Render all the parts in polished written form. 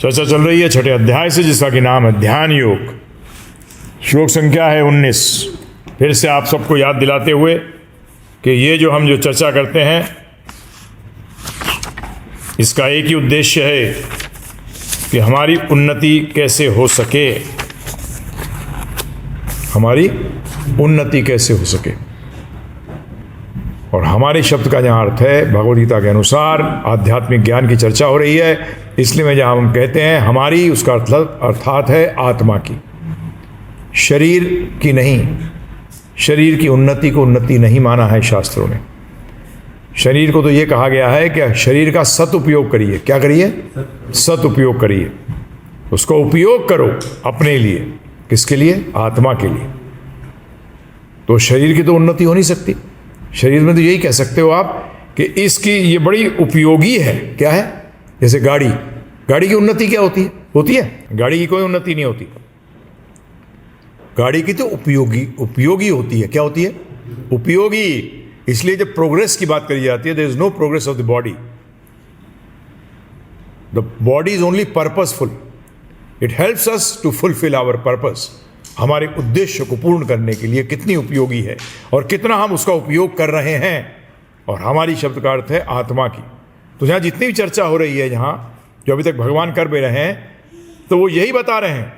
चर्चा चल रही है छठे अध्याय से, जिसका कि नाम है ध्यान योग। श्लोक संख्या है 19। फिर से आप सबको याद दिलाते हुए कि ये जो हम चर्चा करते हैं, इसका एक ही उद्देश्य है कि हमारी उन्नति कैसे हो सके, हमारी उन्नति कैसे हो सके। और हमारे शब्द का जहाँ अर्थ है, भगवद गीता के अनुसार आध्यात्मिक ज्ञान की चर्चा हो रही है, इसलिए मैं जहाँ हम कहते हैं हमारी, उसका अर्थात है आत्मा की, शरीर की नहीं। शरीर की उन्नति को उन्नति नहीं माना है शास्त्रों ने। शरीर को तो ये कहा गया है कि शरीर का सदुपयोग करिए। क्या करिए? सदुपयोग करिए, उसको उपयोग करो अपने लिए। किसके लिए? आत्मा के लिए। तो शरीर की तो उन्नति हो नहीं सकती। शरीर में तो यही कह सकते हो आप कि इसकी ये बड़ी उपयोगी है। क्या है? जैसे गाड़ी, गाड़ी की उन्नति क्या होती है? होती है? गाड़ी की कोई उन्नति नहीं होती। गाड़ी की तो उपयोगी होती है। क्या होती है? उपयोगी। इसलिए जब प्रोग्रेस की बात करी जाती है, there is no progress of the body. The body is only purposeful. It helps us to fulfil our purpose. हमारे उद्देश्य को पूर्ण करने के लिए कितनी उपयोगी है और कितना हम उसका उपयोग कर रहे हैं। और हमारी शब्द का अर्थ है आत्मा की। तो जहाँ जितनी भी चर्चा हो रही है, जहाँ जो अभी तक भगवान कर भी रहे हैं, तो वो यही बता रहे हैं।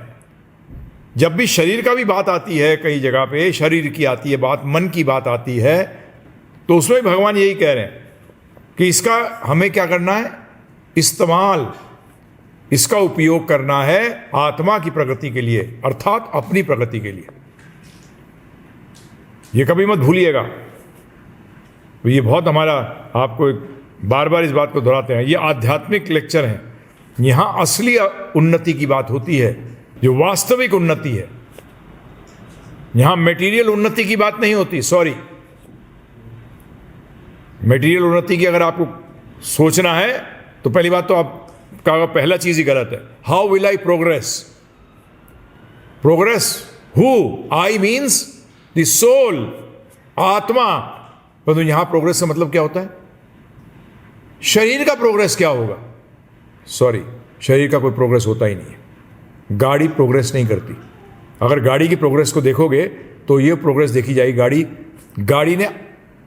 जब भी शरीर का भी बात आती है, कई जगह पे शरीर की आती है बात, मन की बात आती है, तो उसमें भगवान यही कह रहे हैं कि इसका हमें क्या करना है? इस्तेमाल, इसका उपयोग करना है आत्मा की प्रगति के लिए, अर्थात अपनी प्रगति के लिए। ये कभी मत भूलिएगा। तो ये बहुत हमारा, आपको बार बार इस बात को दोहराते हैं, ये आध्यात्मिक लेक्चर हैं। यहां असली उन्नति की बात होती है, जो वास्तविक उन्नति है। यहां मटेरियल उन्नति की बात नहीं होती। सॉरी, मटेरियल उन्नति की अगर आपको सोचना है तो पहली बात तो आपका पहला चीज ही गलत है। How will I progress? Progress who? I means the soul, आत्मा। परंतु यहां प्रोग्रेस का मतलब क्या होता है? शरीर का प्रोग्रेस क्या होगा? सॉरी, शरीर का कोई प्रोग्रेस होता ही नहीं है। गाड़ी प्रोग्रेस नहीं करती। अगर गाड़ी की प्रोग्रेस को देखोगे तो ये प्रोग्रेस देखी जाएगी, गाड़ी ने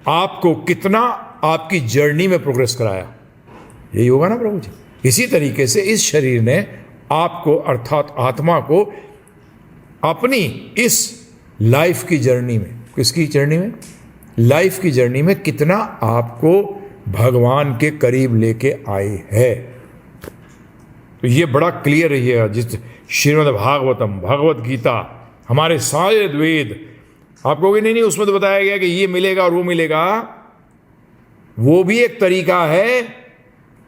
आपको कितना आपकी जर्नी में प्रोग्रेस कराया। यही होगा ना प्रभु जी। इसी तरीके से इस शरीर ने आपको, अर्थात आत्मा को, अपनी इस लाइफ की जर्नी में, किसकी जर्नी में? लाइफ की जर्नी में कितना आपको भगवान के करीब लेके आए है। तो ये बड़ा क्लियर रहिएगा। जिस श्रीमद् भागवतम, भगवत गीता, हमारे सारे वेद, आप कहोगे नहीं नहीं उसमें तो बताया गया कि ये मिलेगा और वो मिलेगा। वो भी एक तरीका है।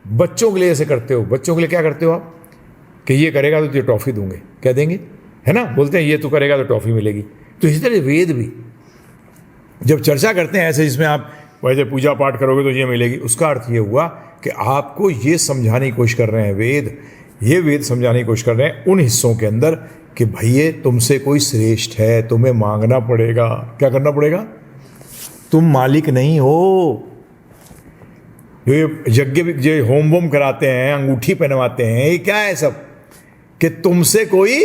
बच्चों के लिए ऐसे करते हो। बच्चों के लिए क्या करते हो आप? कि ये करेगा तो तुझे टॉफी दूंगे। क्या देंगे? है ना, बोलते हैं ये तू करेगा तो टॉफी मिलेगी। तो इसी तरह वेद भी जब चर्चा करते हैं ऐसे, जिसमें आप वैसे पूजा पाठ करोगे तो ये मिलेगी, उसका अर्थ ये हुआ कि आपको ये समझाने की कोशिश कर रहे हैं वेद, ये वेद समझाने की कोशिश कर रहे हैं उन हिस्सों के अंदर कि भैया तुमसे कोई श्रेष्ठ है, तुम्हें मांगना पड़ेगा। क्या करना पड़ेगा? तुम मालिक नहीं हो। जो यज्ञ, जो होम वोम कराते हैं, अंगूठी पहनवाते हैं, ये क्या है सब? कि तुमसे कोई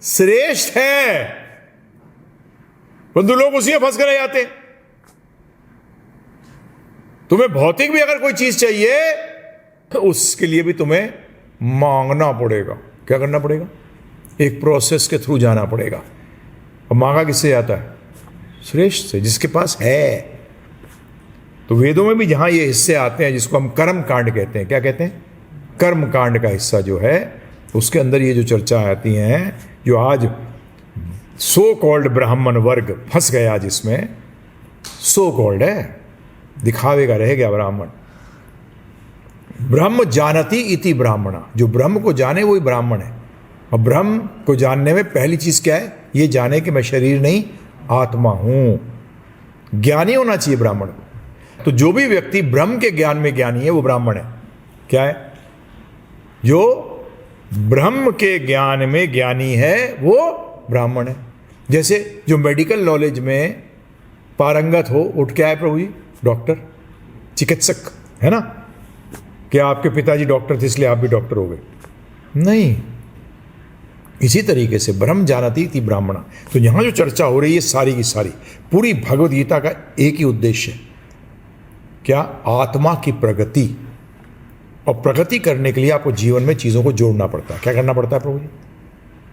श्रेष्ठ है। परंतु लोग उसी में फंस कर रह जाते हैं। तुम्हें भौतिक भी अगर कोई चीज चाहिए तो उसके लिए भी तुम्हें मांगना पड़ेगा। क्या करना पड़ेगा? एक प्रोसेस के थ्रू जाना पड़ेगा। और मांगा किससे जाता है? श्रेष्ठ से, जिसके पास है। तो वेदों में भी जहां ये हिस्से आते हैं, जिसको हम कर्म कांड कहते हैं, क्या कहते हैं? कर्म कांड का हिस्सा जो है, उसके अंदर ये जो चर्चा आती हैं, जो आज सो कॉल्ड ब्राह्मण वर्ग फंस गया, जिसमें सो कॉल्ड है, दिखावे का रह गया ब्राह्मण। ब्रह्म जानती इति ब्राह्मणा, जो ब्रह्म को जाने वही ब्राह्मण है। और ब्रह्म को जानने में पहली चीज क्या है? ये जाने कि मैं शरीर नहीं, आत्मा हूं। ज्ञानी होना चाहिए ब्राह्मण को। तो जो भी व्यक्ति ब्रह्म के ज्ञान में ज्ञानी है वो ब्राह्मण है। क्या है? जो ब्रह्म के ज्ञान में ज्ञानी है वो ब्राह्मण है। जैसे जो मेडिकल नॉलेज में पारंगत हो, उठ क्या है प्रभु जी? डॉक्टर, चिकित्सक, है ना? कि आपके पिताजी डॉक्टर थे इसलिए आप भी डॉक्टर हो गए। नहीं। इसी तरीके से ब्रह्म जानती थी ब्राह्मणा। तो यहां जो चर्चा हो रही है सारी की सारी पूरी भगवद गीता का एक ही उद्देश्य है, क्या? आत्मा की प्रगति। और प्रगति करने के लिए आपको जीवन में चीजों को जोड़ना पड़ता है। क्या करना पड़ता है प्रभु जी?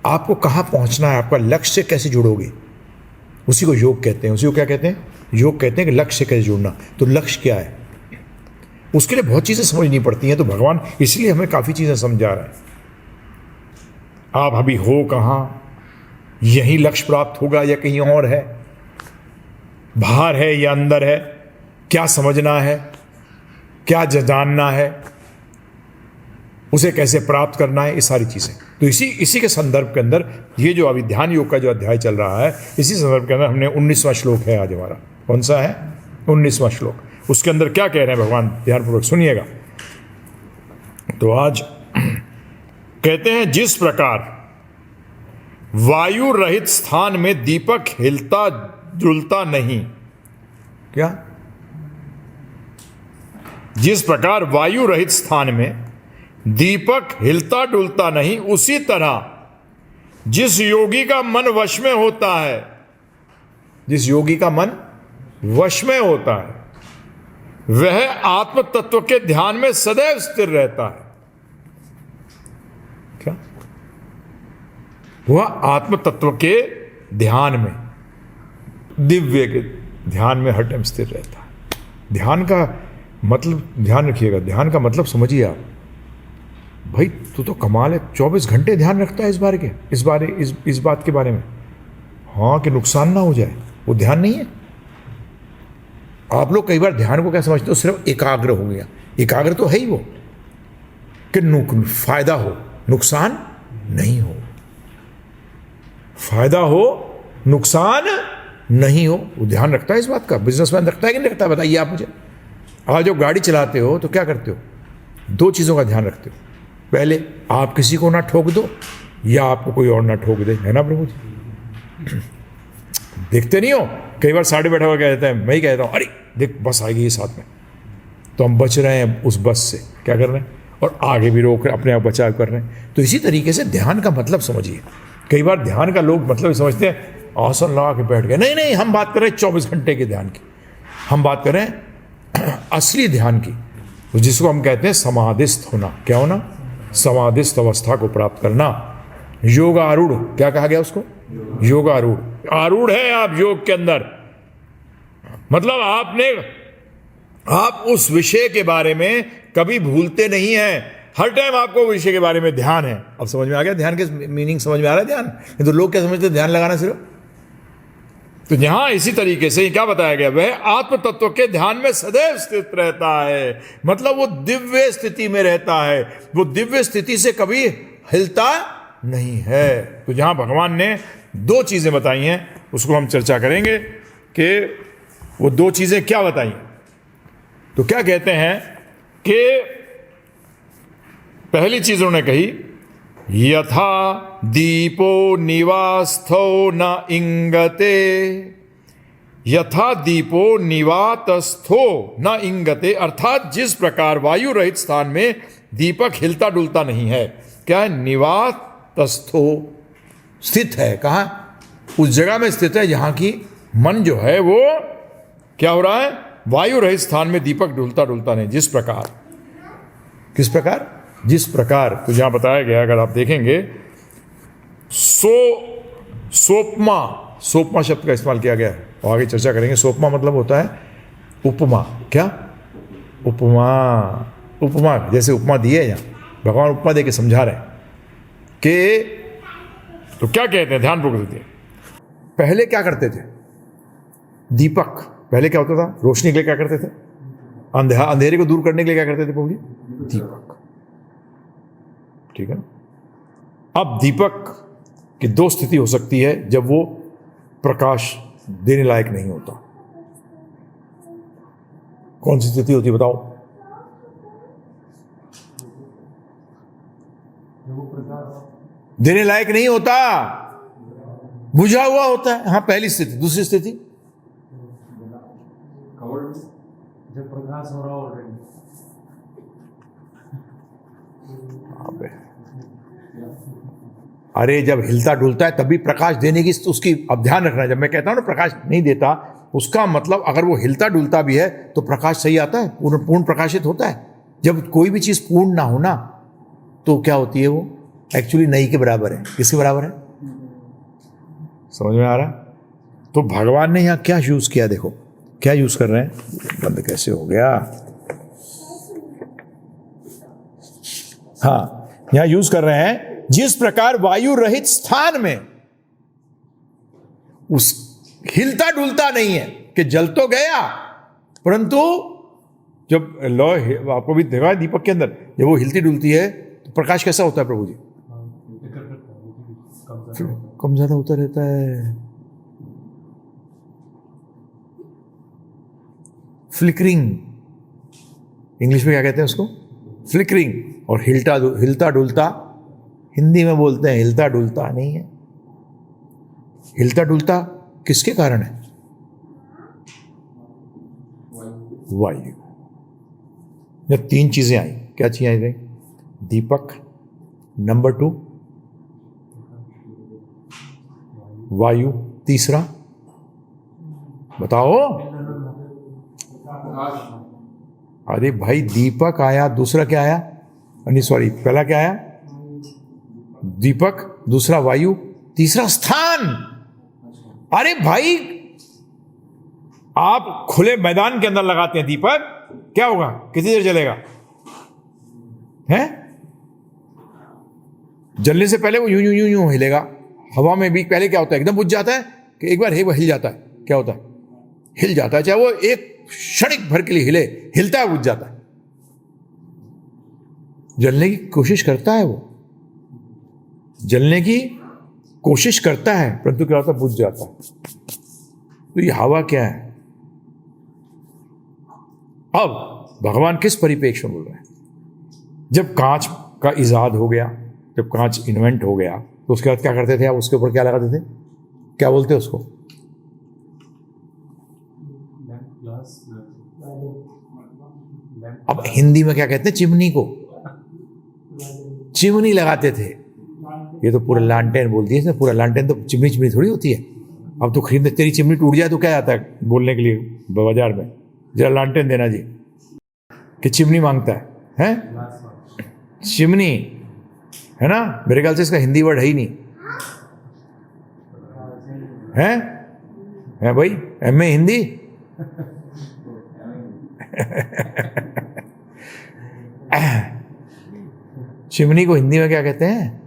आपको कहां पहुंचना है, आपका लक्ष्य से कैसे जुड़ोगे, उसी को योग कहते हैं। उसी को क्या कहते हैं? योग कहते हैं कि लक्ष्य से कैसे जुड़ना। तो लक्ष्य क्या है, उसके लिए बहुत चीजें समझनी पड़ती हैं। तो भगवान इसलिए हमें काफी चीजें समझा रहे हैं। आप अभी हो कहां, यही लक्ष्य प्राप्त होगा या कहीं और है, बाहर है या अंदर है, क्या समझना है, क्या जानना है, उसे कैसे प्राप्त करना है, ये सारी चीजें। तो इसी के संदर्भ के अंदर ये जो अभी ध्यान योग का जो अध्याय चल रहा है, इसी संदर्भ के अंदर हमने 19वां श्लोक है आज हमारा। कौन सा है? 19वां श्लोक। उसके अंदर क्या कह रहे हैं भगवान, ध्यानपूर्वक सुनिएगा। तो आज कहते हैं, जिस प्रकार वायु रहित स्थान में दीपक हिलता जुलता नहीं। क्या? जिस प्रकार वायु रहित स्थान में दीपक हिलता डुलता नहीं, उसी तरह जिस योगी का मन वश में होता है, जिस योगी का मन वश में होता है, वह आत्म तत्व के ध्यान में सदैव स्थिर रहता है। क्या? वह आत्म तत्व के ध्यान में, दिव्य के ध्यान में हर टाइम स्थिर रहता है। ध्यान का मतलब ध्यान रखिएगा, ध्यान का मतलब समझिए आप। भाई तू तो कमाल है, 24 घंटे ध्यान रखता है इस बात के बारे में, हाँ, कि नुकसान ना हो जाए। वो ध्यान नहीं है। आप लोग कई बार ध्यान को क्या समझते हो? सिर्फ एकाग्र हो गया। एकाग्र तो है ही वो कि फायदा हो, नुकसान नहीं हो। फायदा हो, नुकसान नहीं हो, वो ध्यान रखता है इस बात का। बिजनेसमैन रखता है कि नहीं रखता है? बताइए आप मुझे। आज जो गाड़ी चलाते हो तो क्या करते हो? 2 चीज़ों का ध्यान रखते हो। पहले, आप किसी को ना ठोक दो या आपको कोई और ना ठोक दे, है ना प्रभु जी? देखते नहीं हो, कई बार साइड बैठा हुआ कह देता है, मैं ही कहता हूँ, अरे देख बस आएगी ये साथ में, तो हम बच रहे हैं उस बस से। क्या कर रहे हैं? और आगे भी रोक रहे, अपने आप बचाव कर रहे हैं। तो इसी तरीके से ध्यान का मतलब समझिए। कई बार ध्यान का लोग मतलब समझते हैं आसन लगा के बैठ गए। नहीं नहीं, हम बात कर रहे हैं 24 घंटे के ध्यान की। हम बात कर रहे हैं असली ध्यान की, जिसको हम कहते हैं समाधिस्थ होना। क्या होना? समाधिस्थ अवस्था को प्राप्त करना। योगारूढ़, क्या कहा गया उसको? योगारूढ़। आरूढ़ है आप योग के अंदर, मतलब आप उस विषय के बारे में कभी भूलते नहीं हैं। हर टाइम आपको विषय के बारे में ध्यान है। अब समझ में आ गया ध्यान के मीनिंग? समझ में आ रहा है ध्यान? तो लोग क्या समझते हैं ध्यान लगाना सिर्फ। तो यहां इसी तरीके से क्या बताया गया? वह आत्म तत्व के ध्यान में सदैव स्थित रहता है, मतलब वो दिव्य स्थिति में रहता है। वो दिव्य स्थिति से कभी हिलता नहीं है। तो यहां भगवान ने 2 चीजें बताई हैं, उसको हम चर्चा करेंगे कि वो 2 चीजें क्या बताई। तो क्या कहते हैं कि पहली चीज उन्होंने कही, यथा दीपो निवास्थो न इंगते, यथा दीपो निवातस्थो न इंगते, अर्थात जिस प्रकार वायु रहित स्थान में दीपक हिलता डुलता नहीं है। क्या है? निवातस्थो, स्थित है। कहां? उस जगह में स्थित है जहां की मन जो है वो क्या हो रहा है? वायु रहित स्थान में दीपक डुलता डुलता नहीं। जिस प्रकार, किस प्रकार? जिस प्रकार। तो यहां बताया गया, अगर आप देखेंगे, सोपमा शब्द का इस्तेमाल किया गया है, और आगे चर्चा करेंगे। सोपमा मतलब होता है उपमा। क्या? उपमा, जैसे उपमा दी है यहां, भगवान उपमा दे के समझा रहे हैं कि, तो क्या कहते हैं? ध्यान पूर्वक देखिए। पहले क्या करते थे? दीपक, पहले क्या होता था? रोशनी के लिए क्या करते थे? अंधेरे को दूर करने के लिए क्या करते थे प्रभु जी? दीपक। ठीक है। अब दीपक की 2 स्थिति हो सकती है जब वो प्रकाश देने लायक नहीं होता। कौन सी स्थिति होती है बताओ? देने लायक नहीं होता, बुझा हुआ होता है। हाँ, पहली स्थिति। दूसरी स्थिति? जब प्रकाश हो रहा ऑलरेडी। अरे जब हिलता डुलता है तभी प्रकाश देने की उसकी अब ध्यान रखना। जब मैं कहता हूं ना प्रकाश नहीं देता, उसका मतलब अगर वो हिलता डुलता भी है तो प्रकाश सही आता है, पूर्ण प्रकाशित होता है। जब कोई भी चीज पूर्ण ना होना तो क्या होती है, वो एक्चुअली नहीं के बराबर है। किसके बराबर है? समझ में आ रहा है? तो भगवान ने यहां क्या यूज किया, देखो क्या यूज कर रहे हैं। बंद कैसे हो गया? हाँ, यहां यूज कर रहे हैं, जिस प्रकार वायु रहित स्थान में उस हिलता डुलता नहीं है कि जल तो गया, परंतु जब लौ आपको भी देखा है दीपक के अंदर, जब वो हिलती डुलती है तो प्रकाश कैसा होता है प्रभु जी? कम ज्यादा होता रहता है, फ्लिकरिंग। इंग्लिश में क्या कहते हैं उसको? फ्लिकरिंग। और हिलता डुलता हिंदी में बोलते हैं हिलता डुलता नहीं है। हिलता डुलता किसके कारण है? वायु। जब तीन चीजें आई, क्या चीजें आई? दीपक, नंबर 2 वायु, तीसरा बताओ। अरे भाई दीपक आया, दूसरा क्या आया? नहीं सॉरी, पहला क्या आया? दीपक, दूसरा वायु, तीसरा स्थान। अरे भाई आप खुले मैदान के अंदर लगाते हैं दीपक, क्या होगा? कितनी देर जलेगा? हैं? जलने से पहले वो यूं यूं यूं यूं हिलेगा। हवा में भी पहले क्या होता है? एकदम बुझ जाता है कि एक बार वो हिल जाता है। क्या होता है? हिल जाता है, चाहे वो एक क्षणिक भर के लिए हिले, हिलता है, बुझ जाता है। जलने की कोशिश करता है, वो जलने की कोशिश करता है, परंतु क्या होता है? बुझ जाता है। तो ये हवा क्या है? अब भगवान किस परिप्रेक्ष्य में बोल रहे हैं? जब कांच का इजाद हो गया, जब कांच इन्वेंट हो गया, तो उसके बाद क्या करते थे आप? उसके ऊपर क्या लगाते थे? क्या बोलते हैं उसको? अब हिंदी में क्या कहते हैं? चिमनी को चिमनी लगाते थे। ये तो पूरा लालटेन बोल दिया, पूरा लालटेन तो चिमनी चिमनी थोड़ी होती है। अब तो खरीदने, तेरी चिमनी टूट जाए तो क्या आता है बोलने के लिए बाजार में? जरा लालटेन देना जी, कि चिमनी मांगता है? चिमनी है ना? मेरे ख्याल से इसका हिंदी वर्ड है ही नहीं, है भाई? MA हिंदी चिमनी को हिंदी में क्या कहते हैं?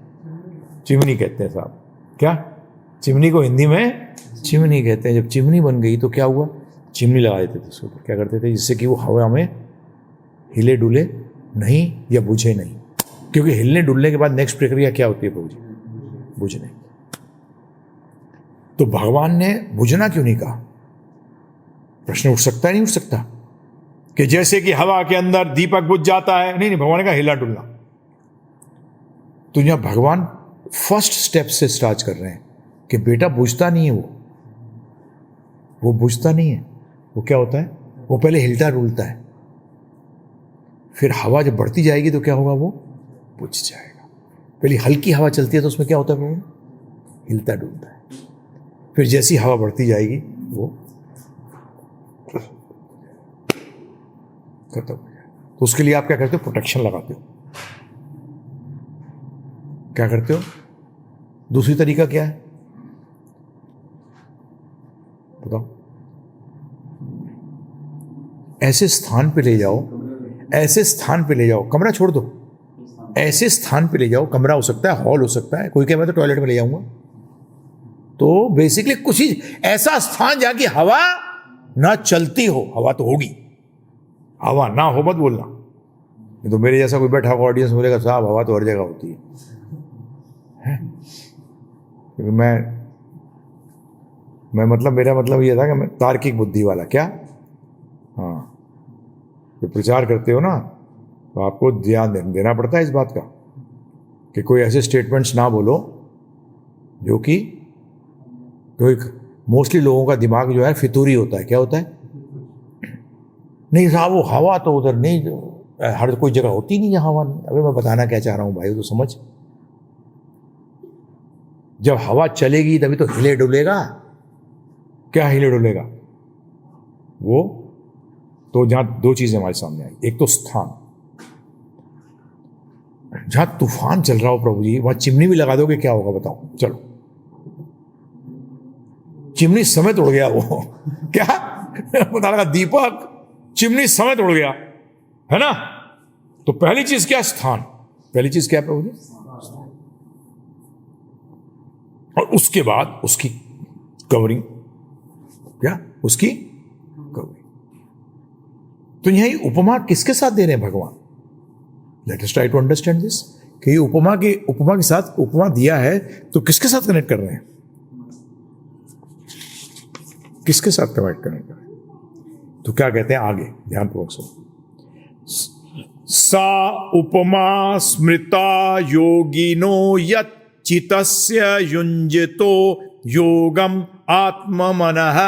चिमनी कहते हैं साहब। क्या? चिमनी को हिंदी में चिमनी कहते हैं। जब चिमनी बन गई तो क्या हुआ? चिमनी लगा देते थे उसके ऊपर। क्या करते थे? जिससे कि वो हवा में हिले डुले नहीं या बुझे नहीं। क्योंकि हिलने डुलने के बाद नेक्स्ट प्रक्रिया क्या होती है प्रभु जी? बुझने। तो भगवान ने बुझना क्यों नहीं कहा? प्रश्न उठ सकता है? नहीं उठ सकता? कि जैसे कि हवा के अंदर दीपक बुझ जाता है। नहीं, भगवान ने कहा हिला डुलना। तो यहां भगवान फर्स्ट स्टेप से स्टार्ट कर रहे हैं कि बेटा बुझता नहीं है, वो बुझता नहीं है। वो क्या होता है? वो पहले हिलता डुलता है, फिर हवा जब बढ़ती जाएगी तो क्या होगा? वो बुझ जाएगा। पहले हल्की हवा चलती है तो उसमें क्या होता है? वो हिलता डुलता है। फिर जैसी हवा बढ़ती जाएगी वो खत्म हो जाएगा। तो उसके लिए आप क्या करते हो? प्रोटेक्शन लगाते हो। क्या करते हो? दूसरी तरीका क्या है बताओ? ऐसे स्थान पे ले जाओ, ऐसे स्थान पे ले जाओ, कमरा छोड़ दो, ऐसे स्थान पे ले जाओ, कमरा हो सकता है, हॉल हो सकता है, कोई कहे मैं तो टॉयलेट में ले जाऊंगा। तो बेसिकली कुछ ही ऐसा स्थान जहां की हवा ना चलती हो। हवा तो होगी, हवा ना हो मत बोलना। तो मेरे जैसा कोई बैठा हुआ ऑडियंस बोलेगा साहब हवा तो हर जगह होती है। क्योंकि मैं मतलब मेरा मतलब ये था कि मैं तार्किक बुद्धि वाला। क्या? हाँ, जो प्रचार करते हो ना तो आपको ध्यान देना पड़ता है इस बात का कि कोई ऐसे स्टेटमेंट्स ना बोलो जो कि मोस्टली लोगों का दिमाग जो है फितूरी होता है। क्या होता है? नहीं साहब वो हवा तो उधर नहीं, हर कोई जगह होती नहीं है हवा। अबे मैं बताना क्या चाह रहा हूँ भाई, तो समझ। जब हवा चलेगी तभी तो हिले डुलेगा। क्या हिले डुलेगा? वो तो जहां दो चीजें हमारे सामने आई, एक तो स्थान, जहां तूफान चल रहा हो प्रभु जी, वहां चिमनी भी लगा दोगे, क्या होगा बताओ? चलो, चिमनी समेत उड़ गया वो क्या पता लगा, दीपक चिमनी समेत उड़ गया, है ना? तो पहली चीज क्या? स्थान। पहली चीज क्या प्रभु जी? और उसके बाद उसकी कवरिंग, क्या? उसकी कवरिंग। तो यही उपमा किसके साथ दे रहे हैं भगवान? Let us try to understand this, कि उपमा के साथ उपमा दिया है तो किसके साथ कनेक्ट कर रहे हैं? किसके साथ कनेक्ट कर रहे हैं? तो क्या कहते हैं आगे, ध्यानपूर्वक सुनो। सा उपमा स्मृता योगिनो यत् चितस्य युञ्जितो योगम आत्ममनः।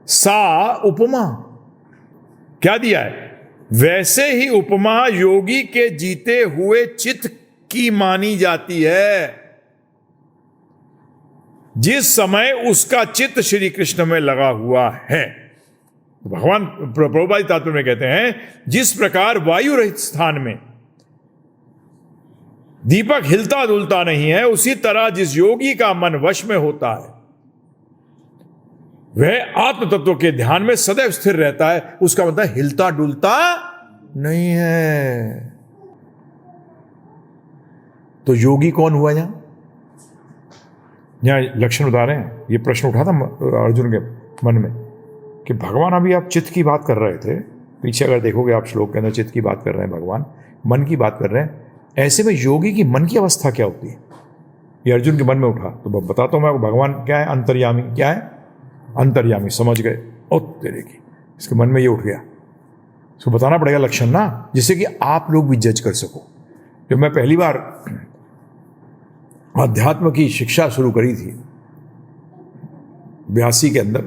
सा उपमा क्या दिया है? वैसे ही उपमा योगी के जीते हुए चित्त की मानी जाती है, जिस समय उसका चित्त श्री कृष्ण में लगा हुआ है। भगवान प्रभुपाद तात्पर्य में कहते हैं, जिस प्रकार वायु रहित स्थान में दीपक हिलता डुलता नहीं है, उसी तरह जिस योगी का मन वश में होता है, वह आत्म तत्व के ध्यान में सदैव स्थिर रहता है। उसका मतलब हिलता डुलता नहीं है। तो योगी कौन हुआ? यहां लक्षण बता रहे हैं। ये प्रश्न उठा था अर्जुन के मन में कि भगवान, अभी आप चित्त की बात कर रहे थे, पीछे अगर देखोगे आप श्लोक के अंदर चित्त की बात कर रहे हैं भगवान, मन की बात कर रहे हैं। ऐसे में योगी की मन की अवस्था क्या होती है? ये अर्जुन के मन में उठा। तो बताता हूं मैं, भगवान क्या है? अंतर्यामी। क्या है? अंतर्यामी। समझ गए? ओ तेरे की, इसके मन में ये उठ गया। इसको बताना पड़ेगा लक्षण ना, जिससे कि आप लोग भी जज कर सको। जब मैं पहली बार अध्यात्म की शिक्षा शुरू करी थी 82 के अंदर,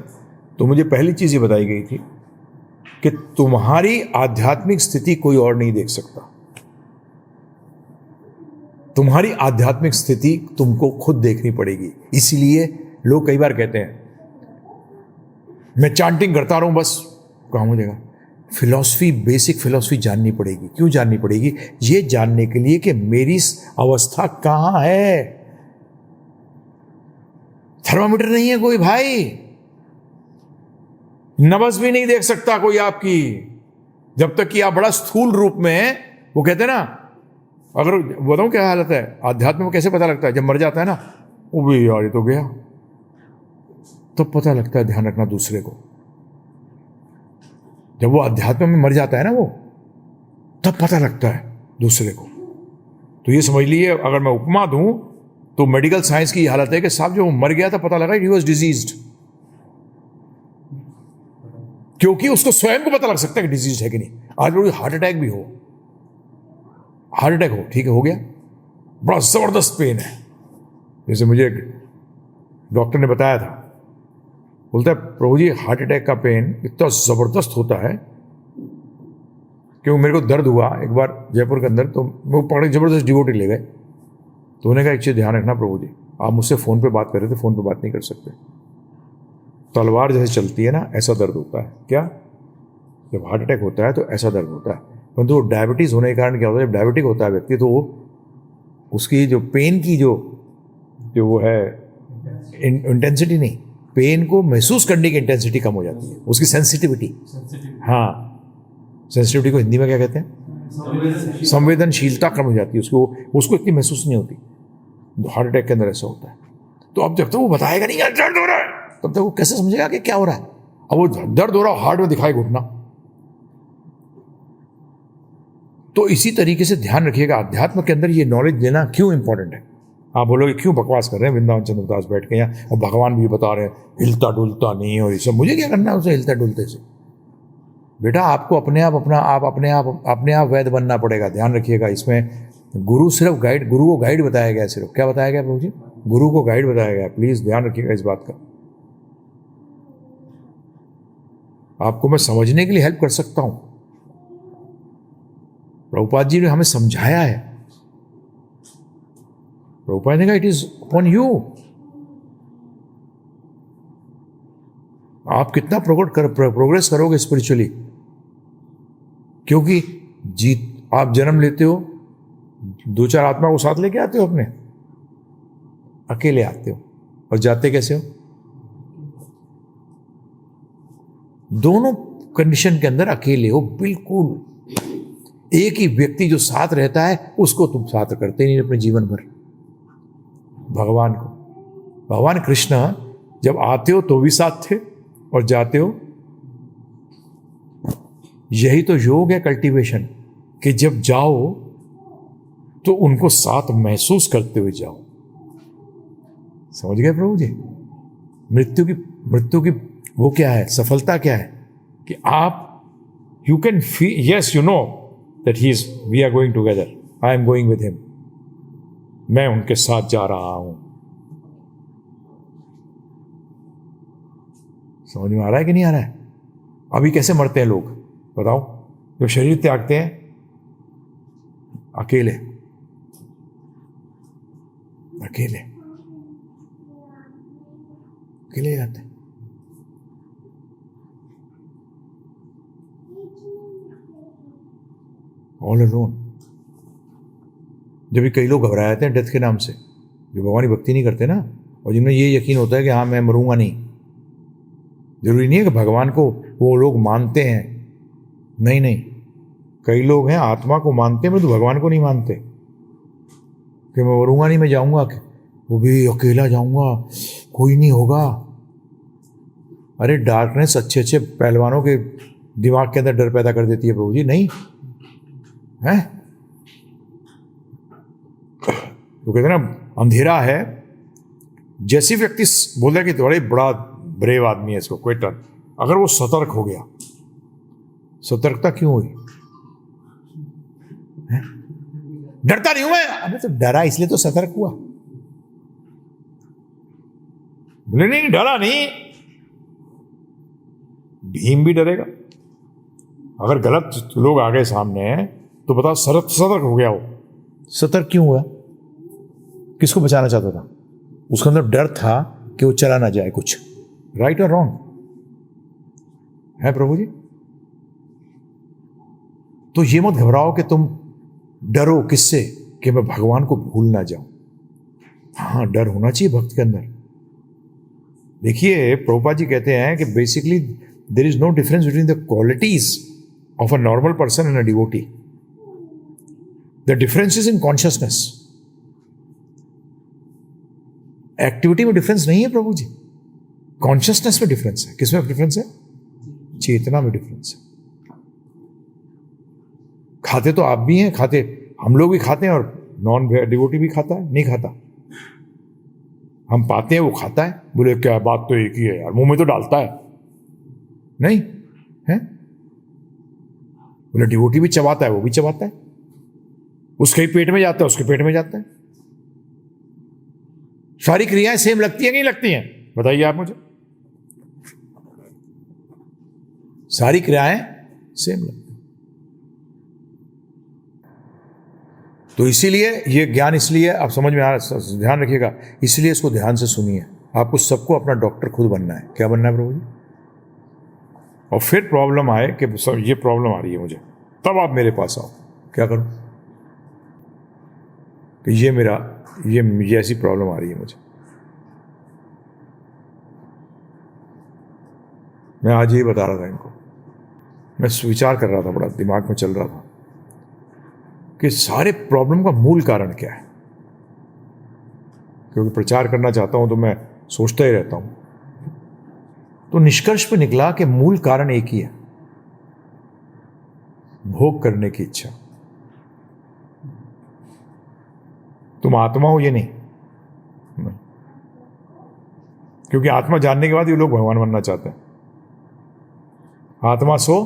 तो मुझे पहली चीज ये बताई गई थी कि तुम्हारी आध्यात्मिक स्थिति कोई और नहीं देख सकता। तुम्हारी आध्यात्मिक स्थिति तुमको खुद देखनी पड़ेगी। इसीलिए लोग कई बार कहते हैं, मैं चांटिंग करता रहूं बस, कहां हो जाएगा? फिलॉसफी, बेसिक फिलॉसफी जाननी पड़ेगी। क्यों जाननी पड़ेगी? ये जानने के लिए कि मेरी अवस्था कहां है। थर्मामीटर नहीं है कोई भाई, नब्ज भी नहीं देख सकता कोई आपकी, जब तक कि आप बड़ा स्थूल रूप में हैं। वो कहते हैं ना, अगर बताऊं क्या हालत है आध्यात्म में, कैसे पता लगता है? जब मर जाता है ना, वो भी यार ये तो गया, तब पता लगता है। ध्यान रखना दूसरे को, जब वो अध्यात्म में मर जाता है ना, वो तब पता लगता है दूसरे को। तो ये समझ लीजिए, अगर मैं उपमा दूं तो मेडिकल साइंस की हालत है कि साहब जो मर गया था, पता लगा ही वॉज डिजीज्ड, क्योंकि उसको स्वयं को पता लग सकता है कि डिजीज है कि नहीं। आज लोग हार्ट अटैक भी हो, हार्ट अटैक हो, ठीक है, हो गया, बड़ा जबरदस्त पेन है। जैसे मुझे डॉक्टर ने बताया था, बोलता है प्रभु जी हार्ट अटैक का पेन इतना ज़बरदस्त होता है, क्योंकि मेरे को दर्द हुआ एक बार जयपुर के अंदर, तो वो पकड़े ज़बरदस्त डिवोटी ले गए। तो उन्होंने कहा एक चीज़ ध्यान रखना प्रभु जी, आप मुझसे फ़ोन पे बात कर रहे थे, फ़ोन पे बात नहीं कर सकते। तलवार जैसे चलती है ना, ऐसा दर्द होता है। क्या? जब हार्ट अटैक होता है तो ऐसा दर्द होता है। परंतु तो डायबिटीज़ होने के कारण क्या होता है, जब डायबिटिक होता है व्यक्ति, तो उसकी जो पेन की जो वो है इंटेंसिटी नहीं, पेन को महसूस करने की इंटेंसिटी कम हो जाती है, उसकी सेंसिटिविटी। हाँ, सेंसिटिविटी को हिंदी में क्या कहते हैं? संवेदनशीलता कम हो जाती है, उसको इतनी महसूस नहीं होती। हार्ट अटैक के अंदर ऐसा होता है। तो अब जब तक वो बताएगा नहीं यार दर्द हो रहा है, तब तक वो कैसे समझेगा कि क्या हो रहा है? अब वो दर्द हो रहा है, हार्ट में दिखाई घुटना। तो इसी तरीके से ध्यान रखिएगा, अध्यात्म के अंदर ये नॉलेज लेना क्यों इंपॉर्टेंट है। आप बोलोगे क्यों बकवास कर रहे हैं वृंदावन चंद्रदास बैठ के यहाँ, और भगवान भी बता रहे हैं हिलता डुलता नहीं है, और ये सब मुझे क्या करना है उसे हिलता डुलते से? बेटा आपको अपने आप वैद्य बनना पड़ेगा। ध्यान रखिएगा, इसमें गुरु सिर्फ गाइड, गुरु को गाइड बताया गया। सिर्फ क्या बताया गया प्रभु जी? गुरु को गाइड बताया गया। प्लीज ध्यान रखिएगा इस बात का। आपको मैं समझने के लिए हेल्प कर सकता हूं। प्रभुपाद जी ने हमें समझाया है, प्रभुपाद ने कहा इट इज अपॉन यू। आप कितना प्रोग्रेस करोगे स्पिरिचुअली, क्योंकि आप जन्म लेते हो, 2-4 आत्मा को साथ लेके आते हो, अपने अकेले आते हो, और जाते कैसे हो? दोनों कंडीशन के अंदर अकेले हो बिल्कुल। एक ही व्यक्ति जो साथ रहता है उसको तुम साथ करते नहीं अपने जीवन भर। भगवान को, भगवान कृष्ण जब आते हो तो भी साथ थे और जाते हो। यही तो योग है, कल्टीवेशन, कि जब जाओ तो उनको साथ महसूस करते हुए जाओ। समझ गए प्रभु जी? मृत्यु की वो क्या है, सफलता क्या है? कि आप you can feel, yes you know that he is, we are going together, I am going with him, मैं उनके साथ जा रहा हूं। समझ में आ रहा है कि नहीं आ रहा है? अभी कैसे मरते हैं लोग बताओ? जो शरीर त्यागते हैं अकेले अकेले अकेले जाते हैं। All alone. जब भी कई लोग घबरा जाते हैं डेथ के नाम से, जो भगवान की भक्ति नहीं करते ना, और जिनमें ये यकीन होता है कि हाँ मैं मरूंगा नहीं। जरूरी नहीं है कि भगवान को वो लोग मानते हैं, नहीं नहीं, कई लोग हैं आत्मा को मानते हैं परंतु भगवान को नहीं मानते, कि मैं मरूंगा नहीं, मैं जाऊंगा, वो भी अकेला जाऊंगा, कोई नहीं होगा। अरे डार्कनेस अच्छे अच्छे पहलवानों के दिमाग के अंदर डर पैदा कर देती है प्रभु जी, नहीं है? तो कहते हैं ना अंधेरा है, जैसे व्यक्ति बोल रहा है कि बड़े बड़ा ब्रेव आदमी है, इसको कोई टर्न, अगर वो सतर्क हो गया, सतर्कता क्यों हुई? डरता नहीं हूं मैं, अबे तो डरा इसलिए तो सतर्क हुआ। बोले नहीं डरा नहीं, भीम भी डरेगा। अगर गलत लोग आ गए सामने तो बताओ, सतर्क हो गया, वो सतर्क क्यों हुआ? किसको बचाना चाहता था? उसके अंदर डर था कि वो चला ना जाए कुछ। राइट और रॉन्ग है प्रभु जी? तो ये मत घबराओ कि तुम डरो, किससे? कि मैं भगवान को भूल ना जाऊं। हाँ, डर होना चाहिए भक्त के अंदर। देखिए प्रभुपाद जी कहते हैं कि basically there is no difference between the qualities of a normal person and a devotee. The difference is in consciousness. Activity में डिफरेंस नहीं है प्रभु जी, कॉन्शियसनेस में डिफरेंस है। किसमें डिफरेंस है? चेतना में डिफरेंस है। खाते तो आप भी हैं, खाते हम लोग भी खाते हैं, और नॉन डिवोटी भी खाता है, नहीं खाता? हम पाते हैं, वो खाता है। बोले क्या बात, तो एक ही है यार, मुंह में तो डालता है, नहीं है? बोले डिवोटी भी चबाता है, वो भी चबाता है, उसके ही पेट में जाता है, उसके पेट में जाता है। सारी क्रियाएं सेम लगती हैं नहीं लगती हैं? बताइए आप मुझे। सारी क्रियाएं सेम लगती हैं। तो इसीलिए ये ज्ञान, इसलिए आप समझ में आ, ध्यान रखिएगा, इसलिए इसको ध्यान से सुनिए। आपको सबको अपना डॉक्टर खुद बनना है। क्या बनना है प्रभु जी? और फिर प्रॉब्लम आए कि सर ये प्रॉब्लम आ रही है मुझे, तब आप मेरे पास आओ। क्या करूं? कि ये ऐसी प्रॉब्लम आ रही है मुझे। मैं आज यही बता रहा था इनको, मैं विचार कर रहा था, बड़ा दिमाग में चल रहा था कि सारे प्रॉब्लम का मूल कारण क्या है। क्योंकि प्रचार करना चाहता हूं तो मैं सोचता ही रहता हूं। तो निष्कर्ष पे निकला कि मूल कारण एक ही है, भोग करने की इच्छा। तुम आत्मा हो ये नहीं, क्योंकि आत्मा जानने के बाद ये लोग भगवान बनना चाहते हैं। आत्मा सो,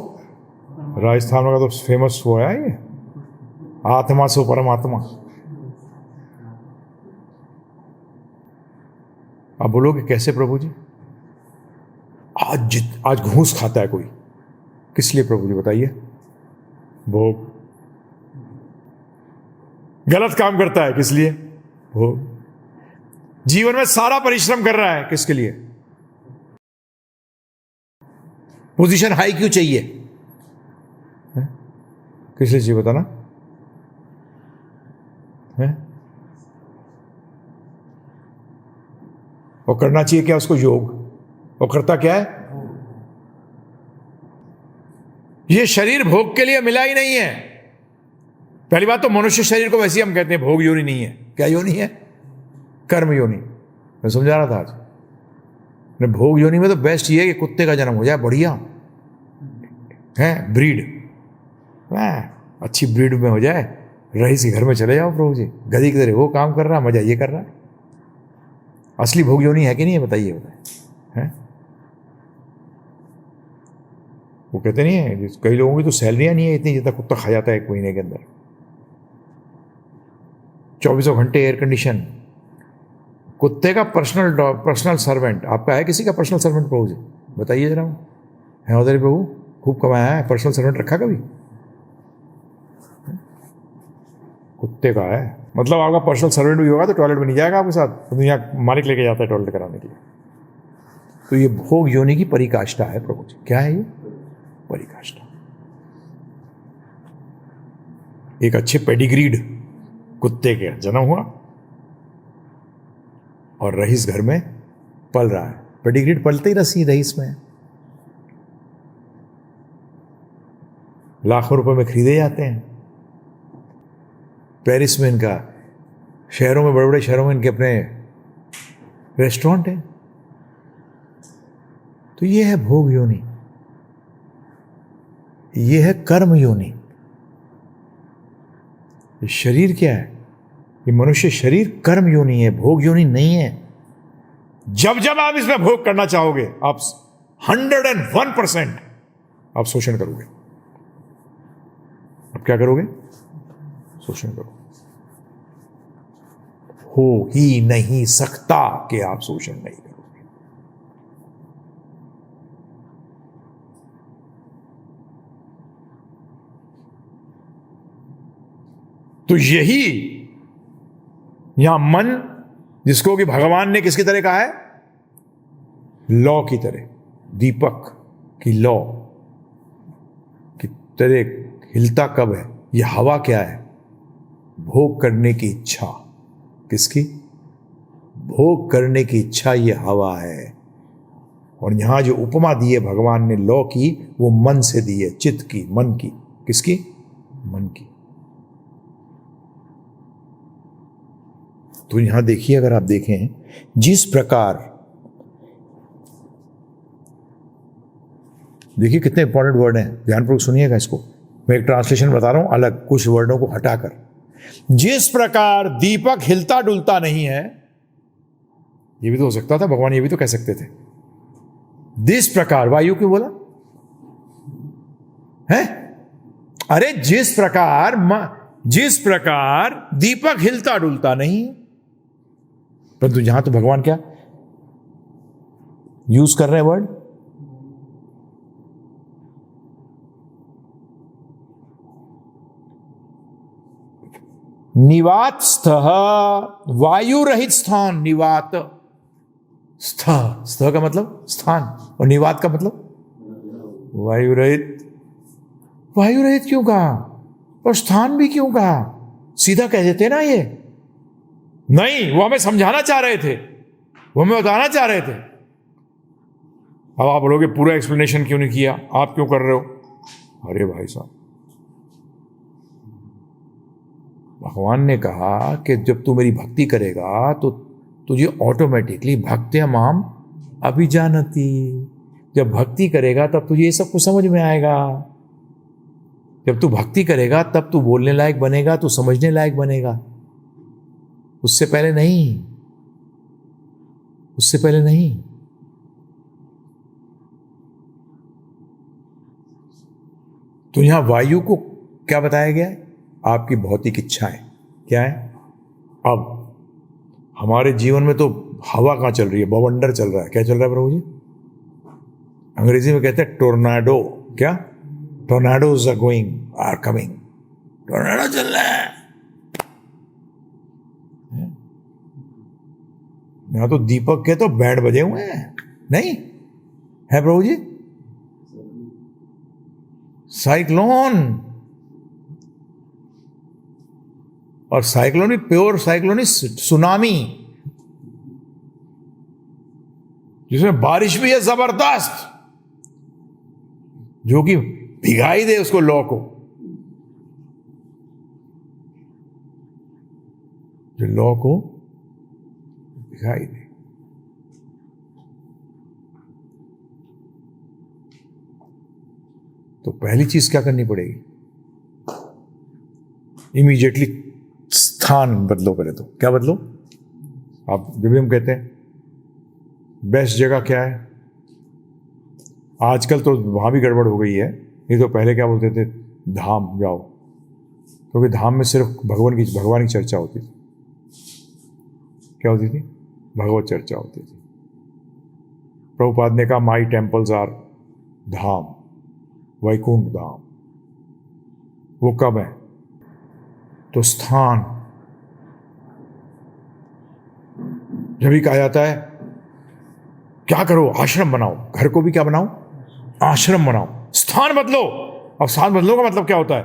राजस्थान का तो फेमस वो है ये, आत्मा सो परमात्मा। आप बोलोगे कैसे प्रभु जी? आज घूस खाता है कोई, किस लिए प्रभु जी बताइए? भोग। गलत काम करता है, किस लिए? भोग। जीवन में सारा परिश्रम कर रहा है किसके लिए? पोजीशन हाई क्यों चाहिए? किस लिए चाहिए बताना है? और करना चाहिए क्या उसको? योग। और करता क्या है? ये शरीर भोग के लिए मिला ही नहीं है। पहली बात तो मनुष्य शरीर को वैसे ही हम कहते हैं भोग योनि नहीं है। क्या योनि है? कर्म योनि। मैं समझा रहा था आज। भोग योनि में तो बेस्ट ये है कि कुत्ते का जन्म हो जाए, बढ़िया है, ब्रीड अच्छी ब्रीड में हो जाए, रईस के घर में चले जाओ प्रभु जी, गधी की तरह वो काम कर रहा, मजा ये कर रहा है। असली भोग योनि है कि नहीं है? बताइए हैं? वो कहते नहीं है कई लोगों की तो सैलरियां नहीं है इतनी जितना कुत्ता खा जाता है एक महीने के अंदर। 24 घंटे एयर कंडीशन। कुत्ते का पर्सनल सर्वेंट आपका है? किसी का पर्सनल सर्वेंट प्रभु जी बताइए जरा। है उधर प्रभु खूब कमाया है, पर्सनल सर्वेंट रखा कभी? कुत्ते का है। मतलब आपका पर्सनल सर्वेंट भी होगा तो टॉयलेट में नहीं जाएगा आपके साथ, तो यहाँ मालिक लेके जाता है टॉयलेट कराने के लिए। तो ये भोग योनि की परिकाष्ठा है प्रभु जी। क्या है ये? परिकाष्ठा। एक अच्छे पेडिग्रीड कुत्ते के जन्म हुआ और रईस घर में पल रहा है। पेडिग्रीड पलते ही रईस में लाखों रुपए में खरीदे जाते हैं। पेरिस में इनका, शहरों में, बड़े बड़े शहरों में इनके अपने रेस्टोरेंट हैं। तो ये है भोग योनि, ये है कर्म योनि। ये शरीर क्या है? ये मनुष्य शरीर कर्म योनि है, भोग योनि नहीं है। जब जब आप इसमें भोग करना चाहोगे आप 101% आप शोषण करोगे। अब क्या करोगे? शोषण करो। हो ही नहीं सकता कि आप शोषण नहीं करोगे। तो यही यहां मन, जिसको कि भगवान ने किसकी तरह कहा है? लौ की तरह, दीपक की लौ की तरह हिलता कब है? यह हवा क्या है? भोग करने की इच्छा। किसकी? भोग करने की इच्छा ये हवा है। और यहां जो उपमा दी है भगवान ने लौ की, वो मन से दी है, चित्त की, मन की। किसकी? मन की। तो यहां देखिए, अगर आप देखें जिस प्रकार, देखिए कितने इंपॉर्टेंट वर्ड हैं, ध्यानपूर्वक सुनिएगा इसको। मैं एक ट्रांसलेशन बता रहा हूं अलग, कुछ वर्डों को हटाकर। जिस प्रकार दीपक हिलता डुलता नहीं है, ये भी तो हो सकता था, भगवान ये भी तो कह सकते थे। जिस प्रकार, वायु क्यों बोला है? अरे जिस प्रकार दीपक हिलता डुलता नहीं, परंतु यहां तो भगवान क्या यूज कर रहे हैं वर्ड? निवात स्थः, वायु रहित स्थान। निवात स्थ, स्थ का मतलब स्थान, और निवात का मतलब वायु रहित। वायु रहित क्यों कहा और स्थान भी क्यों कहा? सीधा कह देते ना। ये नहीं, वो हमें समझाना चाह रहे थे, वो हमें बताना चाह रहे थे। अब आप बोलोगे पूरा एक्सप्लेनेशन क्यों नहीं किया, आप क्यों कर रहे हो? अरे भाई साहब, भगवान ने कहा कि जब तू मेरी भक्ति करेगा तो तुझे ऑटोमेटिकली भक्त्या माम अभिजानती। जब भक्ति करेगा तब तुझे ये सब कुछ समझ में आएगा। जब तू भक्ति करेगा तब तू बोलने लायक बनेगा, तू समझने लायक बनेगा। उससे पहले नहीं, उससे पहले नहीं। तो यहां वायु को क्या बताया गया है? आपकी भौतिक इच्छाएं क्या है? अब हमारे जीवन में तो हवा कहां चल रही है? बवंडर चल रहा है। क्या चल रहा है प्रभु जी? अंग्रेजी में कहते हैं टोर्नाडो। क्या? Tornadoes are going, are coming. Tornado चल रहा है। यहां तो दीपक के तो बैंड बजे हुए हैं, नहीं है प्रभु जी? साइक्लोन, और साइक्लोन भी प्योर साइक्लोन, सुनामी, जिसमें बारिश भी है जबरदस्त, जो कि भिगाई दे उसको लॉ को, जो लॉ को भिगाई दे। तो पहली चीज क्या करनी पड़ेगी? इमीडिएटली स्थान बदलो। पहले तो क्या बदलो? आप जब भी हम कहते हैं बेस्ट जगह क्या है, आजकल तो वहां भी गड़बड़ हो गई है, नहीं तो पहले क्या बोलते थे? धाम जाओ, क्योंकि धाम में सिर्फ भगवान की चर्चा होती थी। क्या होती थी? भगवत चर्चा होती थी। प्रभुपाद ने कहा माई टेम्पल्स आर धाम, वैकुंठ धाम। वो कब है? तो स्थान जब भी कहा जाता है क्या करो? आश्रम बनाओ। घर को भी क्या बनाओ? आश्रम बनाओ। स्थान बदलो। अब स्थान बदलो का मतलब क्या होता है?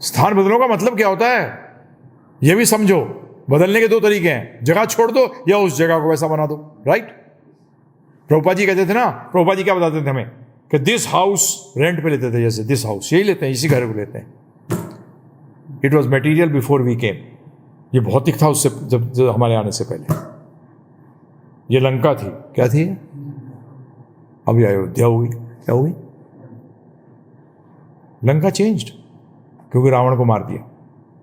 स्थान बदलो का मतलब क्या होता है यह भी समझो। बदलने के दो तरीके हैं, जगह छोड़ दो या उस जगह को वैसा बना दो। राइट? प्रभुपाद जी कहते थे ना, प्रभुपाद जी क्या बताते थे हमें कि दिस हाउस रेंट पे लेते थे, जैसे दिस हाउस यही लेते हैं, इसी घर को लेते हैं। It was material before we came. ये भौतिक था उससे, जब हमारे आने से पहले ये लंका थी। क्या थी? अभी अयोध्या होगी। क्या होगी? लंका चेंज्ड, क्योंकि रावण को मार दिया।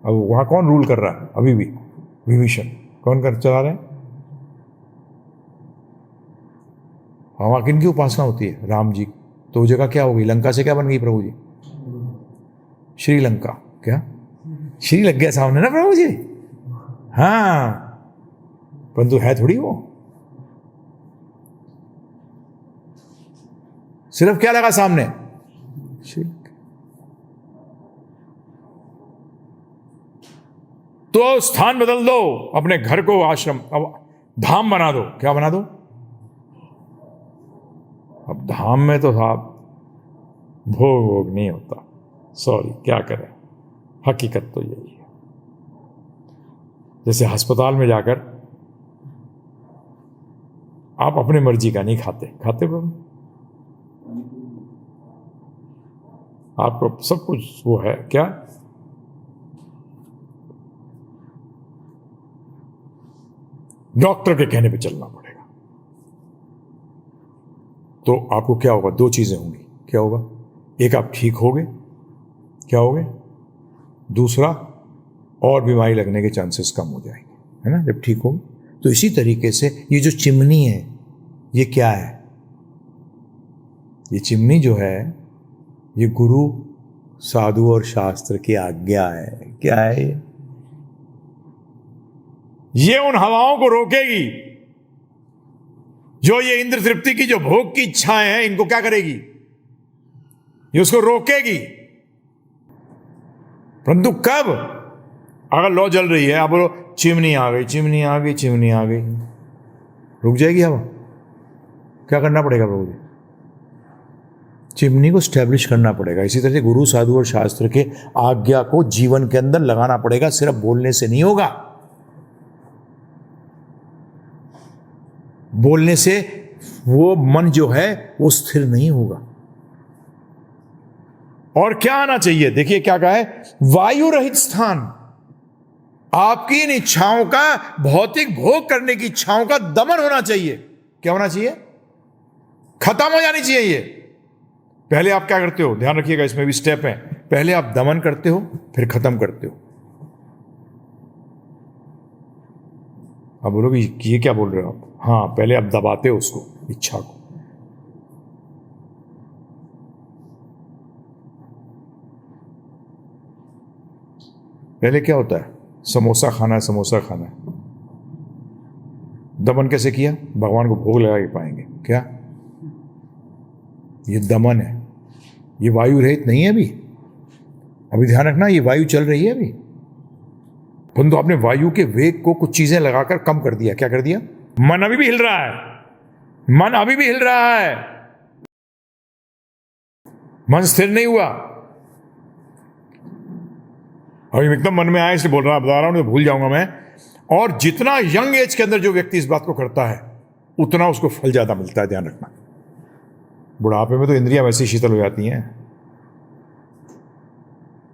अब वहां कौन रूल कर रहा है? अभी भी विभीषण कौन कर चला रहा है? वहां किनकी उपासना होती है? राम जी। तो वो जगह क्या होगी? लंका से क्या बन गई प्रभु जी? श्रीलंका। क्या श्री लग गया सामने ना प्रभु जी? हाँ, परंतु है थोड़ी वो। सिर्फ क्या लगा सामने? तो स्थान बदल दो, अपने घर को आश्रम, अब धाम बना दो। क्या बना दो? अब धाम में तो साहब भोग नहीं होता। सॉरी, क्या करें, हकीकत तो यही है। जैसे अस्पताल में जाकर आप अपने मर्जी का नहीं खाते प्रभु, आपको सब कुछ वो है क्या? डॉक्टर के कहने पे चलना पड़ेगा। तो आपको क्या होगा? दो चीजें होंगी। क्या होगा? एक, आप ठीक होगे। क्या होगे? दूसरा, और बीमारी लगने के चांसेस कम हो जाएंगे, है ना, जब ठीक होगे। तो इसी तरीके से ये जो चिमनी है, ये क्या है? ये चिमनी जो है, ये गुरु, साधु और शास्त्र की आज्ञा है। क्या है ये उन हवाओं को रोकेगी जो ये इंद्र तृप्ति की जो भोग की इच्छाएं हैं, इनको क्या करेगी? ये उसको रोकेगी। परंतु कब? अगर लौ जल रही है, आप बोलो चिमनी आ गई, चिमनी आ गई, चिमनी आ गई, रुक जाएगी हवा। क्या करना पड़ेगा प्रभु जी? चिमनी को स्टैब्लिश करना पड़ेगा। इसी तरह से गुरु, साधु और शास्त्र के आज्ञा को जीवन के अंदर लगाना पड़ेगा। सिर्फ बोलने से नहीं होगा। बोलने से वो मन जो है वो स्थिर नहीं होगा। और क्या आना चाहिए? देखिए क्या कहा है, वायु रहित स्थान। आपकी इन इच्छाओं का, भौतिक भोग करने की इच्छाओं का दमन होना चाहिए। क्या होना चाहिए? खत्म हो जानी चाहिए ये। पहले आप क्या करते हो? ध्यान रखिएगा, इसमें भी स्टेप है। पहले आप दमन करते हो, फिर खत्म करते हो। आप बोलोगे ये क्या बोल रहे हो आप? हाँ, पहले आप दबाते हो उसको, इच्छा को। पहले क्या होता है? समोसा खाना है, समोसा खाना है। दमन कैसे किया? भगवान को भोग लगा के पाएंगे। क्या? ये दमन है। ये वायु रहित नहीं है अभी ध्यान रखना, ये वायु चल रही है अभी। परंतु आपने वायु के वेग को कुछ चीजें लगाकर कम कर दिया। क्या कर दिया? मन अभी भी हिल रहा है, मन अभी भी हिल रहा है, मन स्थिर नहीं हुआ। अभी एकदम मन में आया इसलिए बोल रहा बता रहा हूं, नहीं तो भूल जाऊंगा मैं। और जितना यंग एज के अंदर जो व्यक्ति इस बात को करता है उतना उसको फल ज्यादा मिलता है, ध्यान रखना। बुढ़ापे में तो इंद्रियां वैसे ही शीतल हो जाती हैं,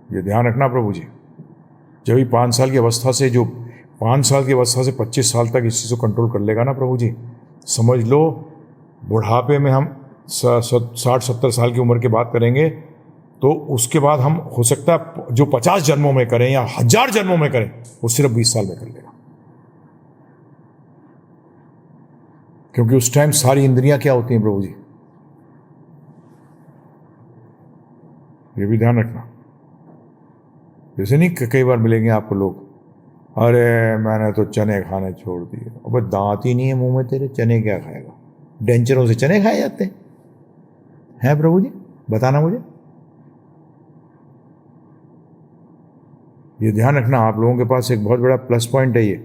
ये ध्यान रखना प्रभु जी। जब भी 5 साल की अवस्था से 25 साल तक इस चीज़ को कंट्रोल कर लेगा ना प्रभु जी, समझ लो बुढ़ापे में हम 60-70 साल की उम्र की बात करेंगे तो उसके बाद हम हो सकता है जो 50 जन्मों में करें या 1000 जन्मों में करें वो सिर्फ 20 साल में कर लेगा, क्योंकि उस टाइम सारी इंद्रियां क्या होती हैं प्रभु जी, ये भी ध्यान रखना। जैसे नहीं कई बार मिलेंगे आपको लोग, अरे मैंने तो चने खाने छोड़ दिए। अबे दांत ही नहीं है मुंह में तेरे, चने क्या खाएगा? डेंचरों से चने खाए जाते हैं प्रभु जी? बताना मुझे। ये ध्यान रखना, आप लोगों के पास एक बहुत बड़ा प्लस पॉइंट है ये।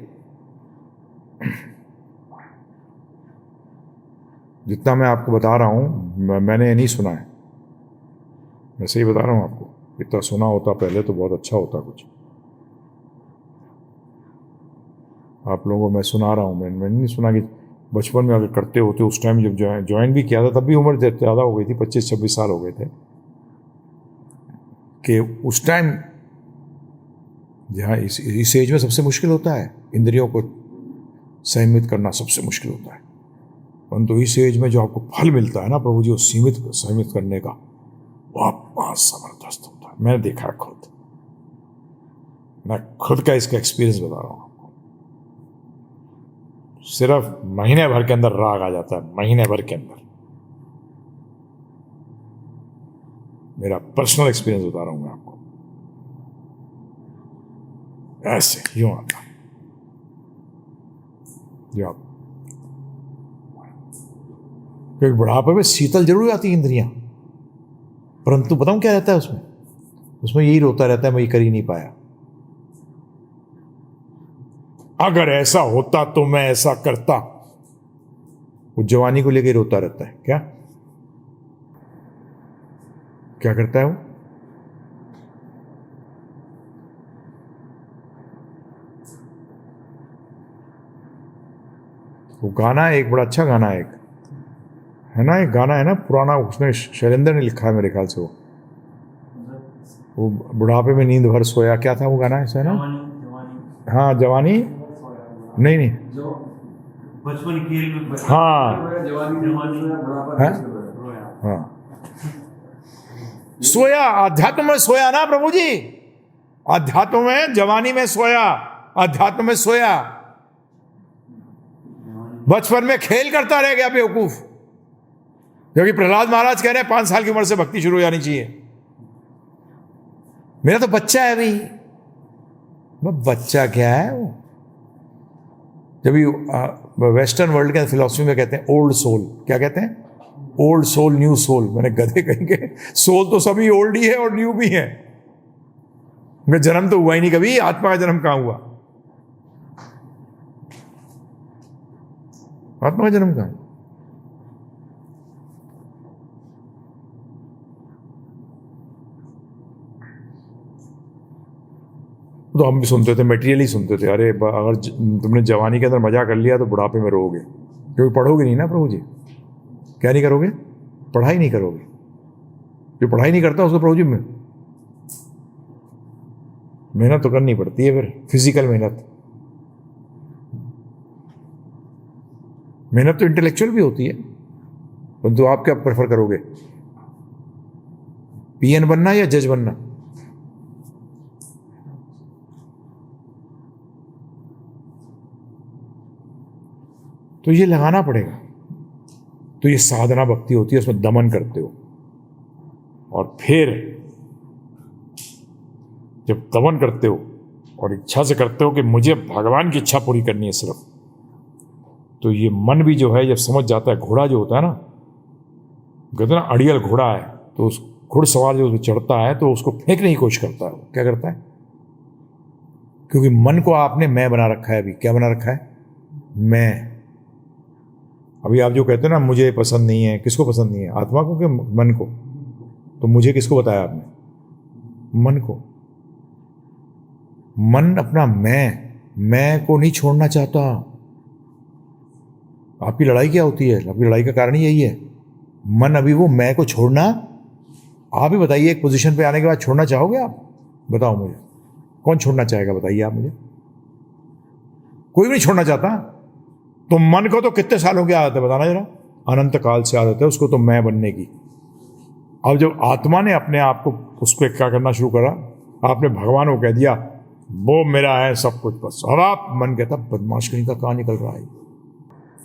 जितना मैं आपको बता रहा हूं मैंने नहीं सुना है, मैं सही बता रहा हूं आपको। इतना सुना होता पहले तो बहुत अच्छा होता कुछ। आप लोगों को मैं सुना रहा हूं, मैंने नहीं सुना कि बचपन में अगर करते होते, उस टाइम जब ज्वाइन भी किया था तब भी उम्र ज़्यादा हो गई थी, 25-26 साल हो गए थे, कि उस टाइम जहाँ इस एज में सबसे मुश्किल होता है इंद्रियों को संयमित करना, सबसे मुश्किल होता है। परंतु इस एज में जो आपको फल मिलता है ना प्रभु जी, वो संयमित करने का, वो बहुत जबरदस्त होता है। मैंने देखा खुद, मैं खुद का इसका एक्सपीरियंस बता रहा हूँ आपको। सिर्फ महीने भर के अंदर राग आ जाता है, महीने भर के अंदर। मेरा पर्सनल एक्सपीरियंस बता रहा हूं मैं आपको, ऐसे यूं आता जो आप, क्योंकि बुढ़ापे में शीतल जरूर आती है इंद्रियां, परंतु बताऊं क्या रहता है उसमें यही रोता रहता है, मैं ये कर ही नहीं पाया। अगर ऐसा होता तो मैं ऐसा करता, वो जवानी को लेकर रोता रहता है। क्या करता है वो गाना एक बड़ा अच्छा गाना है, एक है ना, एक गाना है ना पुराना, उसने शैलेंद्र ने लिखा है मेरे ख्याल से, वो बुढ़ापे में नींद भर सोया, क्या था वो गाना है ना? हाँ जवानी नहीं जो बचपन खेल में हाँ हाँ सोया, अध्यात्म में सोया ना प्रभु जी, अध्यात्म में, जवानी में सोया, अध्यात्म में सोया, बचपन में खेल करता रह गया बेवकूफ। क्योंकि प्रहलाद महाराज कह रहे हैं 5 साल की उम्र से भक्ति शुरू हो जानी चाहिए। मेरा तो बच्चा है अभी, वो बच्चा क्या है वो, जब वेस्टर्न वर्ल्ड के फिलॉसफी में कहते हैं ओल्ड सोल, क्या कहते हैं? Old soul new soul. मैंने गधे कहेंगे, सोल तो सभी ओल्ड ही है और न्यू भी है। जन्म तो हुआ ही नहीं कभी, आत्मा का जन्म कहां हुआ? आत्मा का जन्म कहां? तो हम भी सुनते थे, मटेरियल ही सुनते थे, अरे अगर तुमने जवानी के अंदर मजा कर लिया तो बुढ़ापे में रोगे, क्योंकि पढ़ोगे नहीं ना प्रभु जी। क्या नहीं करोगे? पढ़ाई नहीं करोगे। जो पढ़ाई नहीं करता उसको प्रभु जी में मेहनत तो करनी पड़ती है, फिर फिजिकल मेहनत तो इंटेलेक्चुअल भी होती है। परंतु आप क्या प्रेफर करोगे, पीएन बनना या जज बनना? तो ये लगाना पड़ेगा। तो ये साधना भक्ति होती है, उसमें दमन करते हो, और फिर जब दमन करते हो और इच्छा से करते हो कि मुझे भगवान की इच्छा पूरी करनी है सिर्फ, तो ये मन भी जो है जब समझ जाता है, घोड़ा जो होता है ना, कहते हैं ना अड़ियल घोड़ा है, तो उस घुड़सवार जो चढ़ता है तो उसको फेंकने की कोशिश करता है। क्या करता है? क्योंकि मन को आपने मैं बना रखा है। अभी क्या बना रखा है? मैं। अभी आप जो कहते हैं ना मुझे पसंद नहीं है, किसको पसंद नहीं है? आत्मा को कि मन को? तो मुझे किसको बताया आपने? मन को। मन अपना मैं को नहीं छोड़ना चाहता। आपकी लड़ाई क्या होती है? आपकी लड़ाई का कारण ही यही है। मन अभी वो मैं को छोड़ना। आप ही बताइए, एक पोजीशन पे आने के बाद छोड़ना चाहोगे आप? बताओ मुझे, कौन छोड़ना चाहेगा? बताइए आप मुझे। कोई भी नहीं छोड़ना चाहता। तो मन को तो कितने सालों की आदत है बताना जरा? अनंत काल से आदत है उसको तो मैं बनने की। अब जब आत्मा ने अपने आप को उस पर क्या करना शुरू करा, आपने भगवान को कह दिया वो मेरा है सब कुछ, बस। अब आप मन कहता बदमाश कहीं का कहाँ निकल रहा है।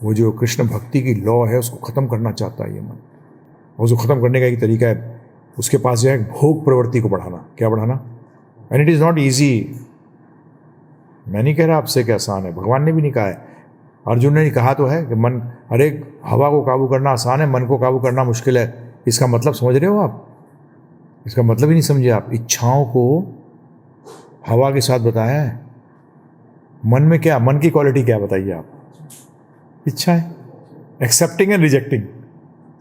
वो जो कृष्ण भक्ति की लॉ है उसको ख़त्म करना चाहता है ये मन। और उसको ख़त्म करने का एक तरीका है, उसके पास जो है भोग प्रवृत्ति को बढ़ाना। क्या बढ़ाना? And it is not easy. मैं नहीं कह रहा आपसे कि आसान है, भगवान ने भी नहीं कहा है। अर्जुन ने कहा तो है कि मन, अरे हवा को काबू करना आसान है, मन को काबू करना मुश्किल है। इसका मतलब समझ रहे हो आप? इसका मतलब ही नहीं समझे आप। इच्छाओं को हवा के साथ बताया है। मन में क्या, मन की क्वालिटी क्या बताइए आप? इच्छा है। एक्सेप्टिंग एंड रिजेक्टिंग,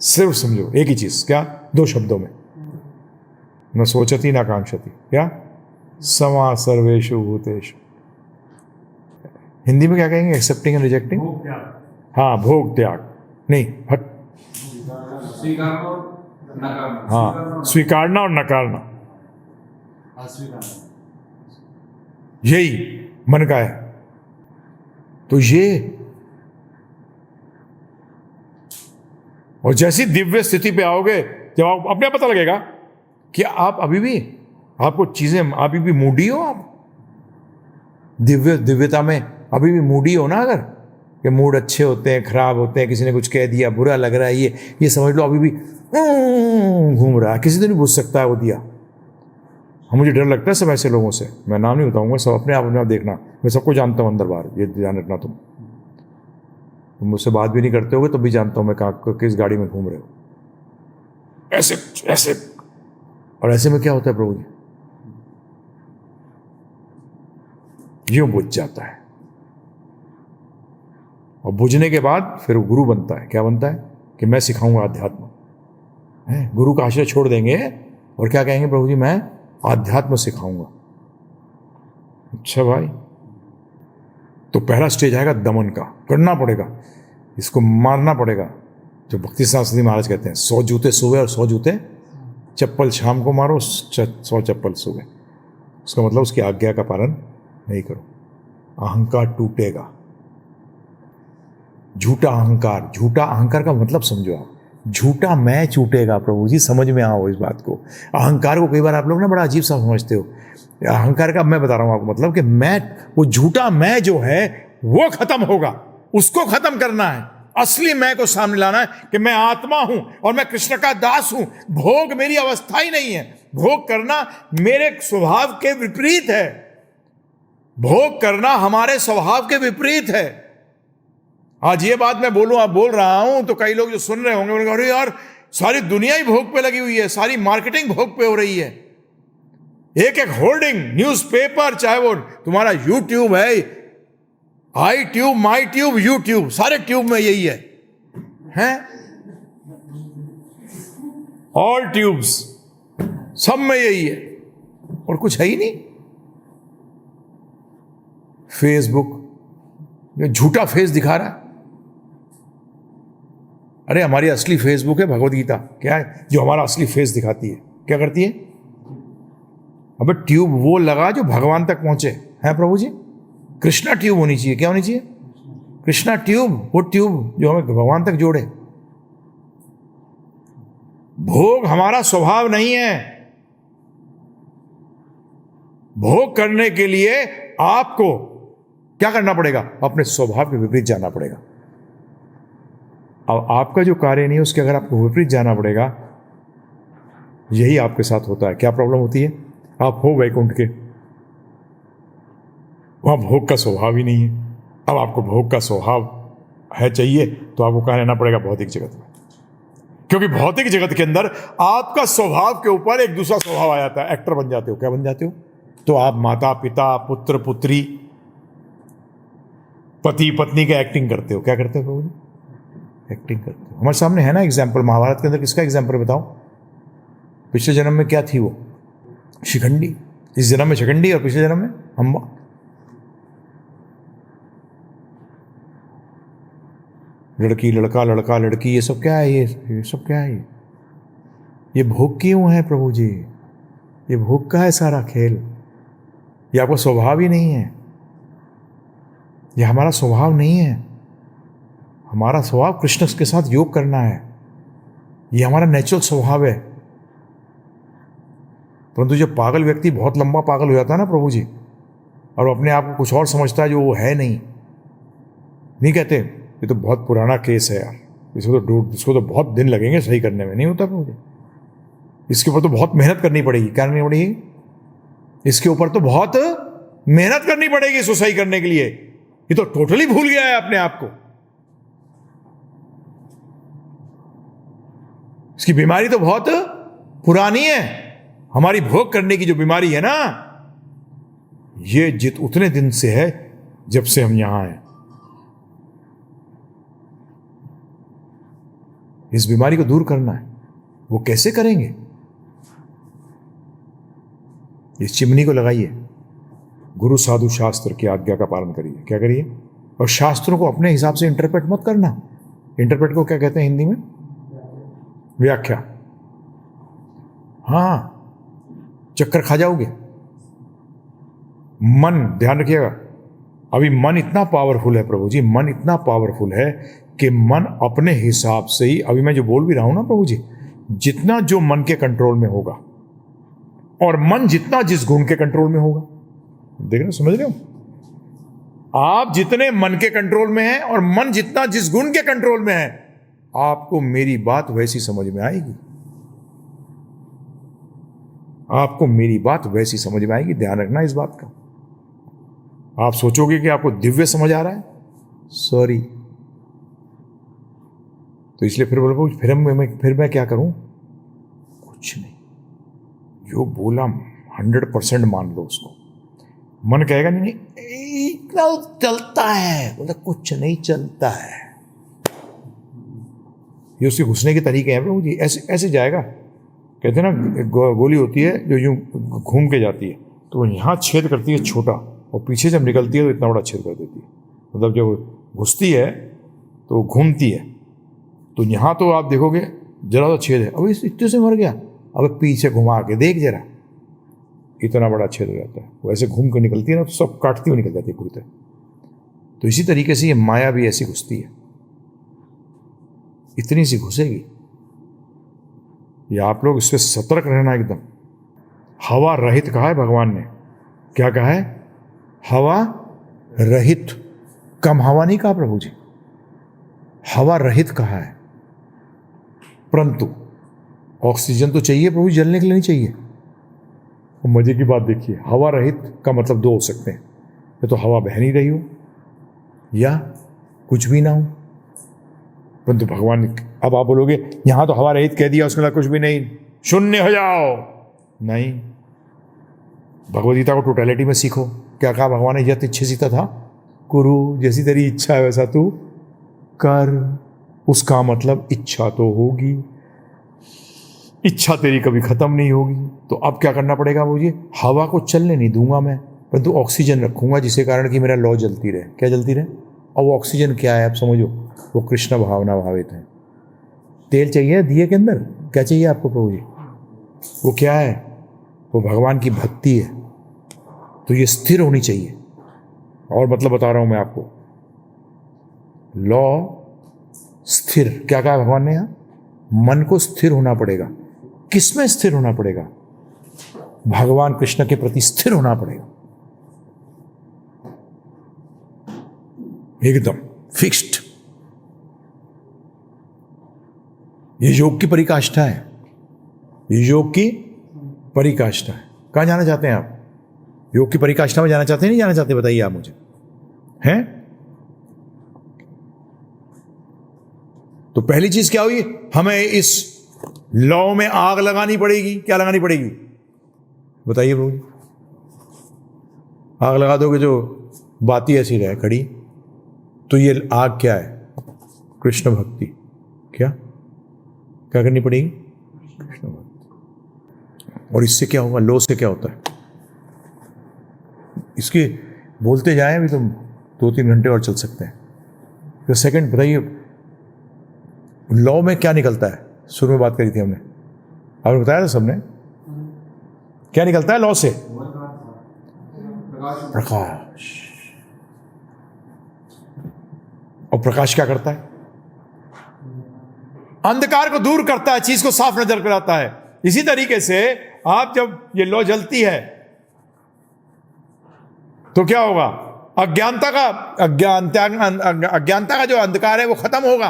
सिर्फ समझो एक ही चीज। क्या? दो शब्दों में, न सोचती न कांक्षती। क्या? समा सर्वेषु भूतेषु। हिंदी में क्या कहेंगे? Accepting and rejecting. भोग त्याग, हाँ, भोग त्याग नहीं, हट। स्वीकार और नकारना। हाँ, स्वीकारना और नकारना, अस्वीकार। यही मन का है। तो ये, और जैसी दिव्य स्थिति पे आओगे, जब आप अपने आप पता लगेगा कि आप अभी भी, आपको चीजें अभी भी मूडी हो। आप दिव्यता में अभी भी मूडी हो ना। अगर कि मूड अच्छे होते हैं, खराब होते हैं, किसी ने कुछ कह दिया, बुरा लग रहा है, ये समझ लो अभी भी घूम रहा है। किसी दिन भी बुझ सकता है वो दिया। हम, मुझे डर लगता है सब ऐसे लोगों से। मैं नाम नहीं बताऊंगा, सब अपने आप देखना। मैं सबको जानता हूँ अंदर बाहर, ये ध्यान रखना। तुम मुझसे बात भी नहीं करते होगे तो भी जानता हूँ मैं कहाँ किस गाड़ी में घूम रहे हो। ऐसे ऐसे। और ऐसे में क्या होता है प्रभु जी? यूं बुझ जाता है। और बुझने के बाद फिर वो गुरु बनता है। क्या बनता है? कि मैं सिखाऊंगा अध्यात्म है। गुरु का आश्रय छोड़ देंगे और क्या कहेंगे? प्रभु जी मैं आध्यात्म सिखाऊंगा। अच्छा भाई, तो पहला स्टेज आएगा दमन का। करना पड़ेगा, इसको मारना पड़ेगा। जो भक्ति सरस्वती महाराज कहते हैं 100 जूते सुबह और 100 जूते चप्पल शाम को मारो, 100 चप्पल सुबह। उसका मतलब उसकी आज्ञा का पालन नहीं करो। अहंकार टूटेगा। झूठा अहंकार का मतलब समझो आप। झूठा मैं छूटेगा। प्रभु जी समझ में आओ इस बात को। अहंकार को कई बार आप लोग ना बड़ा अजीब सा समझते हो। अहंकार का मैं बता रहा हूं आपको मतलब कि मैं, वो झूठा मैं जो है वो खत्म होगा। उसको खत्म करना है। असली मैं को सामने लाना है कि मैं आत्मा हूं और मैं कृष्ण का दास हूं। भोग मेरी अवस्था ही नहीं है। भोग करना मेरे स्वभाव के विपरीत है। भोग करना हमारे स्वभाव के विपरीत है। आज ये बात मैं बोल रहा हूं तो कई लोग जो सुन रहे होंगे बोलेंगे अरे यार सारी दुनिया ही भोग पे लगी हुई है, सारी मार्केटिंग भोग पे हो रही है। एक एक होर्डिंग, न्यूज़पेपर, चाहे वो तुम्हारा यूट्यूब है, आई ट्यूब, माई ट्यूब, यूट्यूब, सारे ट्यूब में यही है, हैं? ऑल ट्यूब्स, सब में यही है और कुछ है ही नहीं। फेसबुक झूठा फेस दिखा रहा है। अरे हमारी असली फेसबुक है भगवद गीता। क्या है जो हमारा असली फेस दिखाती है? क्या करती है? अबे ट्यूब वो लगा जो भगवान तक पहुंचे। है प्रभु जी? कृष्णा ट्यूब होनी चाहिए। क्या होनी चाहिए? कृष्णा ट्यूब, वो ट्यूब जो हमें भगवान तक जोड़े। भोग हमारा स्वभाव नहीं है। भोग करने के लिए आपको क्या करना पड़ेगा? अपने स्वभाव के विपरीत जाना पड़ेगा। अब आपका जो कार्य नहीं है उसके अगर आपको विपरीत जाना पड़ेगा, यही आपके साथ होता है। क्या प्रॉब्लम होती है? आप हो वैकुंठ के, वहां भोग का स्वभाव ही नहीं है। अब आपको भोग का स्वभाव है चाहिए तो आपको कहाँ रहना पड़ेगा? भौतिक जगत में। क्योंकि भौतिक जगत के अंदर आपका स्वभाव के ऊपर एक दूसरा स्वभाव आ जाता है। एक्टर बन जाते हो। क्या बन जाते हो? तो आप माता पिता पुत्र पुत्री पति पत्नी का एक्टिंग करते हो। क्या करते हो प्रभु जी? एक्टिंग करते हो। हमारे सामने है ना एग्जाम्पल, महाभारत के अंदर किसका एग्जाम्पल बताओ? पिछले जन्म में क्या थी वो? शिखंडी। इस जन्म में शिखंडी और पिछले जन्म में अम्बा। लड़की लड़का लड़का लड़की, ये सब क्या है? ये सब क्या है? ये भोग क्यों है प्रभु जी? ये भोग का है सारा खेल। ये आपका स्वभाव ही नहीं है। ये हमारा स्वभाव नहीं है। हमारा स्वभाव कृष्ण के साथ योग करना है। ये हमारा नेचुरल स्वभाव है। परंतु जब पागल व्यक्ति बहुत लंबा पागल हो जाता है ना प्रभु जी, और अपने आप को कुछ और समझता है जो वो है नहीं कहते ये तो बहुत पुराना केस है यार, इसको तो बहुत दिन लगेंगे सही करने में। नहीं होता प्रभु जी। इसके ऊपर तो बहुत मेहनत करनी पड़ेगी। क्या करनी पड़ेगी? इसके ऊपर तो बहुत मेहनत करनी पड़ेगी इसको सही करने के लिए। ये तो टोटली भूल गया है अपने आप को। इसकी बीमारी तो बहुत पुरानी है। हमारी भोग करने की जो बीमारी है ना, ये उतने दिन से है जब से हम यहां हैं। इस बीमारी को दूर करना है। वो कैसे करेंगे? इस चिमनी को लगाइए, गुरु साधु शास्त्र की आज्ञा का पालन करिए। क्या करिए? और शास्त्रों को अपने हिसाब से इंटरप्रेट मत करना। इंटरप्रेट को क्या कहते हैं हिंदी में? व्याख्या। हाँ, चक्कर खा जाओगे। मन, ध्यान रखिएगा, अभी मन इतना पावरफुल है प्रभु जी, मन इतना पावरफुल है कि मन अपने हिसाब से ही, अभी मैं जो बोल भी रहा हूं ना प्रभु जी, जितना जो मन के कंट्रोल में होगा और मन जितना जिस गुण के कंट्रोल में होगा, देख रहे हो, समझ रहे हो? आप जितने मन के कंट्रोल में हैं और मन जितना जिस गुण के कंट्रोल में है, आपको मेरी बात वैसी समझ में आएगी। आपको मेरी बात वैसी समझ में आएगी। ध्यान रखना इस बात का। आप सोचोगे कि आपको दिव्य समझ आ रहा है, सॉरी। तो इसलिए फिर बोलो, फिर मैं क्या करूं? कुछ नहीं, जो बोला 100% मान लो उसको। मन कहेगा नहीं इतना चलता है, बोला कुछ नहीं चलता है। ये उसके घुसने के तरीके हैं प्रभु जी। ऐसे जाएगा। कहते हैं ना, गोली होती है जो यूं घूम के जाती है, तो वो यहाँ छेद करती है छोटा, और पीछे जब निकलती है तो इतना बड़ा छेद कर देती है। मतलब जब घुसती है तो वो घूमती है, तो यहाँ तो आप देखोगे जरा सा छेद है, अब इस इतने से मर गया, अब पीछे घुमा के देख जरा, इतना बड़ा छेद हो जाता है। वो ऐसे घूम के निकलती है ना, तो सब काटती हुई निकल जाती है पूरी तरह। तो इसी तरीके से ये माया भी ऐसी घुसती है, इतनी सी घुसेगी। ये आप लोग इससे सतर्क रहना एकदम। हवा रहित कहा है भगवान ने। क्या कहा है? हवा रहित। कम हवा नहीं कहा प्रभु जी, हवा रहित कहा है। परंतु ऑक्सीजन तो चाहिए प्रभु जी, जलने के लिए नहीं चाहिए। और मजे की बात देखिए, हवा रहित का मतलब दो हो सकते हैं, या तो हवा बह नहीं रही हो या कुछ भी ना हो। परंतु भगवान, अब आप बोलोगे यहां तो हवा रहित कह दिया, उसके बाद कुछ भी नहीं, शून्य हो जाओ। नहीं, भगवदगीता को टोटलिटी में सीखो। क्या कहा भगवान ने? यत इच्छसित था कुरु, जैसी तेरी इच्छा है वैसा तू कर। उसका मतलब इच्छा तो होगी, इच्छा तेरी कभी खत्म नहीं होगी। तो अब क्या करना पड़ेगा मुझे? हवा को चलने नहीं दूंगा मैं, परंतु ऑक्सीजन रखूंगा, जिसके कारण कि मेरा लौ जलती रहे। क्या जलती रहे? और वो ऑक्सीजन क्या है आप समझो, वो कृष्ण भावना भावित है। तेल चाहिए दिए के अंदर, क्या चाहिए आपको प्रभु जी? वो क्या है? वो भगवान की भक्ति है। तो ये स्थिर होनी चाहिए। और मतलब बता रहा हूं मैं आपको, लौ स्थिर। क्या कहा भगवान ने? यहां मन को स्थिर होना पड़ेगा। किसमें स्थिर होना पड़ेगा? भगवान कृष्ण के प्रति स्थिर होना पड़ेगा, एकदम फिक्स्ड। ये योग की परिकाष्ठा है, ये योग की परिकाष्ठा है। कहां जाना चाहते हैं आप? योग की परिकाष्ठा में जाना चाहते हैं, नहीं जाना चाहते? बताइए आप मुझे। हैं? तो पहली चीज क्या हुई? हमें इस लौ में आग लगानी पड़ेगी। क्या लगानी पड़ेगी? बताइए प्रभु जी। आग लगा दोगे जो बाती ऐसी रहे खड़ी, तो ये आग क्या है? कृष्ण भक्ति। क्या क्या करनी पड़ेगी? कृष्ण भक्ति। और इससे क्या होगा? लो से क्या होता है? इसके बोलते जाएं अभी तुम 2-3 घंटे और चल सकते हैं। तो सेकंड बताइए, लॉ में क्या निकलता है? शुरू में बात करी थी हमने, आपने बताया था सबने, क्या निकलता है लॉ से? प्रकाश। और प्रकाश क्या करता है? अंधकार को दूर करता है, चीज को साफ नजर कराता है। इसी तरीके से आप जब ये लौ जलती है तो क्या होगा? अज्ञानता का जो अंधकार है वो खत्म होगा।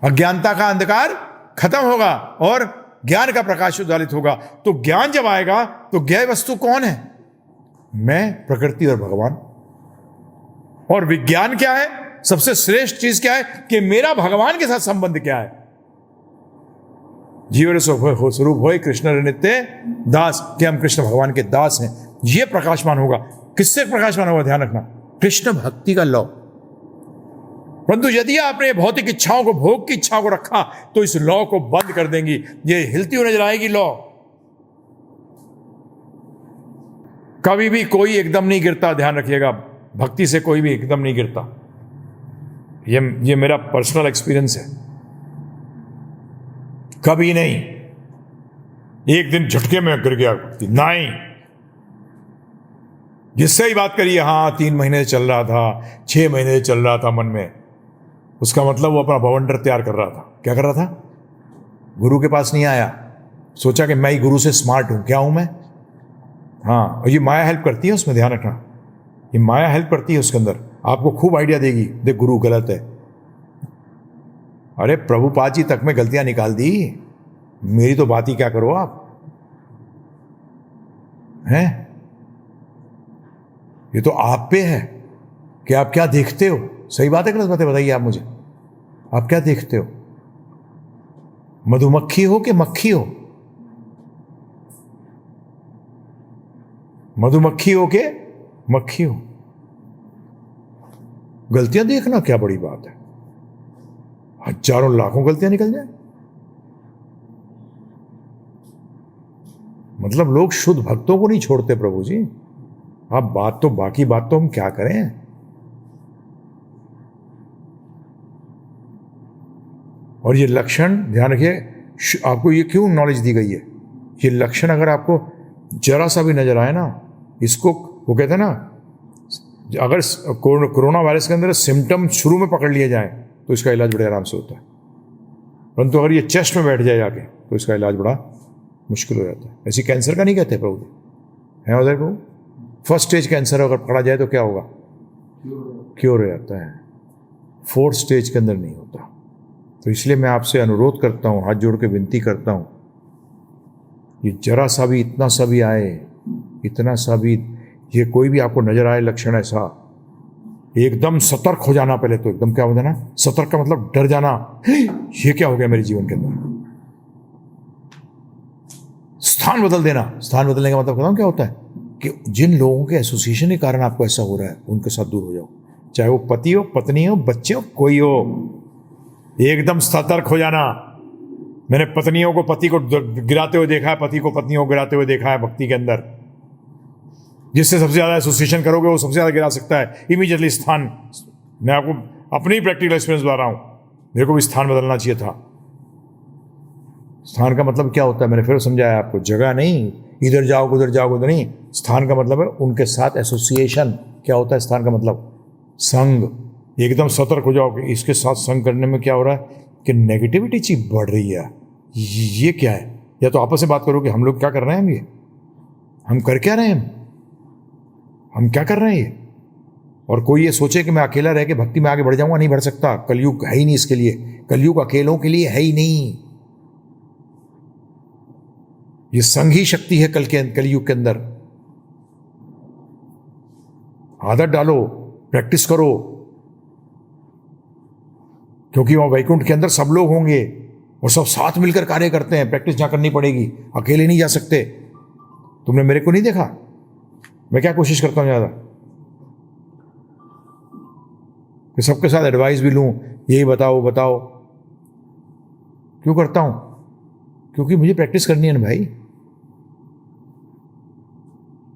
अज्ञानता का अंधकार खत्म होगा और ज्ञान का प्रकाश उद्वालित होगा। तो ज्ञान जब आएगा तो ज्ञेय वस्तु कौन है? मैं, प्रकृति और भगवान। और विज्ञान क्या है? सबसे श्रेष्ठ चीज क्या है? कि मेरा भगवान के साथ संबंध क्या है। जीव स्वरूप होय कृष्ण नित्य दास, कि हम कृष्ण भगवान के दास हैं। यह प्रकाशमान होगा। किससे प्रकाशमान होगा? ध्यान रखना, कृष्ण भक्ति का लौ। परंतु यदि आपने भौतिक इच्छाओं को, भोग की इच्छाओं को रखा तो इस लौ को बंद कर देंगी। ये हिलती हुई नजर आएगी लौ। कभी भी कोई एकदम नहीं गिरता, ध्यान रखिएगा। भक्ति से कोई भी एकदम नहीं गिरता। ये मेरा पर्सनल एक्सपीरियंस है। कभी नहीं एक दिन झटके में गिर गया भक्ति, नहीं। जिससे ही बात करिए, हाँ 3 महीने से चल रहा था, 6 महीने से चल रहा था मन में, उसका मतलब वो अपना बवंडर तैयार कर रहा था। क्या कर रहा था? गुरु के पास नहीं आया, सोचा कि मैं ही गुरु से स्मार्ट हूं। क्या हूं मैं? हाँ, और ये माया हेल्प करती है उसमें, ध्यान रखना। ये माया हेल्प करती है उसके अंदर, आपको खूब आइडिया देगी, देख गुरु गलत है। अरे प्रभुपाद जी तक में गलतियां निकाल दी, मेरी तो बात ही क्या करो आप, हैं? ये तो आप पे है कि आप क्या देखते हो। सही बात है, गलत बात है? बताइए आप मुझे, आप क्या देखते हो? मधुमक्खी हो कि मक्खी हो? मधुमक्खी हो के मक्खी हो? गलतियां देखना क्या बड़ी बात है? हजारों लाखों गलतियां निकल जाए। मतलब लोग शुद्ध भक्तों को नहीं छोड़ते प्रभु जी। आप बात तो, बाकी बात तो हम क्या करें। और ये लक्षण ध्यान रखिए, आपको ये क्यों नॉलेज दी गई है? ये लक्षण अगर आपको जरा सा भी नजर आए ना, इसको वो कहते हैं ना, अगर कोरोना वायरस के अंदर सिम्टम शुरू में पकड़ लिए जाए तो इसका इलाज बड़े आराम से होता है। परंतु अगर ये चेस्ट में बैठ जाए जाके तो इसका इलाज बड़ा मुश्किल हो जाता है। ऐसी कैंसर का नहीं कहते प्रभु जी, है उधर प्रभु? फर्स्ट स्टेज कैंसर अगर पकड़ा जाए तो क्या होगा? क्योर हो जाता है। 4th स्टेज के अंदर नहीं होता। तो इसलिए मैं आपसे अनुरोध करता हूँ, हाथ जोड़ के विनती करता हूँ, ये जरा सा भी, इतना सा भी आए, इतना सा भी, ये कोई भी आपको नजर आए लक्षण ऐसा, एकदम सतर्क हो जाना। पहले तो एकदम क्या हो जाना? सतर्क का मतलब डर जाना, ये क्या हो गया मेरे जीवन के अंदर। स्थान बदल देना। स्थान बदलने का मतलब बताऊं क्या होता है? कि जिन लोगों के एसोसिएशन के कारण आपको ऐसा हो रहा है उनके साथ दूर हो जाओ। चाहे वो पति हो, पत्नी हो, बच्चे हो, कोई हो, एकदम सतर्क हो जाना। मैंने पत्नियों को पति को गिराते हुए देखा है, पति को पत्नियों को गिराते हुए देखा है भक्ति के अंदर। जिससे सबसे ज़्यादा एसोसिएशन करोगे वो सबसे ज़्यादा गिरा सकता है। इमीडिएटली स्थान, मैं आपको अपनी प्रैक्टिकल एक्सपीरियंस बता रहा हूँ, मेरे को भी स्थान बदलना चाहिए था। स्थान का मतलब क्या होता है? मैंने फिर समझाया आपको, जगह नहीं, इधर जाओगे उधर जाओगे उधर नहीं। स्थान का मतलब है उनके साथ एसोसिएशन। क्या होता है स्थान का मतलब? संग। एकदम सतर्क हो जाओ कि इसके साथ संग करने में क्या हो रहा है कि नेगेटिविटी चीज बढ़ रही है। ये क्या है? या तो आपस में बात करो कि हम लोग क्या कर रहे हैं, हम कर क्या रहे हैं, हम क्या कर रहे हैं ये। और कोई ये सोचे कि मैं अकेला रह के भक्ति में आगे बढ़ जाऊंगा, नहीं बढ़ सकता। कलयुग है ही नहीं इसके लिए। कलयुग अकेलों के लिए है ही नहीं। ये संघ ही शक्ति है कलयुग के अंदर। आदत डालो, प्रैक्टिस करो, क्योंकि वहां वैकुंठ के अंदर सब लोग होंगे और सब साथ मिलकर कार्य करते हैं। प्रैक्टिस जहां करनी पड़ेगी, अकेले नहीं जा सकते। तुमने मेरे को नहीं देखा? मैं क्या कोशिश करता हूँ ज़्यादा कि सबके साथ एडवाइस भी लूँ, यही बताओ बताओ। क्यों करता हूँ? क्योंकि मुझे प्रैक्टिस करनी है ना भाई।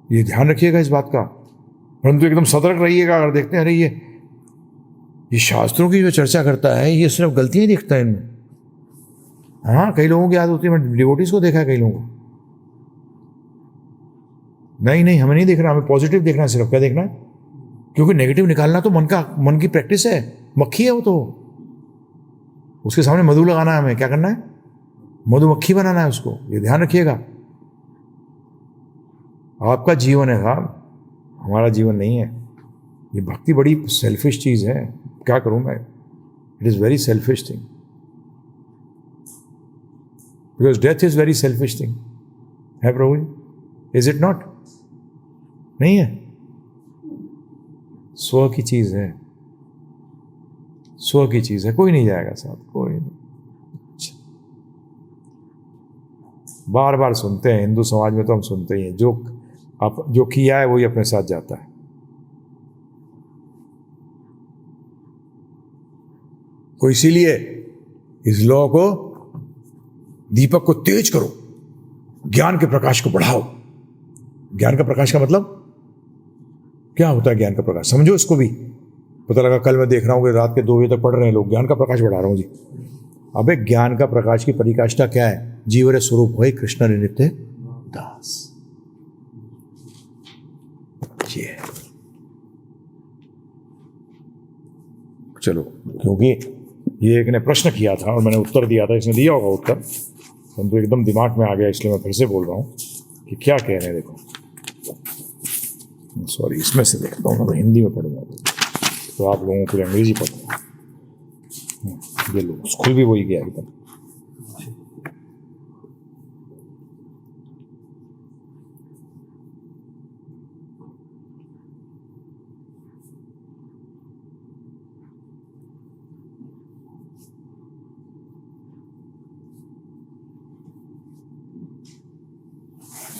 ये ध्यान रखिएगा इस बात का, परंतु एकदम सतर्क रहिएगा। अगर देखते हैं अरे ये शास्त्रों की जो चर्चा करता है ये सिर्फ गलतियां ही देखता है इनमें। हाँ, कई लोगों की आदत होती है, मैं डिवोटीज को देखा है कई लोगों को। नहीं नहीं, हमें नहीं देखना, हमें पॉजिटिव देखना है सिर्फ। क्या देखना है? क्योंकि नेगेटिव निकालना तो मन की प्रैक्टिस है, मक्खी है वो तो। उसके सामने मधु लगाना है, हमें क्या करना है? मधुमक्खी बनाना है उसको। ये ध्यान रखिएगा। आपका जीवन है साहब, हमारा जीवन नहीं है। ये भक्ति बड़ी सेल्फिश चीज है, क्या करूं मैं? It is very selfish thing, because death is very selfish thing है प्रभु जी, इज इट नॉट? नहीं है? स्व की चीज है, स्व की चीज है, कोई नहीं जाएगा साथ, कोई नहीं। बार बार सुनते हैं हिंदू समाज में, तो हम सुनते ही हैं, जो किया है वही अपने साथ जाता है। तो इसीलिए इस लॉ को, दीपक को तेज करो, ज्ञान के प्रकाश को बढ़ाओ। ज्ञान का प्रकाश का मतलब क्या होता है? ज्ञान का प्रकाश समझो इसको भी। पता लगा कल मैं देख रहा हूँ कि रात के 2 बजे तक पढ़ रहे हैं लोग, ज्ञान का प्रकाश बढ़ा रहा हूँ जी। अबे ज्ञान का प्रकाश की परिकाष्ठा क्या है? जीवर स्वरूप है कृष्ण नित्य दास। ये चलो, क्योंकि ये एक ने प्रश्न किया था और मैंने उत्तर दिया था, इसने दिया होगा उत्तर, परंतु एकदम दिमाग में आ गया, इसलिए मैं फिर से बोल रहा हूँ कि क्या कह रहे हैं। देखो, सॉरी, इसमें से देखता हूँ, मैं तो हिंदी में पढ़ूंगा तो आप लोगों को अंग्रेजी पढ़ूंगा। ये लो, स्कूल भी वही गया एकदम।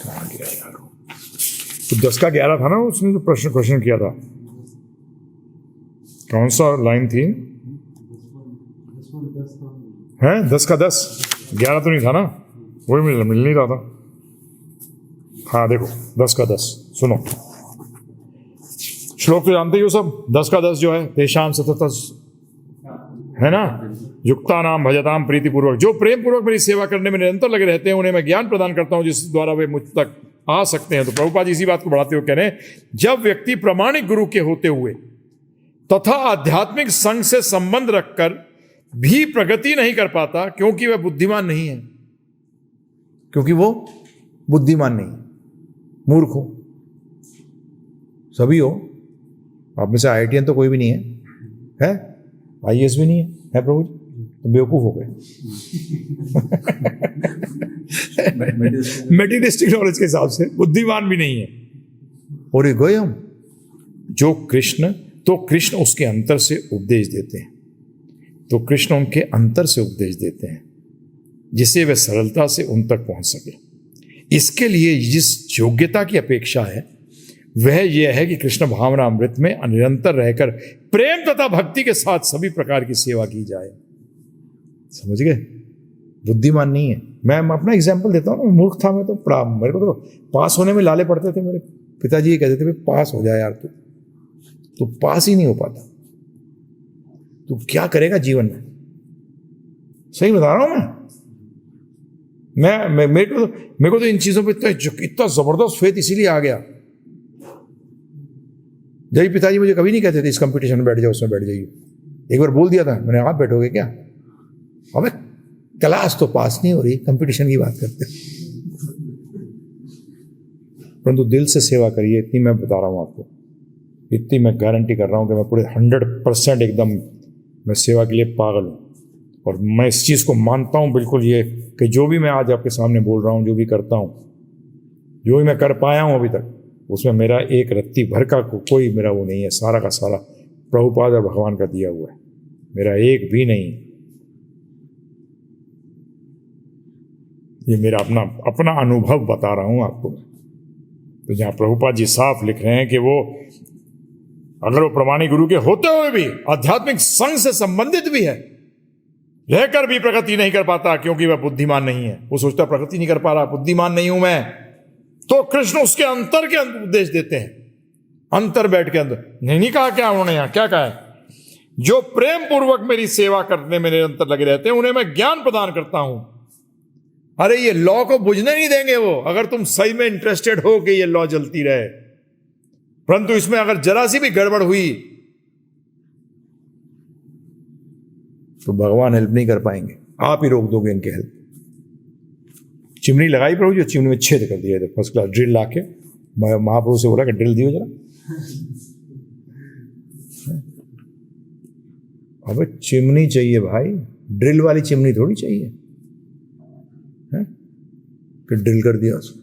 कहाँ गया यार? तो 10 का 11 था ना उसने जो क्वेश्चन किया था, कौन सा लाइन थी? है 10 का 10, 11 तो नहीं था ना, वही मिल नहीं रहा था। हाँ देखो, 10 का 10 सुनो, श्लोक तो जानते ही हो सब। 10 का 10 जो है, तेषाम सतत, है ना, युक्ता नाम भजताम प्रीति पूर्वक, जो प्रेम पूर्वक मेरी सेवा करने में निरंतर लगे रहते हैं, उन्हें मैं ज्ञान प्रदान करता हूं जिस द्वारा वे मुझ तक आ सकते हैं। तो प्रभुपाद जी इसी बात को बढ़ाते हुए कह रहे हैं, जब व्यक्ति प्रामाणिक गुरु के होते हुए तथा आध्यात्मिक संघ से संबंध रखकर भी प्रगति नहीं कर पाता, क्योंकि वह बुद्धिमान नहीं है, क्योंकि वो बुद्धिमान नहीं है, मूर्ख हो। सभी हो, आप में से IITN तो कोई भी नहीं है, IAS भी नहीं है प्रभु जी, तो बेवकूफ हो गए। मेटीरियलिस्टिक नॉलेज के हिसाब से बुद्धिमान भी नहीं है। और गए हम जो कृष्ण उसके अंतर से उपदेश देते हैं, तो कृष्ण उनके अंतर से उपदेश देते हैं जिससे वे सरलता से उन तक पहुंच सके। इसके लिए जिस योग्यता की अपेक्षा है वह यह है कि कृष्ण भावना अमृत में निरंतर रहकर प्रेम तथा भक्ति के साथ सभी प्रकार की सेवा की जाए। समझ गए? बुद्धिमान नहीं है। मैं अपना एग्जाम्पल देता हूँ, मूर्ख था मैं तो, मेरे को तो पास होने में लाले पड़ते थे। मेरे पिताजी ये कहते थे, पास हो जाए यार, तू पास ही नहीं हो पाता, तू क्या करेगा जीवन में? सही बता रहा हूं मैं मेरे को तो इन चीजों पे इतना जबरदस्त फेथ इसीलिए आ गया। जब पिताजी मुझे कभी नहीं कहते थे इस कंपटीशन में बैठ जाओ, उसमें बैठ जाइए। एक बार बोल दिया था मैंने, आप बैठोगे क्या? अबे क्लास तो पास नहीं हो रही, कंपटीशन की बात करते। परंतु दिल से सेवा करिए, इतनी मैं बता रहा हूं आपको, इतनी मैं गारंटी कर रहा हूं कि मैं पूरे 100% एकदम मैं सेवा के लिए पागल हूं। और मैं इस चीज़ को मानता हूं बिल्कुल, ये कि जो भी मैं आज आपके सामने बोल रहा हूं, जो भी करता हूं, जो भी मैं कर पाया हूं अभी तक, उसमें मेरा एक रत्ती भर का कोई मेरा वो नहीं है। सारा का सारा प्रभुपाद और भगवान का दिया हुआ है, मेरा एक भी नहीं। ये मेरा अपना अनुभव बता रहा हूं आपको। तो जहां प्रभुपाद जी साफ लिख रहे हैं कि वो अगर वो प्रमाणिक गुरु के होते हुए भी आध्यात्मिक संघ से संबंधित भी है, रहकर भी प्रगति नहीं कर पाता क्योंकि वह बुद्धिमान नहीं है। वो सोचता प्रगति नहीं कर पा रहा, बुद्धिमान नहीं हूं मैं, तो कृष्ण उसके अंतर के उपदेश देते हैं। अंतर बैठ के अंदर नहीं कहा क्या उन्होंने, यहां क्या कहा है? जो प्रेम पूर्वक मेरी सेवा करने में निरंतर लगे रहते हैं उन्हें मैं ज्ञान प्रदान करता हूं। अरे ये लॉ को बुझने नहीं देंगे वो, अगर तुम सही में इंटरेस्टेड हो कि ये लॉ जलती रहे। परंतु इसमें अगर जरा सी भी गड़बड़ हुई तो भगवान हेल्प नहीं कर पाएंगे, आप ही रोक दोगे इनके हेल्प। चिमनी लगाई प्रभु जी, चिमनी में छेद कर दिया फर्स्ट क्लास ड्रिल लाके। महाप्रभु से बोला कि ड्रिल दियो जरा। अबे चिमनी चाहिए भाई, ड्रिल वाली चिमनी थोड़ी चाहिए है? कि ड्रिल कर दिया उसको।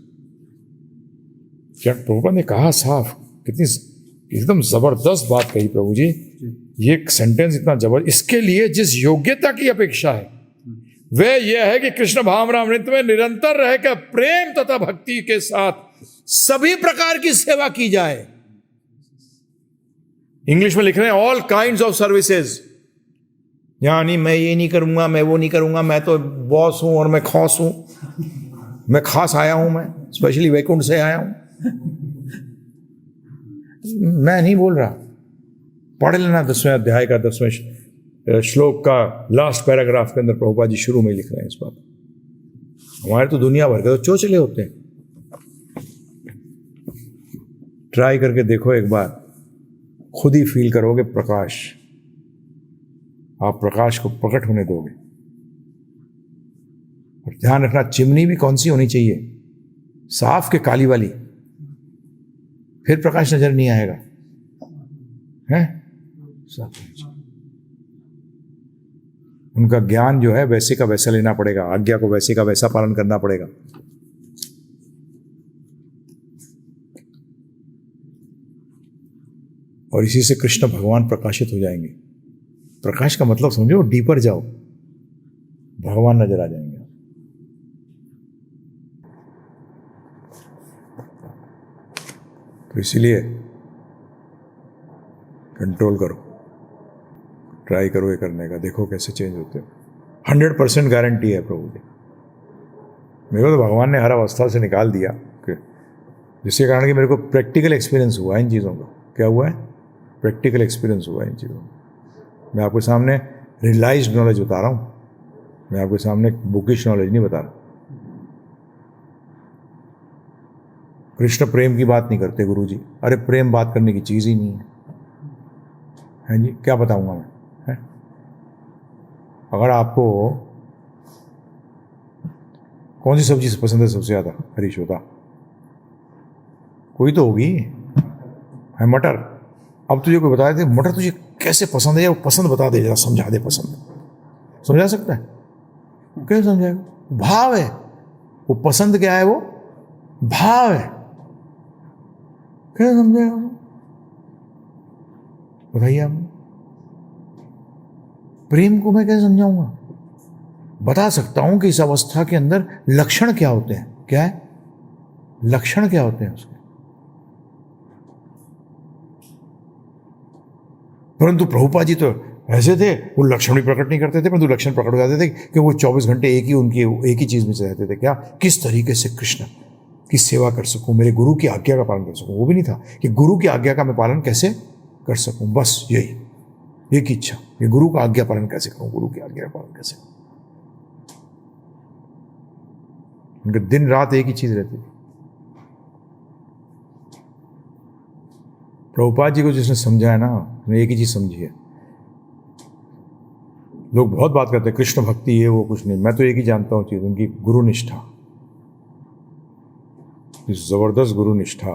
क्या प्रभुपाद ने कहा साफ, कितनी एकदम जबरदस्त बात कही प्रभु जी। ये सेंटेंस इतना जबरदस्त, इसके लिए जिस योग्यता की अपेक्षा है वह यह है कि कृष्ण भावनामृत में निरंतर रहकर प्रेम तथा भक्ति के साथ सभी प्रकार की सेवा की जाए। इंग्लिश में लिख रहे हैं ऑल काइंड्स ऑफ सर्विसेज। यानी मैं ये नहीं करूंगा, मैं वो नहीं करूंगा, मैं तो बॉस हूं और मैं खास हूं, मैं खास आया हूं, मैं स्पेशली वैकुंठ से आया हूं। मैं नहीं बोल रहा, पढ़ लेना 10वें अध्याय का 10वें श्लोक का लास्ट पैराग्राफ के अंदर प्रभुपाद जी शुरू में लिख रहे हैं इस बात। हमारे तो दुनिया भर के तो चोचले होते हैं। ट्राई करके देखो एक बार, खुद ही फील करोगे प्रकाश, आप प्रकाश को प्रकट होने दोगे। और ध्यान रखना, चिमनी भी कौन सी होनी चाहिए? साफ के काली वाली, फिर प्रकाश नजर नहीं आएगा है? उनका ज्ञान जो है वैसे का वैसा लेना पड़ेगा, आज्ञा को वैसे का वैसा पालन करना पड़ेगा। और इसी से कृष्ण भगवान प्रकाशित हो जाएंगे। प्रकाश का मतलब समझो, डीपर जाओ, भगवान नजर आ जाएंगे। तो इसीलिए कंट्रोल करो, ट्राई करो ये करने का, देखो कैसे चेंज होते हो। 100% गारंटी है प्रभु जी। मेरे को तो भगवान ने हर अवस्था से निकाल दिया, जिसके कारण कि मेरे को प्रैक्टिकल एक्सपीरियंस हुआ इन चीज़ों का। क्या हुआ है? प्रैक्टिकल एक्सपीरियंस हुआ इन चीज़ों का। मैं आपके सामने रियलाइज्ड नॉलेज बता रहा हूँ, मैं आपके सामने बुकिश नॉलेज नहीं बता रहा। कृष्ण प्रेम की बात नहीं करते गुरु जी। अरे प्रेम बात करने की चीज़ ही नहीं है जी, क्या बताऊंगा मैं है? अगर आपको कौन सी सब्जी पसंद है सबसे ज़्यादा हरीश होता? कोई तो होगी है, मटर। अब तुझे कोई बता दे मटर तुझे कैसे पसंद है, या वो पसंद बता दे जरा, समझा दे पसंद। समझा सकता है? कैसे समझाएगा? भाव है वो, पसंद क्या है? वो भाव है। कैसे समझाएगा? बताइए आप। प्रेम को मैं कैसे समझाऊंगा? बता सकता हूं कि इस अवस्था के अंदर लक्षण क्या होते हैं। क्या है लक्षण? क्या होते हैं उसके? परंतु प्रभुपाद जी तो ऐसे थे, वो लक्षण भी प्रकट नहीं करते थे, परंतु लक्षण प्रकट हो जाते थे कि वो 24 घंटे एक ही चीज में से रहते थे। क्या? किस तरीके से कृष्ण की सेवा कर सकूं, मेरे गुरु की आज्ञा का पालन कर सकूं। वो भी नहीं था कि गुरु की आज्ञा का मैं पालन कैसे कर सकूं, बस यही एक इच्छा कि गुरु का आज्ञा पालन कैसे करूं, गुरु की आज्ञा का पालन कैसे करूं। उनके दिन रात एक ही चीज रहती थी। प्रभुपाद जी को जिसने समझाया ना, उसने एक ही चीज समझी है। लोग बहुत बात करते हैं कृष्ण भक्ति ये वो, कुछ नहीं। मैं तो एक ही जानता हूं चीज, उनकी गुरु निष्ठा, इस जबरदस्त गुरु निष्ठा,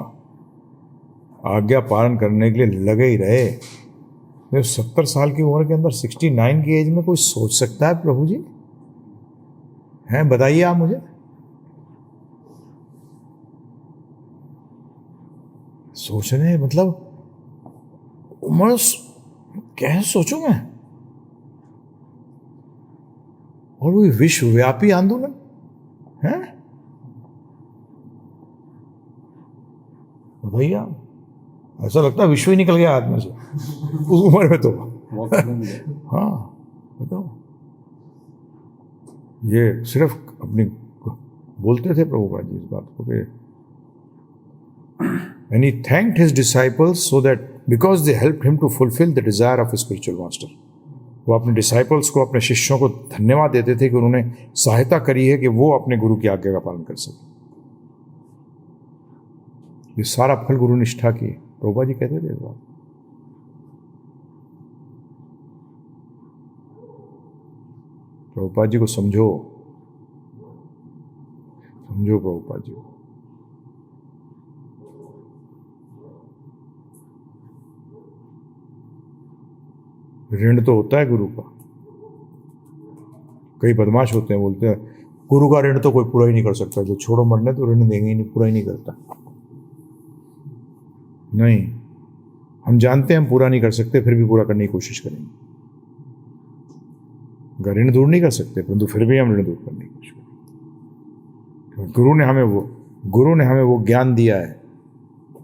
आज्ञा पालन करने के लिए लगे ही रहे। 70 साल की उम्र के अंदर 69 की एज में कोई सोच सकता है प्रभु जी? हैं, बताइए आप मुझे। सोचने मतलब उम्र कैसे सोचूं मैं? और वो विश्वव्यापी आंदोलन है। भैया ऐसा लगता है विश्व ही निकल गया हाथ में से उस उम्र में तो। हाँ बताओ, ये सिर्फ अपनी बोलते थे प्रभुपाद जी इस बात को कि and he thanked his disciples so that because they helped him to fulfill the desire of a spiritual master. वो अपने डिसाइपल्स को, अपने शिष्यों को धन्यवाद देते थे कि उन्होंने सहायता करी है कि वो अपने गुरु की आज्ञा का पालन कर सके। ये सारा फल गुरु निष्ठा की। प्रभुपाद जी कहते थे इस बात। प्रभुपाद जी को समझो, समझो प्रभुपाद जी को। ऋण तो होता है गुरु का। कई बदमाश होते हैं, बोलते हैं गुरु का ऋण तो कोई पूरा ही नहीं कर सकता, जो छोड़ो मरने तो ऋण देंगे ही नहीं, पूरा ही नहीं करता। नहीं, हम जानते हैं हम पूरा नहीं कर सकते, फिर भी पूरा करने की कोशिश करेंगे। ऋण दूर नहीं कर सकते, परंतु फिर भी हम ऋण दूर करने की कोशिश करेंगे। गुरु ने हमें वो ज्ञान दिया है,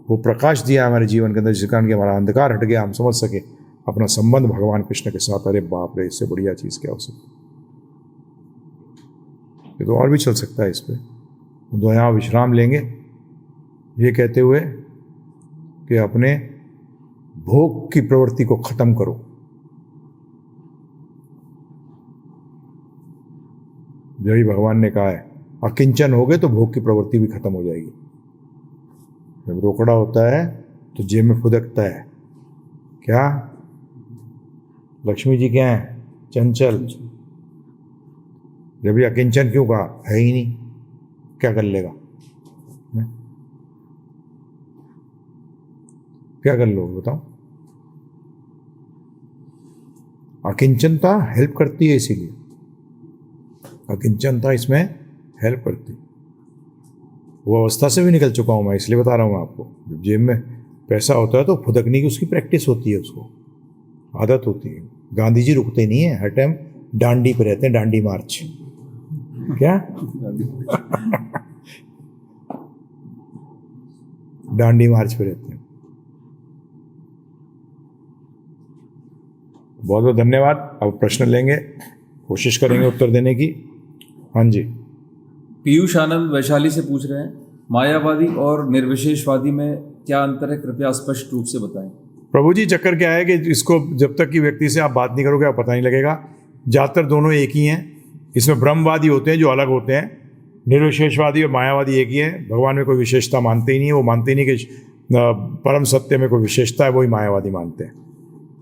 वो प्रकाश दिया है हमारे जीवन के अंदर, जिस कारण कि हमारा अंधकार हट गया, हम समझ सके अपना संबंध भगवान कृष्ण के साथ। अरे बाप रे, इससे बढ़िया चीज क्या हो सकती। ये तो और भी चल सकता है इस पे। तो यहाँ विश्राम लेंगे ये कहते हुए कि अपने भोग की प्रवृत्ति को खत्म करो। यही भगवान ने कहा है, अकिंचन हो गए तो भोग की प्रवृत्ति भी खत्म हो जाएगी। जब रोकड़ा होता है तो जेब में फुदकता है। क्या लक्ष्मी जी क्या है? चंचल। जब ये अकिंचन क्यों कहा? है ही नहीं, क्या कर लेगा? क्या कर लोगे बताओ? अकिंचनता हेल्प करती है, इसीलिए अकिंचनता इसमें हेल्प करती। वो अवस्था से भी निकल चुका हूं मैं, इसलिए बता रहा हूं आपको। जब जेब में पैसा होता है तो फुदकने की उसकी प्रैक्टिस होती है, उसको आदत होती है। गांधी जी रुकते नहीं है, हर टाइम डांडी पे रहते हैं, डांडी मार्च। क्या डांडी मार्च पे रहते हैं। बहुत बहुत धन्यवाद। अब प्रश्न लेंगे, कोशिश करेंगे उत्तर देने की। हाँ जी, पीयूष आनंद वैशाली से पूछ रहे हैं, मायावादी और निर्विशेषवादी में क्या अंतर है, कृपया स्पष्ट रूप से बताएं। प्रभु जी, चक्कर क्या है कि इसको जब तक कि व्यक्ति से आप बात नहीं करोगे आप पता नहीं लगेगा। ज़्यादातर दोनों एक ही हैं। इसमें ब्रह्मवादी होते हैं जो अलग होते हैं, निर्विशेषवादी और मायावादी एक ही है। भगवान में कोई विशेषता मानते ही नहीं है, वो मानते ही नहीं कि परम सत्य में कोई विशेषता है, वही मायावादी मानते हैं।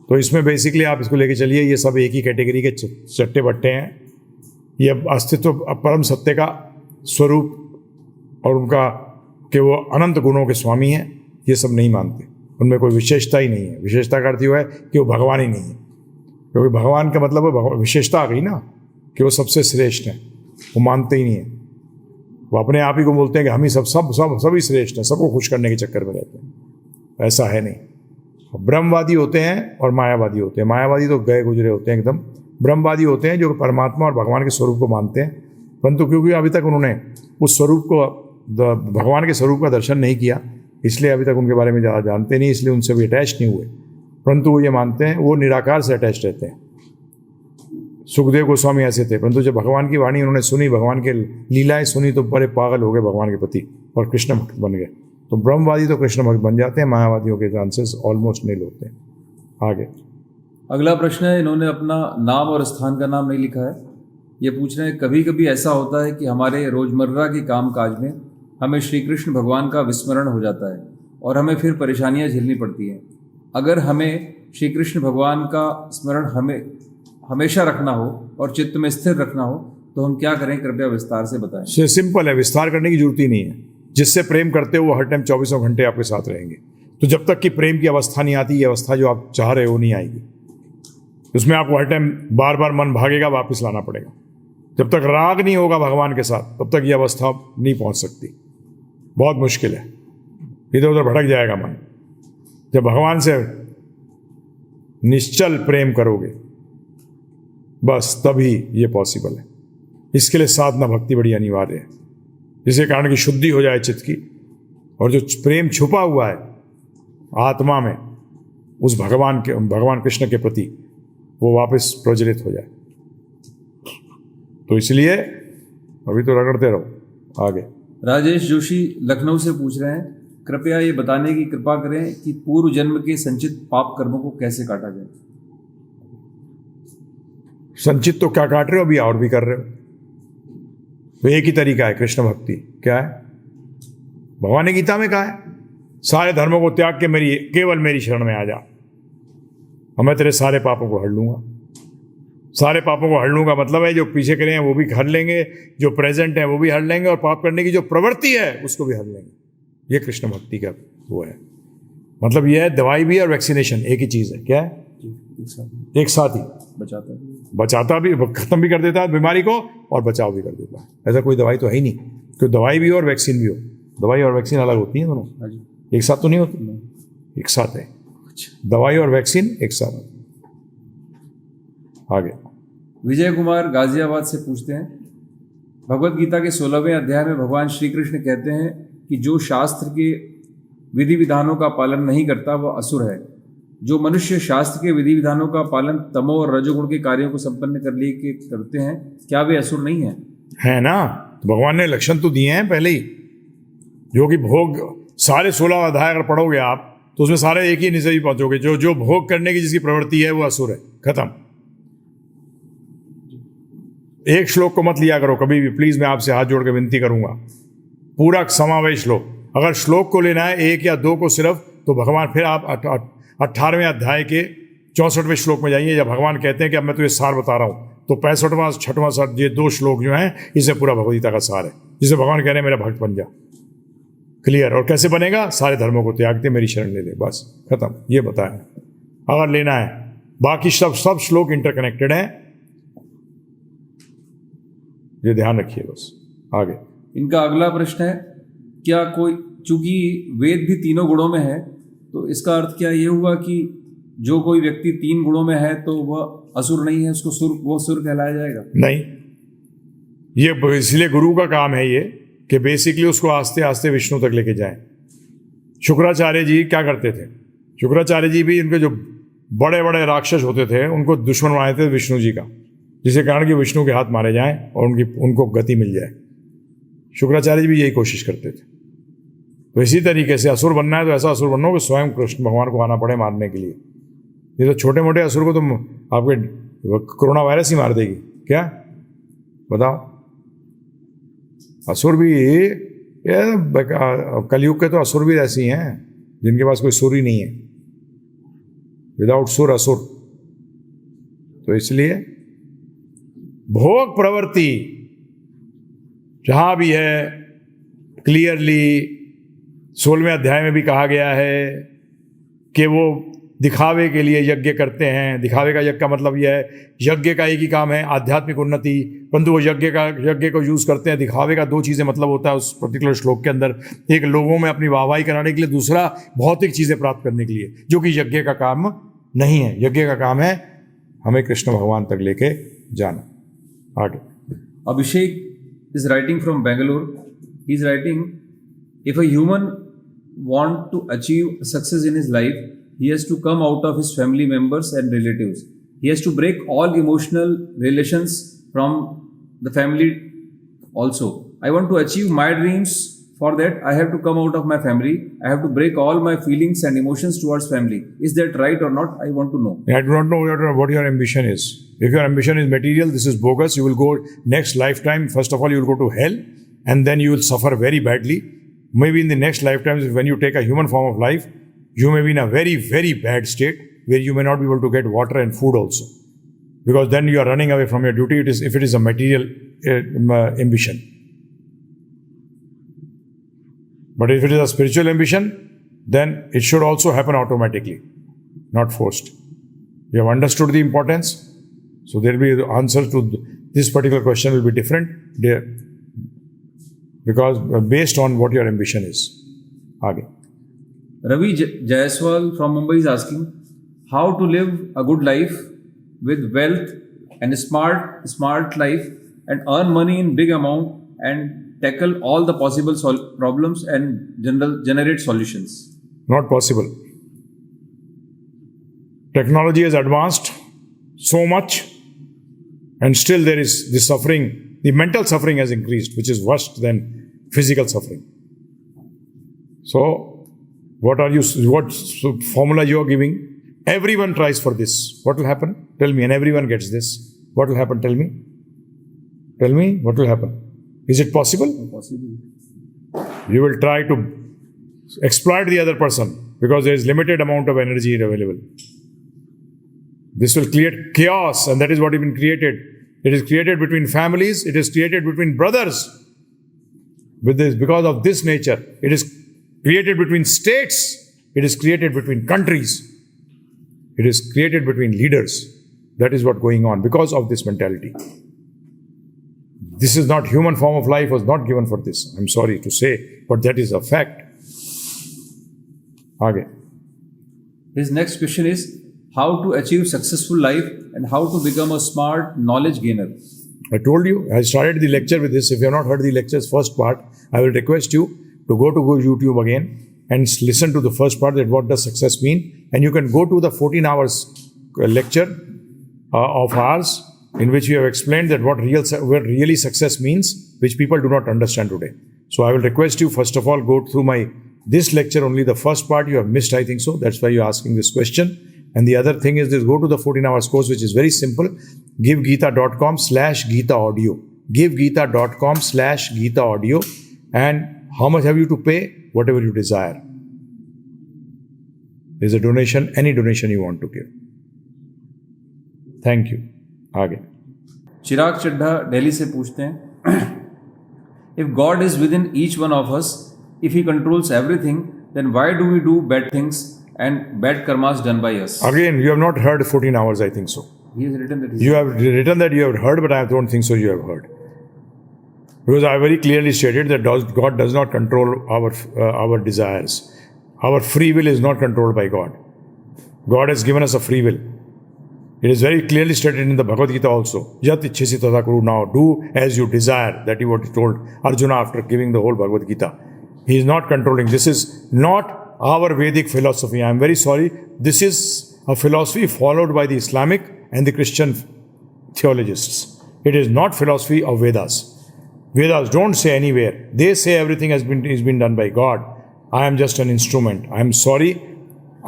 तो इसमें बेसिकली आप इसको लेके चलिए, ये सब एक ही कैटेगरी के चट्टे बट्टे हैं। ये अस्तित्व परम सत्य का स्वरूप और उनका कि वो अनंत गुणों के स्वामी हैं, ये सब नहीं मानते। उनमें कोई विशेषता ही नहीं है। विशेषता का अर्थ ये है कि वो भगवान ही नहीं है, क्योंकि भगवान का मतलब विशेषता आ गई ना कि वो सबसे श्रेष्ठ है। वो मानते ही नहीं है, वो अपने आप ही को बोलते हैं कि हम ही सभी श्रेष्ठ हैं, सबको खुश करने के चक्कर में रहते हैं। ऐसा है नहीं। ब्रह्मवादी होते हैं और मायावादी होते हैं। मायावादी तो गए गुजरे होते हैं एकदम। ब्रह्मवादी होते हैं जो परमात्मा और भगवान के स्वरूप को मानते हैं, परंतु क्योंकि अभी तक उन्होंने उस स्वरूप को, भगवान के स्वरूप का दर्शन नहीं किया, इसलिए अभी तक उनके बारे में ज़्यादा जानते नहीं, इसलिए उनसे भी अटैच नहीं हुए। परंतु वो ये मानते हैं, वो निराकार से अटैच रहते हैं। सुखदेव गोस्वामी ऐसे थे, परंतु जब भगवान की वाणी उन्होंने सुनी, भगवान के लीलाएं सुनी, तो बड़े पागल हो गए भगवान के प्रति और कृष्ण भक्त बन गए। तो ब्रह्मवादी तो कृष्ण भक्त बन जाते हैं, मायावादियों के चांसेस ऑलमोस्ट नील होते हैं। आगे अगला प्रश्न है, इन्होंने अपना नाम और स्थान का नाम नहीं लिखा है। ये पूछ रहे हैं, कभी कभी ऐसा होता है कि हमारे रोजमर्रा के काम काज में हमें श्री कृष्ण भगवान का विस्मरण हो जाता है और हमें फिर परेशानियां झेलनी पड़ती हैं। अगर हमें श्री कृष्ण भगवान का स्मरण हमेशा रखना हो और चित्त में स्थिर रखना हो तो हम क्या करें, कृपया विस्तार से बताएं। सिंपल है, विस्तार करने की जरूरत ही नहीं है। जिससे प्रेम करते हो वो हर टाइम 24 घंटे आपके साथ रहेंगे। तो जब तक कि प्रेम की अवस्था नहीं आती, ये अवस्था जो आप चाह रहे हो नहीं आएगी। उसमें आपको हर टाइम बार बार मन भागेगा, वापस लाना पड़ेगा। जब तक राग नहीं होगा भगवान के साथ, तब तक ये अवस्था नहीं पहुंच सकती। बहुत मुश्किल है, इधर उधर भटक जाएगा मन। जब भगवान से निश्चल प्रेम करोगे, बस तभी ये पॉसिबल है। इसके लिए साधना भक्ति बड़ी अनिवार्य है, जिसके कारण की शुद्धि हो जाए चित्त की और जो प्रेम छुपा हुआ है आत्मा में उस भगवान कृष्ण के प्रति वो वापस प्रज्वलित हो जाए। तो इसलिए अभी तो रगड़ते रहो। आगे राजेश जोशी लखनऊ से पूछ रहे हैं, कृपया ये बताने की कृपा करें कि पूर्व जन्म के संचित पाप कर्मों को कैसे काटा जाए। संचित तो क्या काट रहे हो, अभी और भी कर रहे हो। तो एक ही तरीका है कृष्ण भक्ति। क्या है? भगवान ने गीता में कहा है सारे धर्मों को त्याग के केवल मेरी शरण में आ जा और मैं तेरे सारे पापों को हर लूंगा। सारे पापों को हर लूंगा मतलब है जो पीछे करे हैं वो भी हर लेंगे, जो प्रेजेंट है वो भी हर लेंगे, और पाप करने की जो प्रवृत्ति है उसको भी हर लेंगे। ये कृष्ण भक्ति का वो है। मतलब ये है दवाई भी और वैक्सीनेशन एक ही चीज़ है। क्या है? एक साथ ही बचाता भी, खत्म भी कर देता है बीमारी को और बचाव भी कर देता है। ऐसा कोई दवाई तो है ही नहीं कि दवाई भी हो और वैक्सीन भी हो। दवाई और वैक्सीन अलग होती हैं दोनों, एक साथ तो नहीं होती। एक साथ है दवाई और वैक्सीन एक साथ। आगे विजय कुमार गाजियाबाद से पूछते हैं, भगवत गीता के 16वें अध्याय में भगवान श्री कृष्ण कहते हैं कि जो शास्त्र के विधि विधानों का पालन नहीं करता वह असुर है। जो मनुष्य शास्त्र के विधि विधानों का पालन तमो और रजोगुण के कार्यों को संपन्न करते हैं, क्या वे असुर नहीं है? है ना। तो भगवान ने लक्षण तो दिए हैं पहले ही, जो कि भोग सारे 16 अध्याय अगर पढ़ोगे आप तो उसमें सारे एक ही निश्चय पहुंचोगे। जो भोग करने की जिसकी प्रवृत्ति है वो असुर है। खत्म। एक श्लोक को मत लिया करो कभी भी, प्लीज। मैं आपसे हाथ जोड़ के विनती करूंगा, पूरा समावेश लो। अगर श्लोक को लेना है एक या दो को सिर्फ, तो भगवान फिर आप 18वें अध्याय के 64वें श्लोक में जाइए, जब भगवान कहते हैं कि अब मैं तुझे सार बता रहा हूं। तो 65वां 6वां ये 2 श्लोक जो हैं इसे पूरा भगवदगीता का सार है, जिसे भगवान कह रहे हैं मेरा भक्त बन जा। क्लियर? और कैसे बनेगा? सारे धर्मों को त्याग दे, मेरी शरण ले ले, बस खत्म। ये बताया अगर लेना है। बाकी सब श्लोक इंटरकनेक्टेड हैं, ये ध्यान रखिए बस। आगे इनका अगला प्रश्न है, क्या कोई, चूंकि वेद भी तीनों गुणों में है, तो इसका अर्थ क्या ये हुआ कि जो कोई व्यक्ति 3 गुणों में है तो वह असुर नहीं है, उसको वो सुर कहलाया जाएगा? नहीं, ये इसलिए गुरु का काम है ये कि बेसिकली उसको आस्ते आस्ते विष्णु तक लेके जाएं। शुक्राचार्य जी क्या करते थे? शुक्राचार्य जी भी इनके जो बड़े बड़े राक्षस होते थे उनको दुश्मन बनाए थे विष्णु जी का, जिसके कारण कि विष्णु के हाथ मारे जाएं और उनको गति मिल जाए। शुक्राचार्य जी भी यही कोशिश करते थे। तो इसी तरीके से असुर बनना है तो ऐसा असुर बनना हो कि स्वयं कृष्ण भगवान को आना पड़े मारने के लिए। ये तो छोटे मोटे असुर को तो आपके कोरोना वायरस ही मार देगी। क्या बताओ? असुर भी कलयुग के तो असुर भी ऐसी हैं जिनके पास कोई सुर ही नहीं है। विदाउट सुर असुर। तो इसलिए भोग प्रवृत्ति जहां भी है, क्लियरली 16वें अध्याय में भी कहा गया है कि वो दिखावे के लिए यज्ञ करते हैं। दिखावे का यज्ञ का मतलब यह है, यज्ञ का एक ही काम है आध्यात्मिक उन्नति, परंतु वो यज्ञ को यूज करते हैं दिखावे का। 2 चीजें मतलब होता है उस पर्टिकुलर श्लोक के अंदर, एक के में अपनी वाहवाही कराने के लिए, दूसरा भौतिक चीजें प्राप्त करने के लिए, जो कि यज्ञ का काम नहीं है। यज्ञ का काम है हमें कृष्ण भगवान तक लेके जाना। आगे Abhishek is writing from Bangalore. He is writing, if a human want to achieve success in his life, he has to come out of his family members and relatives. He has to break all emotional relations from the family also. I want to achieve my dreams. For that, I have to come out of my family. I have to break all my feelings and emotions towards family. Is that right or not? I want to know. I do not know what your ambition is. If your ambition is material, this is bogus. You will go next lifetime. First of all, you will go to hell, and then you will suffer very badly. Maybe in the next lifetime, when you take a human form of life, you may be in a very, very bad state where you may not be able to get water and food also, because then you are running away from your duty. If it is a material ambition. But if it is a spiritual ambition, then it should also happen automatically, not forced. You have understood the importance, so there will be the answer to this particular question will be different there, because based on what your ambition is. Aage. Ravi Jaiswal from Mumbai is asking, how to live a good life with wealth and smart life and earn money in big amount and tackle all the possible problems and generate solutions? Not possible. Technology has advanced so much, and still there is the suffering. The mental suffering has increased, which is worse than physical suffering. So, what formula you are giving? Everyone tries for this. What will happen? Tell me. And everyone gets this. What will happen? Tell me. Tell me. What will happen? Is it possible? Possible. You will try to exploit the other person because there is limited amount of energy available. This will create chaos, and that is what has been created. It is created between families. It is created between brothers. Because of this nature, it is created between states. It is created between countries. It is created between leaders. That is what going on because of this mentality. This is not human form of life was not given for this. I'm sorry to say, but that is a fact. Aage. His next question is how to achieve successful life and how to become a smart knowledge gainer. I told you, I started the lecture with this. If you have not heard the lecture's first part, I will request you to go to YouTube again and listen to the first part, that what does success mean. And you can go to the 14 hours lecture of ours in which we have explained that what really success means, which people do not understand today. So I will request you, first of all, go through this lecture, only the first part you have missed, I think so. That's why you're asking this question. And the other thing is this, go to the 14 hours course, which is very simple. GiveGeeta.com/Geeta audio. GiveGeeta.com/Geeta audio. And how much have you to pay? Whatever you desire. There's a donation, any donation you want to give. Thank you. आगे. चिराग चड्ढा दिल्ली से पूछते हैं, if God is within each one of us, if He controls everything, then why do we do bad things and bad karmas done by us? Again, you have not heard 14 hours, I think so. He has written that. You have written that you have heard, but I don't think so you have heard. Because I very clearly stated that God does not control our desires. Our free will is not controlled by God. God has given us a free will. It is very clearly stated in the Bhagavad Gita also. Yat ichchasi tata kuru. Now do as you desire. That is what he told Arjuna after giving the whole Bhagavad Gita. He is not controlling. This is not our Vedic philosophy. I am very sorry. This is a philosophy followed by the Islamic and the Christian theologists. It is not philosophy of Vedas. Vedas don't say anywhere. They say everything has been done by God. I am just an instrument. I am sorry.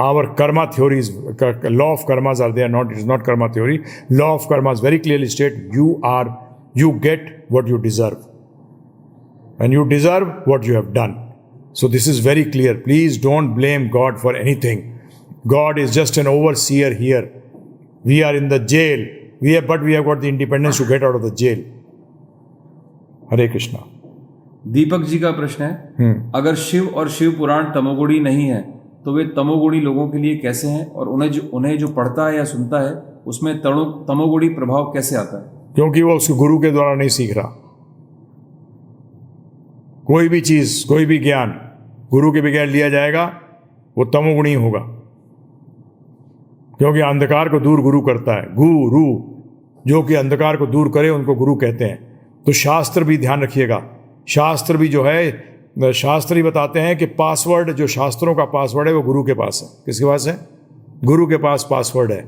Our karma theories, law of karmas are there. It is not karma theory. Law of karmas very clearly state you get what you deserve. And you deserve what you have done. So this is very clear. Please don't blame God for anything. God is just an overseer here. We are in the jail. But we have got the independence to get out of the jail. Hare Krishna. Deepak ji का प्रश्न है, अगर शिव और शिव पुराण तमोगुणी नहीं है तो वे तमोगुणी लोगों के लिए कैसे हैं, और उन्हें जो पढ़ता है या सुनता है उसमें तमोगुणी प्रभाव कैसे आता है? क्योंकि वो उसके गुरु के द्वारा नहीं सीख रहा. कोई भी चीज, कोई भी ज्ञान गुरु के बगैर लिया जाएगा वो तमोगुणी होगा. क्योंकि अंधकार को दूर गुरु करता है. गुरु जो कि अंधकार को दूर करे उनको गुरु कहते हैं. तो शास्त्र भी ध्यान रखिएगा. शास्त्र भी जो है, शास्त्र ही बताते हैं कि पासवर्ड, जो शास्त्रों का पासवर्ड है वो गुरु के पास है. किसके पास है? गुरु के पास पासवर्ड है.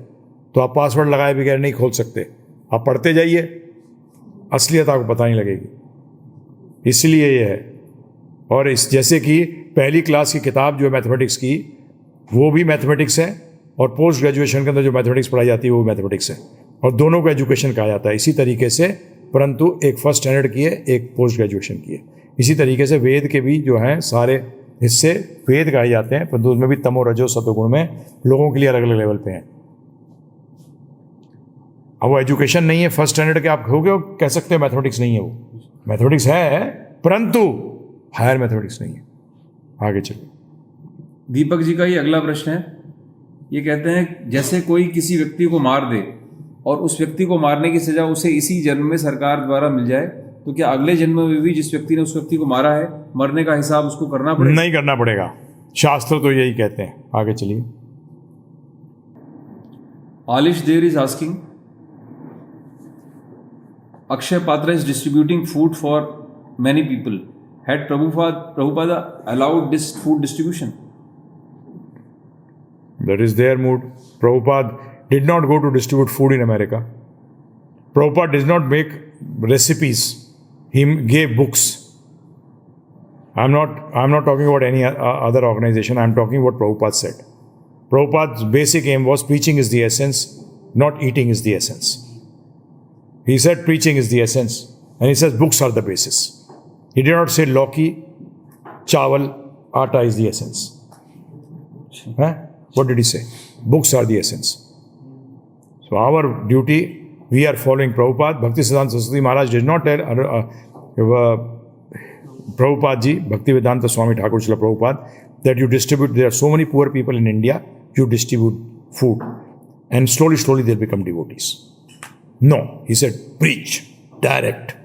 तो आप पासवर्ड लगाए बगैर नहीं खोल सकते. आप पढ़ते जाइए, असलियत आपको पता नहीं लगेगी. इसलिए ये है. और जैसे कि पहली क्लास की किताब जो है मैथमेटिक्स की, वो भी मैथमेटिक्स है, और पोस्ट ग्रेजुएशन के अंदर जो मैथमेटिक्स पढ़ाई जाती है वो मैथमेटिक्स है, और दोनों को एजुकेशन कहा जाता है. इसी तरीके से, परंतु एक फर्स्ट स्टैंडर्ड की है, एक पोस्ट ग्रेजुएशन की है. इसी तरीके से वेद के भी जो हैं सारे हिस्से वेद कहे जाते हैं, परंतु उसमें भी तमो रजो सतोगुण में लोगों के लिए अलग अलग लेवल पे हैं. अब वो एजुकेशन नहीं है फर्स्ट स्टैंडर्ड के, आप कहोगे कह सकते हो मैथमेटिक्स नहीं है. वो मैथमेटिक्स है, परंतु हायर मैथमेटिक्स नहीं है. आगे चलिए. दीपक जी का ये अगला प्रश्न है. ये कहते हैं, जैसे कोई किसी व्यक्ति को मार दे और उस व्यक्ति को मारने की सजा उसे इसी जन्म में सरकार द्वारा मिल जाए, तो क्या अगले जन्म में भी जिस व्यक्ति ने उस व्यक्ति को मारा है, मरने का हिसाब उसको करना पड़ेगा? नहीं करना पड़ेगा. शास्त्र तो यही कहते हैं. आगे चलिए. आलिश देर is asking, Akshay Patra is distributing food for many people. Had Prabhupada allowed this food distribution? That is their mood. Prabhupada did not go to distribute food in America. Prabhupada did not make recipes. He gave books. I'm not talking about any other organization. I'm talking what Prabhupada said. Prabhupada's basic aim was preaching is the essence, not eating is the essence. He said preaching is the essence. And he says books are the basis. He did not say lauki, chawal, atta is the essence. What did he say? Books are the essence. So our duty, we are following Prabhupada. Bhaktisiddhanta Saraswati Maharaj did not tell Prabhupada ji, Bhaktivedanta Swami Thakur Srila Prabhupada, that you distribute, there are so many poor people in India, you distribute food. And slowly they'll become devotees. No, he said, preach, direct,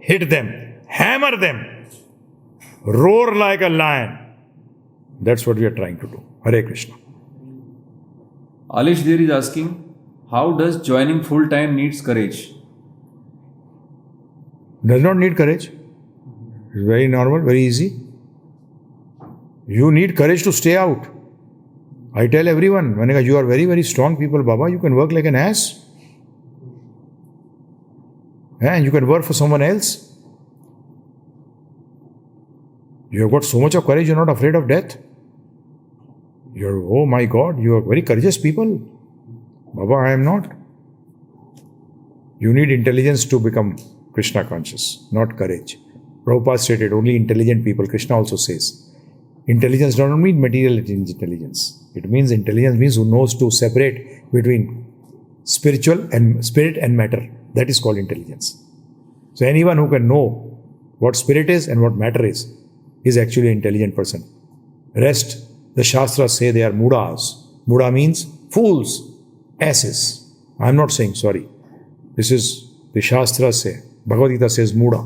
hit them, hammer them, roar like a lion. That's what we are trying to do. Hare Krishna. Alish there is asking, how does joining full time needs courage? Does not need courage. It's very normal, very easy. You need courage to stay out. I tell everyone, when you are very, very strong people, Baba, you can work like an ass. And you can work for someone else. You have got so much of courage, you're not afraid of death. Oh my God, you are very courageous people. Baba, I am not. You need intelligence to become Krishna conscious, not courage. Prabhupada stated, only intelligent people, Krishna also says. Intelligence does not mean material intelligence. It means intelligence means who knows to separate between spiritual and spirit and matter. That is called intelligence. So anyone who can know what spirit is and what matter is actually an intelligent person. Rest, the Shastras say they are mudas. Muda means fools, asses. I am not saying, sorry. This is the Shastras say. Bhagavad Gita says muda.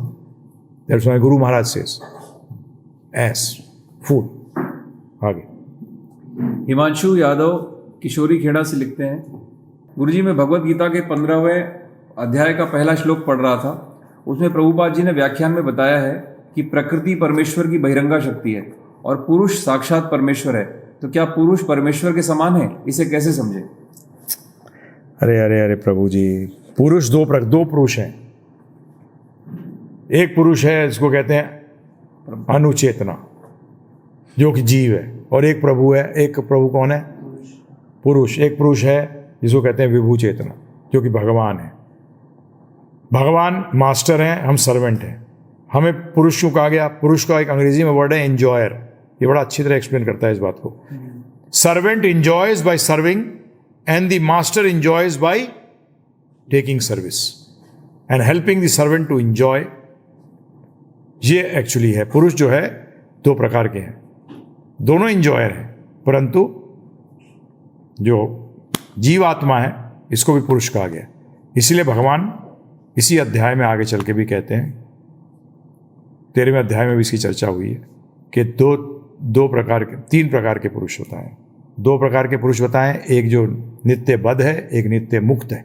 That's why Guru Maharaj says ass, fool. आगे हिमांशु यादव किशोरी खेड़ा से लिखते हैं, गुरुजी मैं भगवत गीता के 15वें अध्याय का पहला श्लोक पढ़ रहा था. उसमें प्रभुपाद जी ने व्याख्यान में बताया है कि प्रकृति परमेश्वर की बहिरंगा शक्ति है और पुरुष साक्षात परमेश्वर है. तो क्या पुरुष परमेश्वर के समान है? इसे कैसे समझे? अरे प्रभु जी, पुरुष दो पुरुष हैं. एक पुरुष है जिसको कहते हैं अनुचेतना, जो कि जीव है, और एक प्रभु है. एक प्रभु कौन है? पुरुष. एक पुरुष है जिसको कहते हैं विभू चेतना, जो कि भगवान है. भगवान मास्टर हैं, हम सर्वेंट हैं. हमें पुरुष क्यों कहा गया? पुरुष का एक अंग्रेजी में वर्ड है एंजॉयर. ये बड़ा अच्छी तरह एक्सप्लेन करता है इस बात को. Servant enjoys by serving and the master enjoys by taking service and helping the servant to enjoy. ये एक्चुअली है. पुरुष जो है दो प्रकार के हैं, दोनों इंजॉयर हैं, परंतु जो जीवात्मा है इसको भी पुरुष कहा गया. इसीलिए भगवान इसी अध्याय में आगे चल के भी कहते हैं, 13वें अध्याय में भी इसकी चर्चा हुई है कि तीन प्रकार के पुरुष होता है. 2 प्रकार के पुरुष बताएं. एक जो नित्य बद्ध है, एक नित्य मुक्त है,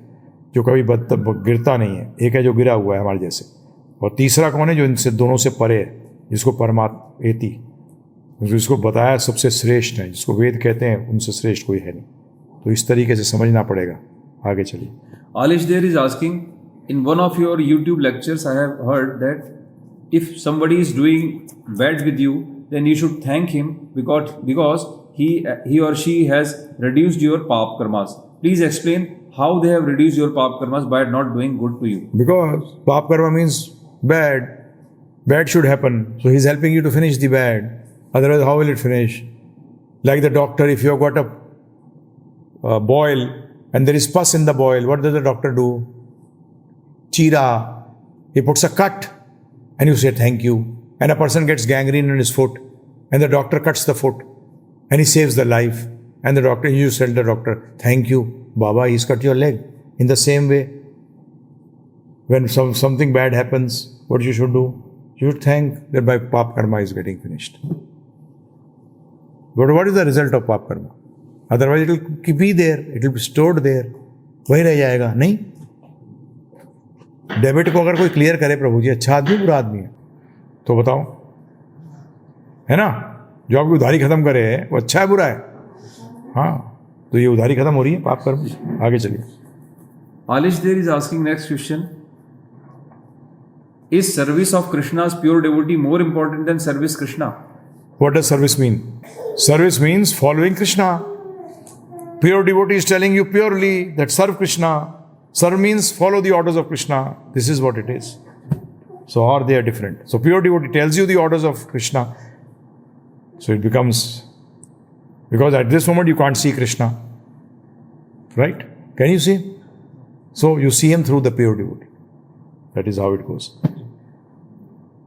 जो कभी गिरता नहीं है. एक है जो गिरा हुआ है हमारे जैसे. और तीसरा कौन है? जो इनसे दोनों से परे है, जिसको परमात्मा एति, जिसको बताया सबसे श्रेष्ठ है, जिसको वेद कहते हैं उनसे श्रेष्ठ कोई है नहीं. तो इस तरीके से समझना पड़ेगा. आगे चलिए. Alish there is asking, in one of your YouTube lectures I have heard that if somebody is doing bad with you, then you should thank him because he or she has reduced your pap karmas. Please explain how they have reduced your pap karmas by not doing good to you. Because pap karma means bad. Bad should happen. So he's helping you to finish the bad. Otherwise, how will it finish? Like the doctor, if you have got a boil and there is pus in the boil, what does the doctor do? Chira. He puts a cut and you say thank you. And a person gets gangrene in his foot and the doctor cuts the foot and he saves the life. And you tell the doctor, thank you, Baba, he's cut your leg. In the same way, when something bad happens, what you should do? You should thank that my pap karma is getting finished. But what is the result of pap karma? Otherwise it will be there, it will be stored there. वही रह जाएगा. नहीं, debit को अगर कोई clear करे, प्रभु जी अच्छा आदमी बुरा आदमी है, तो बताओ, है ना? जो आपकी उधारी खत्म करे वो अच्छा है बुरा है? हाँ, तो ये उधारी खत्म हो रही है पाप कर्म। आगे चलिए। Alish there is asking next question. Is service of Krishna's pure devotee more important than service Krishna? What does service mean? Service means following Krishna. Pure devotee is telling you purely that serve Krishna. Serve means follow the orders of Krishna. This is what it is. So, or they are different. So, pure devotee tells you the orders of Krishna. So, it becomes, because at this moment you can't see Krishna. Right? Can you see him? So, you see him through the pure devotee. That is how it goes.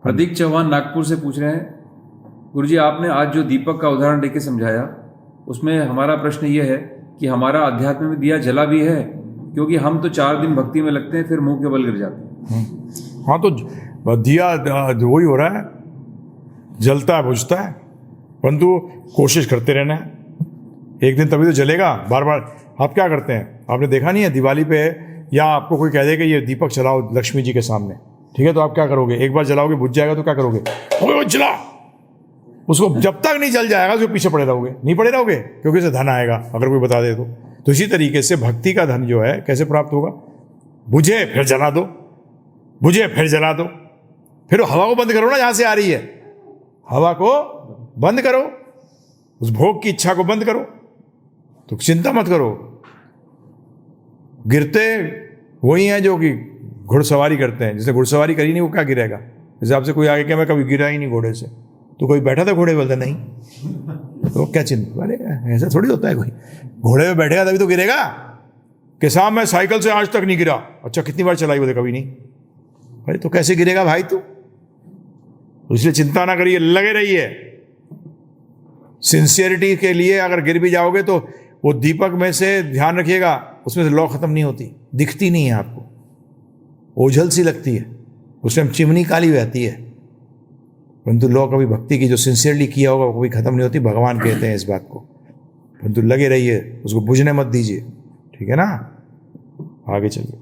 Pradeep Chauhan Nagpur से पूछ रहे हैं, गुरुजी आपने आज जो दीपक का उदाहरण देके समझाया, उसमें हमारा प्रश्न ये है कि हमारा अध्यात्म में दिया जला भी है, क्योंकि हम तो 4 दिन भक्ति में लगते हैं, फिर मुंह के बल गिर जाते हैं। हाँ, तो दिया वही हो रहा है, जलता है, बुझता है, परंतु कोशिश करते रहना है। एक दिन तभी तो जलेगा। बार बार आप क्या करते हैं? आपने देखा नहीं है दिवाली पे, या आपको कोई कह दे कि ये दीपक जलाओ लक्ष्मी जी के सामने, ठीक है, तो आप क्या करोगे? एक बार जलाओगे, बुझ जाएगा, तो क्या करोगे? वो जला, उसको जब तक नहीं जल जाएगा उसके पीछे पड़े रहोगे। नहीं पड़े रहोगे, क्योंकि इससे धन आएगा अगर कोई बता दे तो इसी तरीके से भक्ति का धन जो है कैसे प्राप्त होगा? बुझे फिर जला दो, बुझे फिर जला दो, फिर हवा को बंद करो ना, जहां से आ रही है हवा को बंद करो, उस भोग की इच्छा को बंद करो, तो चिंता मत करो। गिरते वही हैं जो कि घुड़सवारी करते हैं। जिसने घुड़सवारी करी नहीं वो क्या गिरेगा? जैसे आपसे कोई आगे क्या मैं कभी गिरा ही नहीं घोड़े से, तो कोई बैठा था घोड़े, बोलता नहीं, तो क्या चिंता? अरे ऐसा थोड़ी होता है, कोई घोड़े पे बैठेगा तभी तो गिरेगा। कि साहब मैं साइकिल से आज तक नहीं गिरा। अच्छा, कितनी बार चलाई? बोले कभी नहीं। अरे तो कैसे गिरेगा भाई तू? इसलिए चिंता ना करिए, लगे रहिए। सिंसियरिटी के लिए अगर गिर भी जाओगे तो वो दीपक में से ध्यान रखिएगा, उसमें से लौ खत्म नहीं होती, दिखती नहीं है आपको, ओझल सी लगती है, उसमें चिमनी काली बहती है, परंतु लौ कभी भक्ति की जो सिंसियरली किया होगा वो कभी खत्म नहीं होती। भगवान कहते हैं इस बात को। परंतु लगे रहिए, उसको बुझने मत दीजिए, ठीक है ना? आगे चलिए।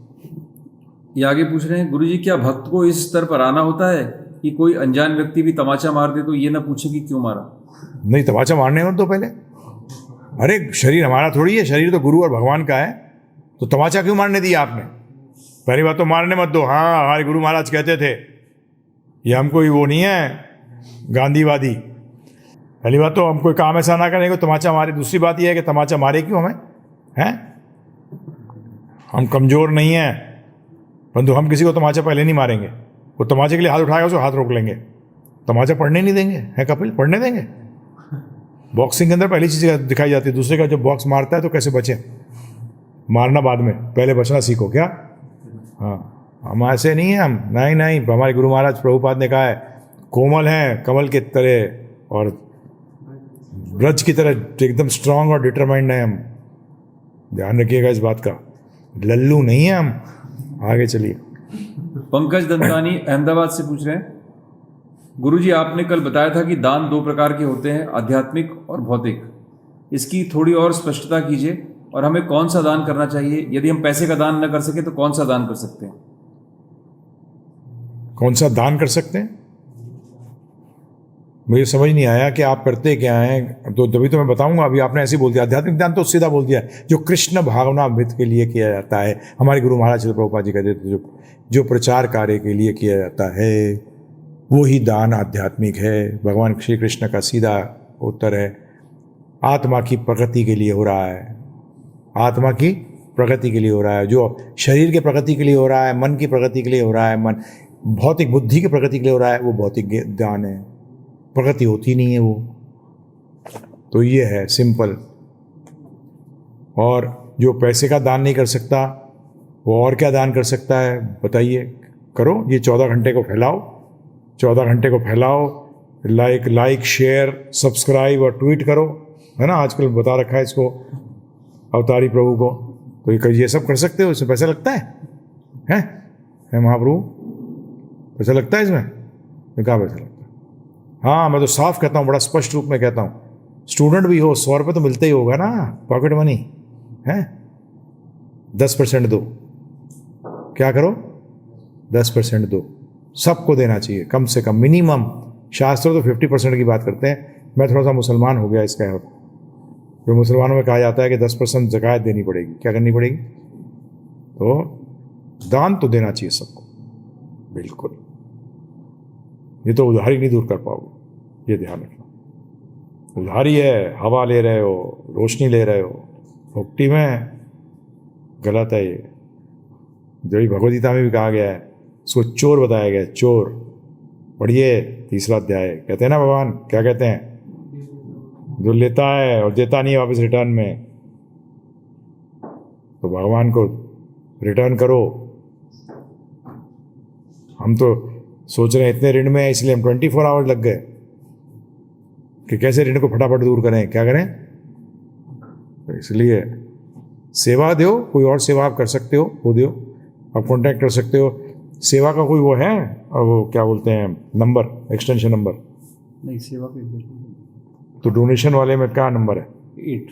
ये आगे पूछ रहे हैं, गुरुजी क्या भक्त को इस स्तर पर आना होता है कि कोई अनजान व्यक्ति भी तमाचा मार दे तो ये ना पूछे कि क्यों मारा? नहीं, तमाचा मारने हो तो पहले, अरे शरीर हमारा थोड़ी है, शरीर तो गुरु और भगवान का है, तो तमाचा क्यों मारने दिया आपने? पहली बात तो मारने मत दो। हाँ, हमारे गुरु महाराज कहते थे, ये हम कोई वो नहीं है गांधीवादी। पहली बात तो हम कोई काम ऐसा ना करेंगे तमाचा मारे। दूसरी बात यह है कि तमाचा मारे क्यों हमें? हैं, हम कमज़ोर नहीं हैं, परंतु हम किसी को तमाचा पहले नहीं मारेंगे। वो तमाचे के लिए हाथ उठाएगा उसको हाथ रोक लेंगे, तमाचा पढ़ने नहीं देंगे। है कपिल, पढ़ने देंगे? बॉक्सिंग के अंदर पहली चीज़ दिखाई जाती है, दूसरे का जब बॉक्स मारता है तो कैसे बचें। मारना बाद में, पहले बचना सीखो। क्या? हाँ, हम ऐसे नहीं हैं, हम नहीं नहीं। हमारे गुरु महाराज प्रभुपाद ने कहा है, कोमल हैं कमल के तरह और ब्रज की तरह एकदम स्ट्रांग और डिटरमाइंड है हम। ध्यान रखिएगा इस बात का, लल्लू नहीं है हम। आगे चलिए। पंकज दंतानी अहमदाबाद से पूछ रहे हैं, गुरुजी आपने कल बताया था कि दान 2 प्रकार के होते हैं, आध्यात्मिक और भौतिक। इसकी थोड़ी और स्पष्टता कीजिए और हमें कौन सा दान करना चाहिए? यदि हम पैसे का दान न कर सके तो कौन सा दान कर सकते हैं? कौन सा दान कर सकते हैं? मुझे समझ नहीं आया कि आप करते क्या हैं, तो तभी तो मैं बताऊंगा। अभी आपने ऐसे ही बोल दिया, आध्यात्मिक दान तो सीधा बोल दिया, जो कृष्ण भावनामृत के लिए किया जाता है। हमारे गुरु महाराज श्रील प्रभुपाद जी कहते थे, जो प्रचार कार्य के लिए किया जाता है वो ही दान आध्यात्मिक है। भगवान श्री कृष्ण का सीधा उत्तर है, आत्मा की प्रगति के लिए हो रहा है, आत्मा की प्रगति के लिए हो रहा है। जो शरीर के प्रगति के लिए हो रहा है, मन की प्रगति के लिए हो रहा है, मन भौतिक बुद्धि की प्रगति के लिए हो रहा है, वो भौतिक दान है। प्रगति होती नहीं है वो। तो ये है सिंपल। और जो पैसे का दान नहीं कर सकता वो और क्या दान कर सकता है बताइए? करो, ये 14 घंटे को फैलाओ, 14 घंटे को फैलाओ। लाइक शेयर सब्सक्राइब और ट्वीट करो, है ना? आजकल बता रखा है इसको अवतारी प्रभु को। तो ये सब कर सकते हो, इसमें पैसा लगता है महाप्रभु? पैसा लगता है इसमें? कहाँ पैसा लगता है? हाँ, मैं तो साफ कहता हूँ, बड़ा स्पष्ट रूप में कहता हूँ, स्टूडेंट भी हो 100 रुपये तो मिलते ही होगा ना, पॉकेट मनी है। 10% दो, क्या करो? 10% दो, सबको देना चाहिए कम से कम मिनिमम। शास्त्र तो 50% की बात करते हैं। मैं थोड़ा सा मुसलमान हो गया इसका है, तो मुसलमानों में कहा जाता है कि 10% ज़कात देनी पड़ेगी। क्या करनी पड़ेगी? तो दान तो देना चाहिए सबको, बिल्कुल। ये तो उधारी नहीं दूर कर पाओगे, ये ध्यान रखना। उधारी है, हवा ले रहे हो, रोशनी ले रहे हो, फुकटी में गलत है ये। जो भगवद गीता में भी कहा गया है, उसको चोर बताया गया है, चोर। पढ़िए 3रा अध्याय। कहते हैं ना भगवान, क्या कहते हैं? जो लेता है और देता नहीं है वापस रिटर्न में, तो भगवान को रिटर्न करो। हम तो सोच रहे हैं इतने ऋण में है, इसलिए हम 24 आवर्स लग गए कि कैसे ऋण को फटाफट दूर करें, क्या करें। तो इसलिए सेवा दो, कोई और सेवा आप कर सकते हो वो दो, आप कांटेक्ट कर सकते हो। सेवा का कोई वो है, और वो क्या बोलते हैं नंबर, एक्सटेंशन नंबर? नहीं, सेवा के तो डोनेशन वाले में क्या नंबर है? 8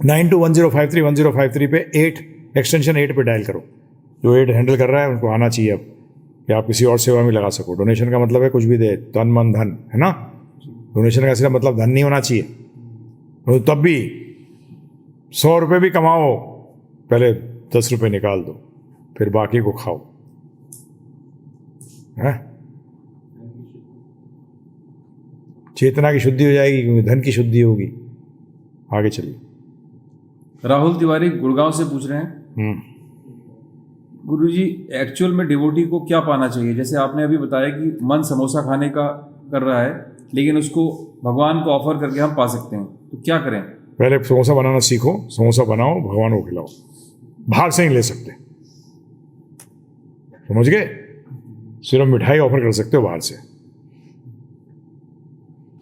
9210531053 पे 8 एक्सटेंशन 8 पे डायल करो। जो 8 हैंडल कर रहा है उनको आना चाहिए अब, कि आप किसी और सेवा में लगा सको। डोनेशन का मतलब है कुछ भी दे, तन मन धन, है ना। डोनेशन का सिर्फ मतलब धन नहीं होना चाहिए। तो तब भी 100 रुपये भी कमाओ, पहले 10 रुपये निकाल दो, फिर बाकी को खाओ, है। चेतना की शुद्धि हो जाएगी क्योंकि धन की शुद्धि होगी। आगे चलिए। राहुल तिवारी गुड़गांव से पूछ रहे हैं, गुरुजी एक्चुअल में डिवोटी को क्या पाना चाहिए? जैसे आपने अभी बताया कि मन समोसा खाने का कर रहा है, लेकिन उसको भगवान को ऑफर करके हम पा सकते हैं, तो क्या करें? पहले समोसा बनाना सीखो, समोसा बनाओ, भगवान को खिलाओ। बाहर से नहीं ले सकते, समझ गए? सिर्फ मिठाई ऑफर कर सकते हो बाहर से।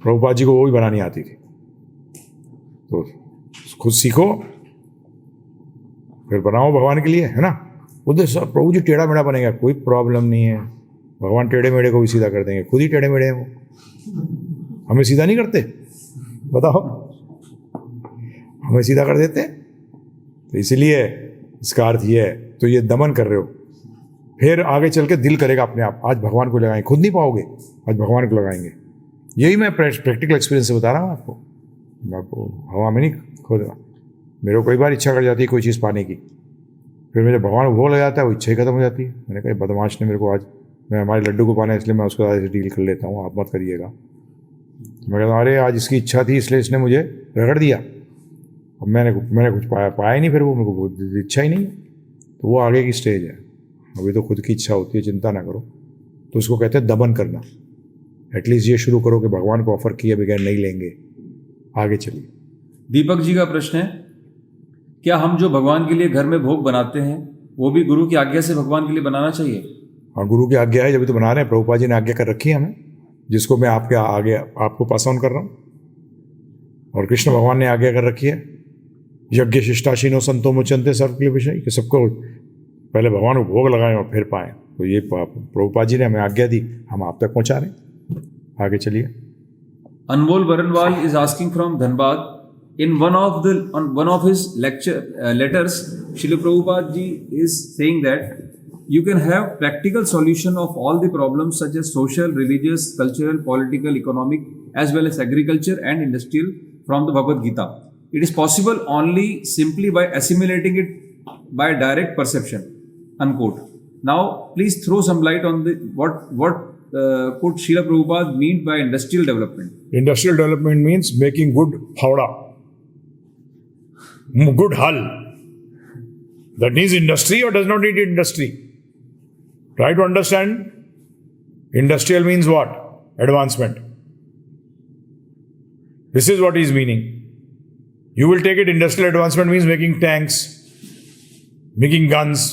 प्रभुपाद जी को वो भी बनानी आती थी, तो खुद सीखो फिर बनाओ भगवान के लिए, है ना। उधर सब प्रभु जी टेढ़ा मेढ़ा बनेगा, कोई प्रॉब्लम नहीं है। भगवान टेढ़े मेढ़े को भी सीधा कर देंगे, खुद ही टेढ़े मेढ़े हैं वो। हमें सीधा नहीं करते, बताओ, हमें सीधा कर देते। तो इसलिए इसका अर्थ ये है, तो ये दमन कर रहे हो। फिर आगे चल के दिल करेगा अपने आप, आज भगवान को लगाएंगे। खुद नहीं पाओगे, आज भगवान को लगाएंगे। यही मैं प्रैक्टिकल एक्सपीरियंस से बता रहा हूँ आपको। मैं आपको हवा में नहीं खोद रहा। मेरे को कई बार इच्छा कर जाती है कोई चीज़ पाने की, फिर मेरे भगवान वो लग जाता है, वो इच्छा ही खत्म हो जाती है। मैंने कहा बदमाश ने मेरे को आज, मैं हमारे लड्डू को पाना है इसलिए मैं उसको आज डील कर लेता हूँ, आप मत करिएगा। मैं कहता हूँ अरे आज इसकी इच्छा थी इसलिए इसने मुझे रगड़ दिया, अब मैंने कुछ पाया ही नहीं, फिर वो मेरे को इच्छा ही नहीं है। तो वो आगे की स्टेज है। अभी तो खुद की इच्छा होती है, चिंता ना करो। तो उसको कहते हैं दमन करना। एटलीस्ट ये शुरू करो कि भगवान को ऑफर किए बगैर नहीं लेंगे। आगे चलिए। दीपक जी का प्रश्न है, क्या हम जो भगवान के लिए घर में भोग बनाते हैं वो भी गुरु की आज्ञा से भगवान के लिए बनाना चाहिए? हाँ, गुरु की आज्ञा है, जब तो बना रहे हैं। प्रभुपाद जी ने आज्ञा कर रखी है हमें, जिसको मैं आपके आगे आपको पास ऑन कर रहा हूँ। और कृष्ण भगवान ने आज्ञा कर रखी है, यज्ञ शिष्टाशीनो संतो मुचंते सर्व के लिए विषय, कि सबको पहले भगवान को भोग लगाएं और फिर पाएं। तो ये प्रभुपाद जी ने हमें आज्ञा दी, हम आप तक पहुँचा रहे हैं। आगे चलिए। Anmol Barnwal is asking from Dhanbad, in one of his letters, Srila Prabhupada ji is saying that you can have practical solution of all the problems such as social, religious, cultural, political, economic, as well as agriculture and industrial from the Bhagavad Gita. It is possible only simply by assimilating it by direct perception. Unquote. Now, please throw some light on the what could Srila Prabhupada mean by industrial development? Industrial development means making good howdah. Good hull. That needs industry or does not need industry? Try to understand. Industrial means what? Advancement. This is what he's meaning. You will take it, industrial advancement means making tanks, making guns,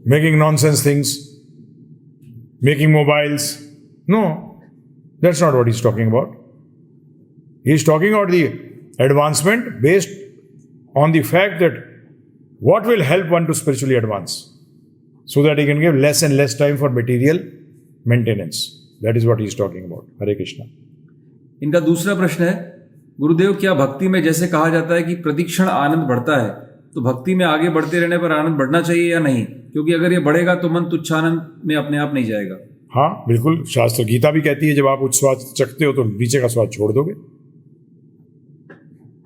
making nonsense things, making mobiles. No, that's not what he's talking about. He's talking about the advancement based on the fact that what will help one to spiritually advance, so that he can give less and less time for material maintenance. That is what he is talking about. Hare Krishna. इनका दूसरा प्रश्न है, गुरुदेव क्या भक्ति में जैसे कहा जाता है कि प्रतिक्षण आनंद बढ़ता है, तो भक्ति में आगे बढ़ते रहने पर आनंद बढ़ना चाहिए या नहीं? क्योंकि अगर ये बढ़ेगा तो मन तुच्छानंद में अपने आप नहीं जाएगा। हाँ बिल्कुल, शास्त्र गीता भी कहती है जब आप उच्च स्वाद चखते हो तो नीचे का स्वाद छोड़ दोगे।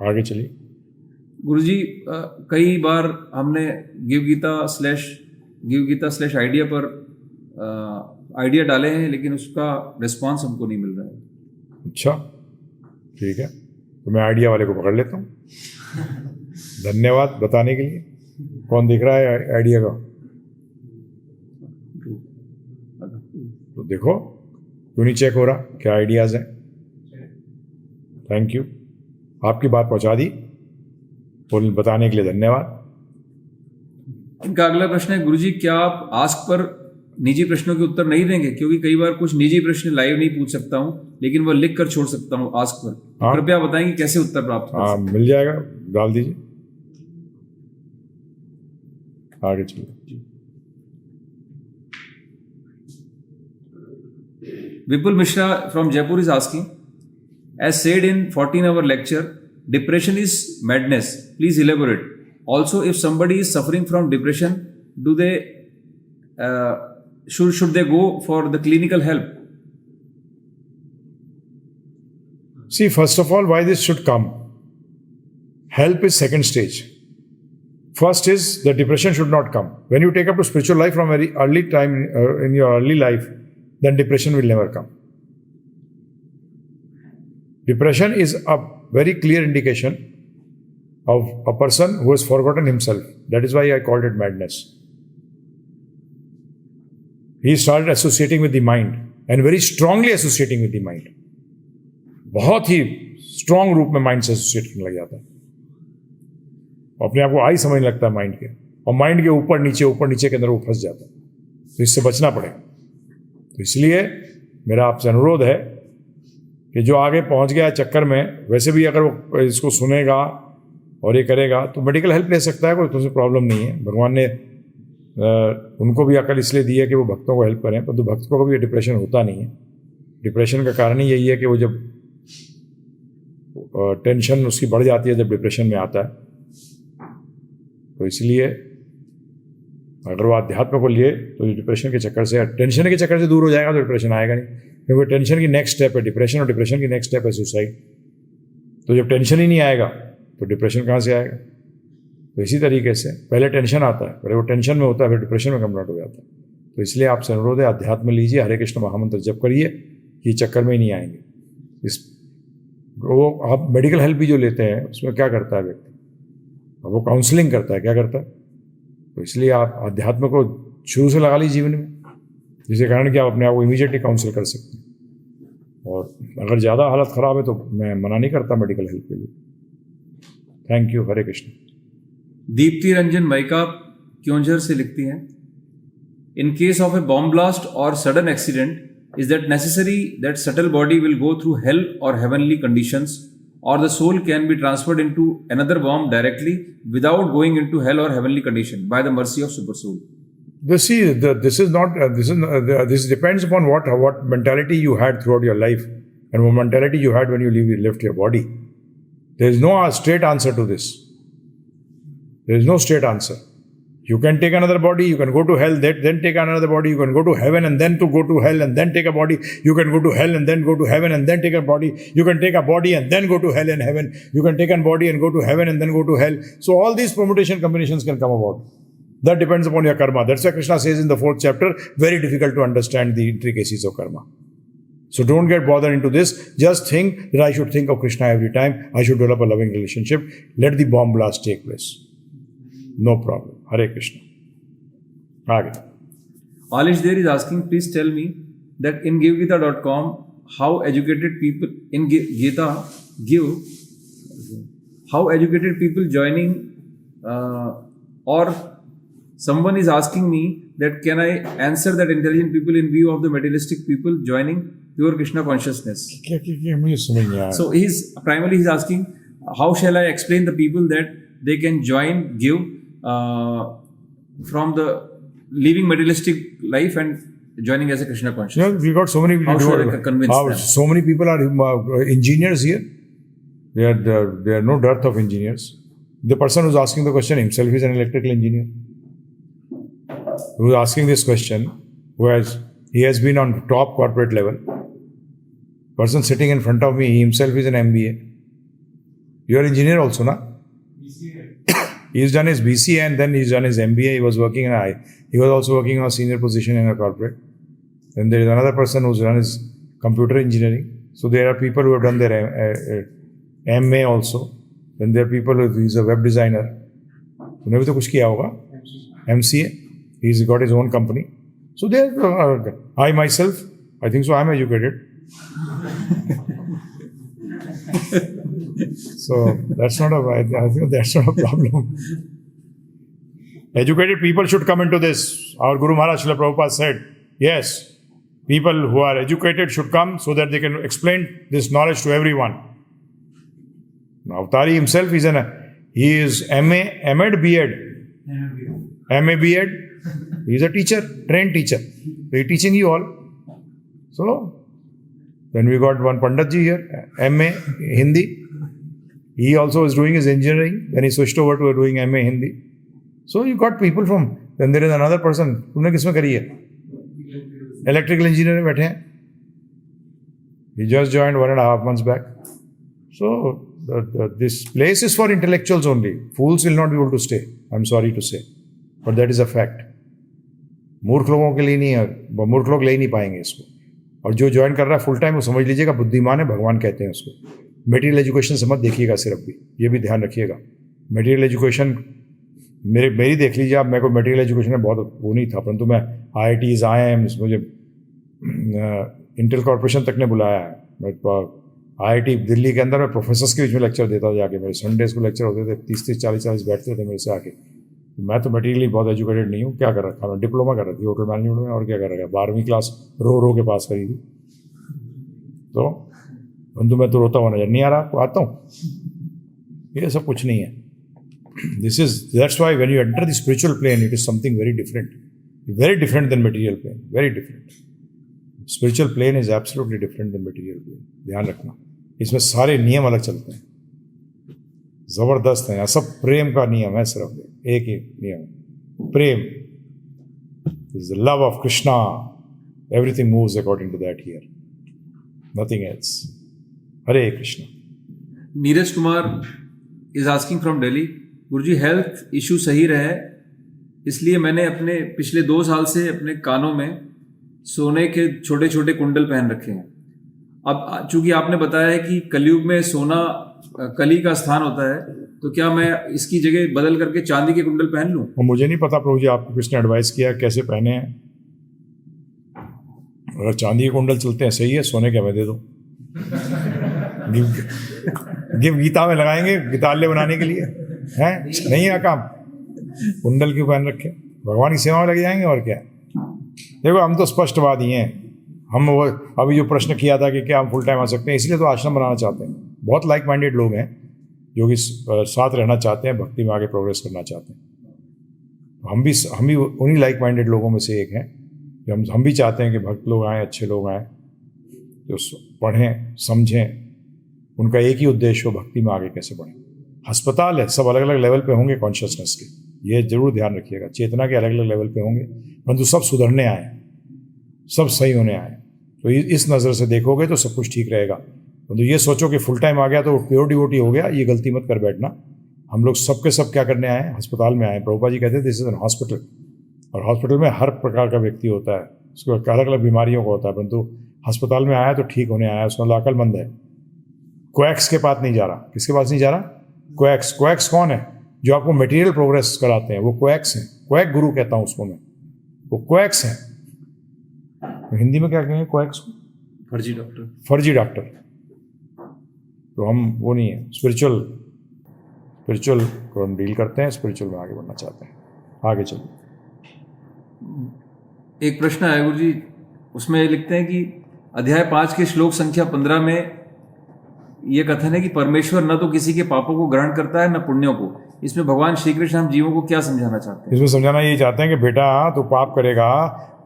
आगे चलिए। गुरुजी, कई बार हमने गिव गीता स्लैश आइडिया पर आइडिया डाले हैं, लेकिन उसका रिस्पांस हमको नहीं मिल रहा है। अच्छा ठीक है, तो मैं आइडिया वाले को पकड़ लेता हूँ। धन्यवाद बताने के लिए। कौन दिख रहा है आइडिया का? तो देखो क्यों नहीं चेक हो रहा, क्या आइडियाज हैं। थैंक यू, आपकी बात पहुंचा दी, बोल बताने के लिए धन्यवाद। इनका अगला प्रश्न है, गुरुजी क्या आप आस्क पर निजी प्रश्नों के उत्तर नहीं देंगे? क्योंकि कई बार कुछ निजी प्रश्न लाइव नहीं पूछ सकता हूँ, लेकिन वह लिख कर छोड़ सकता हूँ आस्क पर। कृपया बताएंगे कैसे उत्तर प्राप्त कर सकते हैं? मिल जाएगा, डाल दीजिए। आगे चलिए। Vipul Mishra from Jaipur is asking, as said in 14-hour lecture, depression is madness. Please elaborate. Also, if somebody is suffering from depression, do they should they go for the clinical help? See, first of all, why this should come? Help is second stage. First is the depression should not come. When you take up to spiritual life from very early time in your early life, then depression will never come. Depression is a very clear indication of a person who has forgotten himself. That is why I called it madness. He started associating with the mind and very strongly associating with the mind. बहुत ही strong रूप में mind से associate करने लग जाता है, अपने आप को आई समझने लगता है माइंड के, और माइंड के ऊपर नीचे के अंदर वो फंस जाता है। तो इससे बचना पड़ेगा। तो इसलिए मेरा आपसे अनुरोध है कि जो आगे पहुंच गया चक्कर में, वैसे भी अगर वो इसको सुनेगा और ये करेगा तो मेडिकल हेल्प ले सकता है, कोई तो प्रॉब्लम नहीं है। भगवान ने उनको भी अकल इसलिए दी है कि वो भक्तों को हेल्प करें, परंतु भक्त को कभी डिप्रेशन होता नहीं है। डिप्रेशन का कारण ही यही है कि वो जब टेंशन उसकी बढ़ जाती है जब डिप्रेशन में आता है। तो इसलिए अगर वो अध्यात्म को लिए तो डिप्रेशन के चक्कर से, टेंशन के चक्कर से दूर हो जाएगा तो डिप्रेशन आएगा नहीं, क्योंकि टेंशन की नेक्स्ट स्टेप है डिप्रेशन, और डिप्रेशन की नेक्स्ट स्टेप है सुसाइड। तो जब टेंशन ही नहीं आएगा तो डिप्रेशन कहाँ से आएगा? तो इसी तरीके से पहले टेंशन आता है, पहले वो टेंशन में होता है, फिर डिप्रेशन में कन्वर्ट हो जाता है। तो इसलिए आपसे अनुरोध है, अध्यात्म लीजिए, हरे कृष्ण महामंत्र जप करिए, ये चक्कर में ही नहीं आएंगे। वो आप मेडिकल हेल्प भी जो लेते हैं उसमें क्या करता है व्यक्ति, अब वो काउंसलिंग करता है, क्या करता है। तो इसलिए आप अध्यात्म को शुरू से लगा लीजिए जीवन में, जिसके कारण कि आप अपने आप को इमीडिएटली काउंसिल कर सकते हैं। और अगर ज़्यादा हालत ख़राब है तो मैं मना नहीं करता मेडिकल हेल्प के लिए। Thank you, Hare Krishna. दीप्ति रंजन माइका क्योंझर से लिखती हैं, in case of a bomb blast और sudden accident, is that necessary that subtle body will go through hell or heavenly conditions, or the soul can be transferred into another form directly without going into hell or heavenly condition by the mercy of super soul? This depends upon what mentality you had throughout your life and what mentality you had when you left your body. There is no straight answer to this. There is no straight answer. You can take another body, you can go to hell, then take another body, you can go to heaven and then to go to hell and then take a body, you can go to hell and then go to heaven and then take a body, you can take a body and then go to hell and heaven, you can take a body and go to heaven and then go to hell. So all these permutation combinations can come about. That depends upon your karma. That's why Krishna says in the 4th chapter, very difficult to understand the intricacies of karma. So don't get bothered into this. Just think that I should think of Krishna every time, I should develop a loving relationship. Let the bomb blast take place. No problem. Hare Krishna. Aage. Alish there is asking, please tell me that in givegita.com, how educated people in Gita give, how educated people joining, or someone is asking me that can I answer that intelligent people in view of the materialistic people joining pure Krishna consciousness? मुझे समझ नहीं आया. So he's asking, how shall I explain the people that they can give from the leaving materialistic life and joining as a Krishna consciousness? Yeah, we got so many people. How should I convince them? So many people are engineers here. There are no dearth of engineers. The person who's asking the question himself is an electrical engineer. Who's asking this question, he has been on top corporate level. Person sitting in front of me, he himself is an MBA. You are engineer also, na? He's done his BCA and then he's done his MBA. He was also working on a senior position in a corporate. Then there is another person who's done his computer engineering. So there are people who have done their MA also. Then there are people he's a web designer. उन्हें भी तो कुछ किया होगा. MCA. He's got his own company. So there, I myself, I think so I'm educated. So that's not I think that's not a problem. Educated people should come into this. Our Guru Maharaj Srila Prabhupada said, yes, people who are educated should come so that they can explain this knowledge to everyone. Now, Avtari himself is he is MA, MAd, BEd. MA, BEd. He is a teacher, trained teacher. He is teaching you all. So, then we got one Pandit ji here, MA Hindi. He also is doing his engineering. Then he switched over to doing MA Hindi. So you got people from. Then there is another person. तुमने किसमें करी है? Electrical engineer में बैठे हैं. He just joined 1.5 months back. So this place is for intellectuals only. Fools will not be able to stay. I'm sorry to say, but that is a fact. मूर्ख लोगों के लिए नहीं है. मूर्ख लोग ले ही नहीं पाएंगे इसको. और जो ज्वाइन कर रहा है फुल टाइम वो समझ लीजिएगा बुद्धिमान है, भगवान कहते हैं उसको. मटेरियल एजुकेशन से मत देखिएगा सिर्फ भी, ये भी ध्यान रखिएगा. मटेरियल एजुकेशन मेरी देख लीजिए आप. मेरे को मटेरियल एजुकेशन में बहुत वो नहीं था, परंतु मैं IITs आए हैं, मुझे इंटेल कॉर्पोरेशन तक ने बुलाया है. मैं IIT दिल्ली के अंदर मैं प्रोफेसर्स के बीच में लेक्चर देता था जाके. मेरे संडेज को लेक्चर होते थे, 30-30, 40-40 बैठते थे मेरे से आके. मैं तो मटेरियली बहुत एजुकेटेड नहीं हूँ. क्या कर रखा मैं? डिप्लोमा कर रही थी होटल मैनेजमेंट में. और क्या कर रखा? 12वीं क्लास रो के पास करी थी. तो बंधु मैं तो रोता हुआ नजर नहीं आ रहा आपको? आता हूँ. ये सब कुछ नहीं है. That's why when you enter the spiritual plane, it is something very different than material plane, very different. Spiritual plane is absolutely different than material plane. ध्यान रखना, इसमें सारे नियम अलग चलते हैं, जबरदस्त हैं. सब प्रेम का नियम है, सिर्फ एक ही नियम, प्रेम. This is the love of Krishna. Everything moves according to that here. Nothing else. Hare Krishna. Neeraj Kumar is asking from Delhi. Guruji, health issue सही रहे इसलिए मैंने अपने पिछले 2 साल से अपने कानों में सोने के छोटे छोटे कुंडल पहन रखे हैं. अब चूंकि आपने बताया है कि कलयुग में सोना कली का स्थान होता है, तो क्या मैं इसकी जगह बदल करके चांदी के कुंडल पहन लूं? मुझे नहीं पता प्रभु जी आपको किसने एडवाइस किया कैसे पहने हैं. अगर चांदी के कुंडल चलते हैं सही है, सोने के हमें दे दो. गिव गीता में लगाएंगे गीताल्य बनाने के लिए है, नहीं है काम. कुंडल क्यों पहन रखे? भगवान की सेवा में लगे जाएंगे और क्या. देखो हम तो स्पष्टवादी हैं. हम वो अभी जो प्रश्न किया था कि क्या हम फुल टाइम आ सकते हैं, इसलिए तो आश्रम बनाना चाहते हैं. बहुत लाइक माइंडेड लोग हैं जो कि साथ रहना चाहते हैं, भक्ति में आगे प्रोग्रेस करना चाहते हैं. हम भी उन्हीं लाइक माइंडेड लोगों में से एक हैं. हम भी चाहते हैं कि भक्त लोग आएँ, अच्छे लोग आएँ, जो पढ़ें समझें. उनका एक ही उद्देश्य हो, भक्ति में आगे कैसे बढ़ें. अस्पताल है, सब अलग अलग लेवल पे होंगे कॉन्शियसनेस के, ये जरूर ध्यान रखिएगा. चेतना के अलग अलग लेवल पे होंगे, परंतु सब सुधरने आए, सब सही होने आए. तो इस नज़र से देखोगे तो सब कुछ ठीक रहेगा. परंतु ये सोचो कि फुल टाइम आ गया तो प्योर डिवोटी हो गया, ये गलती मत कर बैठना. हम लोग सब के सब क्या करने आए? अस्पताल में आए. प्रभुपाद जी कहते हैं दिस इज एन हॉस्पिटल. और हॉस्पिटल में हर प्रकार का व्यक्ति होता है, उसको अलग अलग बीमारियों का होता है, परंतु अस्पताल में आया तो ठीक होने आया. उसमें अकलमंद है. क्वैक्स के पास नहीं जा रहा. किसके पास नहीं जा रहा? क्वैक्स कौन है? जो आपको मटेरियल प्रोग्रेस कराते हैं, वो क्वैक्स हैं. क्वैक गुरु कहता हूँ उसको मैं. वो क्वैक्स हैं. हिंदी में क्या कहेंगे क्वैक्स को? फर्जी डॉक्टर. तो हम वो नहीं है. स्पिरिचुअल को हम डील करते हैं, स्पिरिचुअल में आगे बढ़ना चाहते हैं. आगे चलो. एक प्रश्न है गुरु जी, उसमें लिखते हैं कि अध्याय 5 के श्लोक संख्या 15 में ये कथन है कि परमेश्वर न तो किसी के पापों को ग्रहण करता है न पुण्यों को. इसमें भगवान श्री कृष्ण हम जीवों को क्या समझाना चाहते हैं? इसमें समझाना ये चाहते हैं कि बेटा तो पाप करेगा.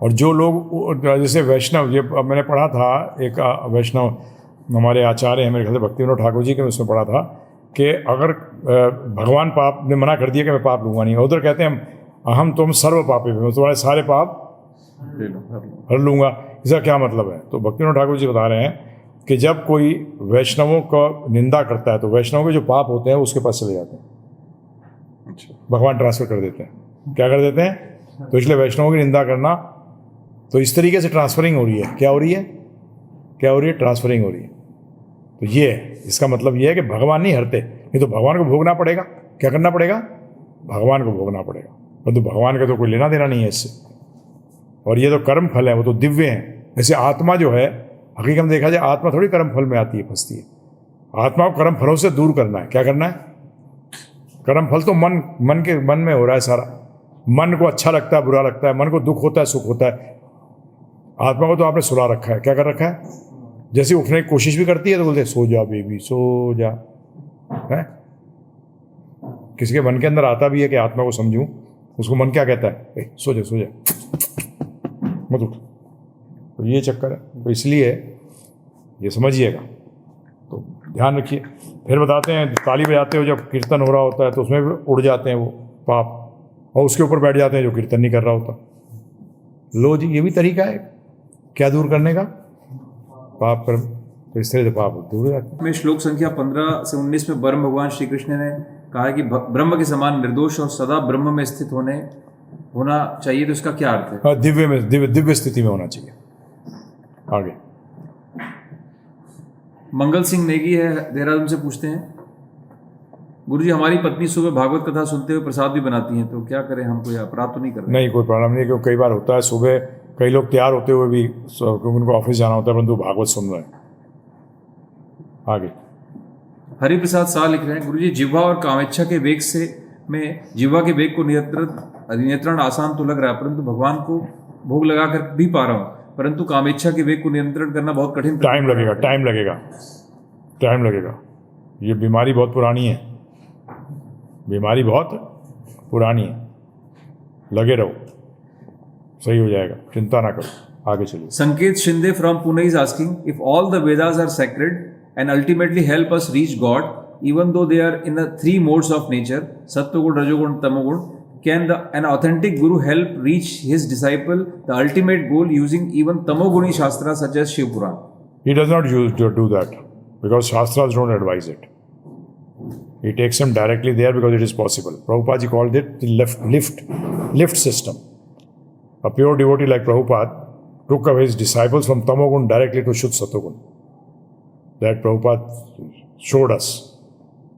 और जो लोग जैसे वैष्णव, ये मैंने पढ़ा था, एक वैष्णव हमारे आचार्य हैं मेरे ख्याल से भक्ति विनोद ठाकुर जी के, उसमें पढ़ा था कि अगर भगवान पाप ने मना कर दिया कि मैं पाप लूँगा नहीं, उधर कहते हैं हम तुम सर्व पापी, मैं तुम्हारे सारे पाप हर लूँगा। इसका क्या मतलब है? तो भक्तिविनोद ठाकुर जी बता रहे हैं कि जब कोई वैष्णवों का निंदा करता है तो वैष्णवों के जो पाप होते हैं उसके पास चले जाते हैं, भगवान ट्रांसफर कर देते हैं। क्या कर देते हैं? तो इसलिए वैष्णवों की निंदा करना, तो इस तरीके से ट्रांसफरिंग हो रही है। क्या हो रही है? क्या हो रही है? ट्रांसफरिंग हो रही है। तो ये है, इसका मतलब ये है कि भगवान नहीं हरते, नहीं तो भगवान को भोगना पड़ेगा। क्या करना पड़ेगा? भगवान को भोगना पड़ेगा, परंतु भगवान का तो कोई लेना देना नहीं है इससे। और ये तो कर्म फल है, वो तो दिव्य हैं। जैसे आत्मा जो है, हकीकत में देखा जाए आत्मा थोड़ी कर्म फल में आती है, फंसती है। आत्मा को कर्म फलों से दूर करना है। क्या करना है? कर्म फल तो मन में हो रहा है सारा। मन को अच्छा लगता है, बुरा लगता है, मन को दुख होता है, सुख होता है। आत्मा को तो आपने सुला रखा है। क्या कर रखा है? जैसे उठने की कोशिश भी करती है तो बोलते सो जा बेबी, सो जा। है किसी के मन के अंदर आता भी है कि आत्मा को समझूं, उसको मन क्या कहता है? सो जा, सो जा, मत उठ। तो ये चक्कर है। तो इसलिए ये समझिएगा, तो ध्यान रखिए। फिर बताते हैं, ताली बजाते हो जब कीर्तन हो रहा होता है तो उसमें भी उड़ जाते हैं वो पाप, और उसके ऊपर बैठ जाते हैं जो कीर्तन नहीं कर रहा होता। लो जी, ये भी तरीका है क्या दूर करने का? पाप कर्म। तो इस तरह से पाप दूर हो जाते हैं। में श्लोक संख्या 15 से 19 में ब्रह्म भगवान श्री कृष्ण ने कहा है कि ब्रह्म के समान निर्दोष और सदा ब्रह्म में स्थित होना चाहिए। तो इसका क्या अर्थ है? हाँ, दिव्य स्थिति में होना चाहिए। आगे मंगल सिंह नेगी है देहरादून से, पूछते हैं, गुरुजी हमारी पत्नी सुबह भागवत कथा सुनते हुए प्रसाद भी बनाती हैं, तो क्या करें? हमको यह अपराध तो नहीं कर रहे? नहीं, कोई प्रॉब्लम नहीं है, क्योंकि कई बार होता है सुबह कई लोग तैयार होते हुए भी, क्योंकि उनको ऑफिस जाना होता है, परंतु भागवत सुन रहे हैं। आगे हरिप्रसाद शाह लिख रहे हैं, गुरुजी जिह्वा और कामेच्छा के वेग से में जिह्वा के वेग को नियंत्रण आसान तो लग रहा है, परंतु भगवान को भोग लगा कर भी पा रहा हूँ, परंतु कामेच्छा के वेग को नियंत्रण करना बहुत कठिन। टाइम लगेगा। ये बीमारी बहुत पुरानी है, बीमारी बहुत पुरानी है। लगे रहो, सही हो जाएगा, चिंता ना करो। आगे चलिए। Sanket Shinde from Pune is asking, if all the Vedas are sacred and ultimately help us reach God, even though they are in the three modes of nature, Sattva-gun, Rajogun, Tamo-gun, can an authentic guru help reach his disciple the ultimate goal using even Tamoguni Shastras such as Shiv Puran? He does not do that because Shastras don't advise it. He takes him directly there because it is possible. Prabhupada ji called it the lift system. A pure devotee like Prabhupada took away his disciples from Tamogun directly to Shuddha Sattva-gun. That Prabhupada showed us.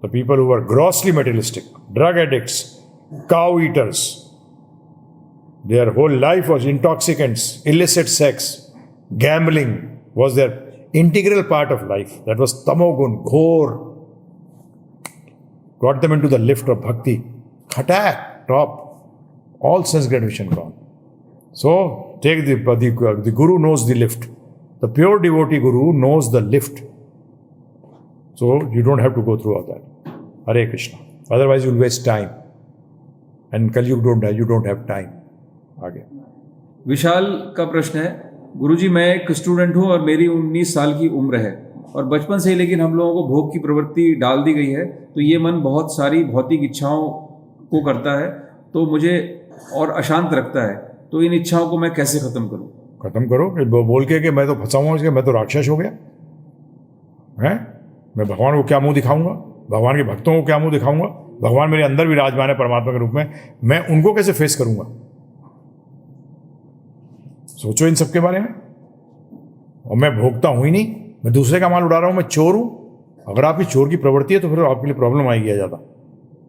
The people who were grossly materialistic, drug addicts, cow eaters, their whole life was intoxicants, illicit sex, gambling was their integral part of life. That was Tamogun, Ghor. Got them into the lift of bhakti. Khatak, top. All sense gratification gone. So, take the Guru knows the lift. The pure devotee Guru knows the lift. So you don't have to go through all that. Hare Krishna. Otherwise you'll waste time. And Kali you don't have time. आगे विशाल का प्रश्न है, गुरुजी मैं एक student हूँ और मेरी 19 साल की उम्र है और बचपन से ही लेकिन हम लोगों को भोग की प्रवृत्ति डाल दी गई है, तो ये मन बहुत सारी भौतिक इच्छाओं को करता है तो मुझे और अशांत रखता है, तो इन इच्छाओं को मैं कैसे खत्म करूँ? खत्म करो कि बोल के कि मैं तो फंसा हुआ, मैं तो राक्षस हो गया है, मैं भगवान को क्या मुंह दिखाऊंगा, भगवान के भक्तों को क्या मुंह दिखाऊंगा, भगवान मेरे अंदर विराजमान है परमात्मा के रूप में, मैं उनको कैसे फेस करूंगा? सोचो इन सब के बारे में। और मैं भोगता हूं ही नहीं, मैं दूसरे का माल उड़ा रहा हूं, मैं चोर हूं। अगर आपकी चोर की प्रवृत्ति है तो फिर आपके लिए प्रॉब्लम आएगी ज़्यादा।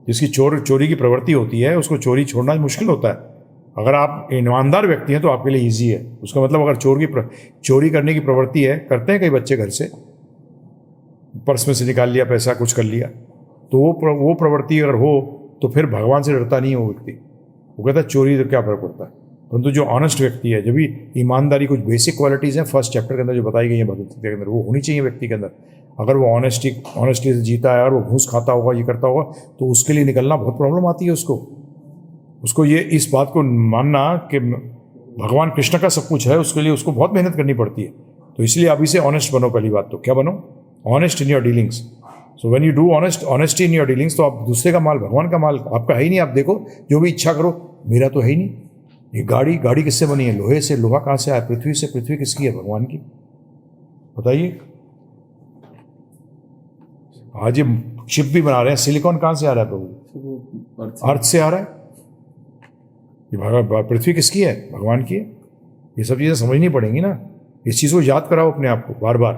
जिसकी चोरी की प्रवृत्ति होती है उसको चोरी छोड़ना मुश्किल होता है। अगर आप ईमानदार व्यक्ति हैं तो आपके लिए ईजी है। उसका मतलब अगर चोरी करने की प्रवृत्ति है, करते हैं कई बच्चे घर से, पर्स में से निकाल लिया पैसा, कुछ कर लिया, तो वो प्रवृत्ति अगर हो तो फिर भगवान से डरता नहीं है वो व्यक्ति। वो कहता है चोरी तो क्या फर्क पड़ता है। परंतु जो ऑनेस्ट व्यक्ति है, जब भी ईमानदारी, कुछ बेसिक क्वालिटीज़ हैं फर्स्ट चैप्टर के अंदर जो बताई गई है भगवत गीता के अंदर, वो होनी चाहिए व्यक्ति के अंदर। अगर वो ऑनेस्टली से जीता है और वो घूस खाता होगा, ये करता होगा, तो उसके लिए निकलना बहुत प्रॉब्लम आती है उसको ये इस बात को मानना कि भगवान कृष्ण का सब कुछ है, उसके लिए उसको बहुत मेहनत करनी पड़ती है। तो इसलिए अभी से ऑनेस्ट बनो। पहली बात तो क्या बनो? Honest in your dealings. So when you do honesty in your dealings, तो आप दूसरे का माल भगवान का माल आपका है ही नहीं। आप देखो, जो भी इच्छा करो, मेरा तो है ही नहीं। ये गाड़ी किससे बनी है? लोहे से। लोहा कहाँ से आया? पृथ्वी से। पृथ्वी किसकी है? भगवान की। बताइए। आज ये चिप भी बना रहे हैं, सिलिकॉन कहाँ से आ रहा है प्रभु? अर्थ से आ रहा है। ये पृथ्वी किसकी है? भगवान की है। ये सब चीज़ें समझनी पड़ेंगी ना। इस चीज़ को याद कराओ अपने आप को बार बार,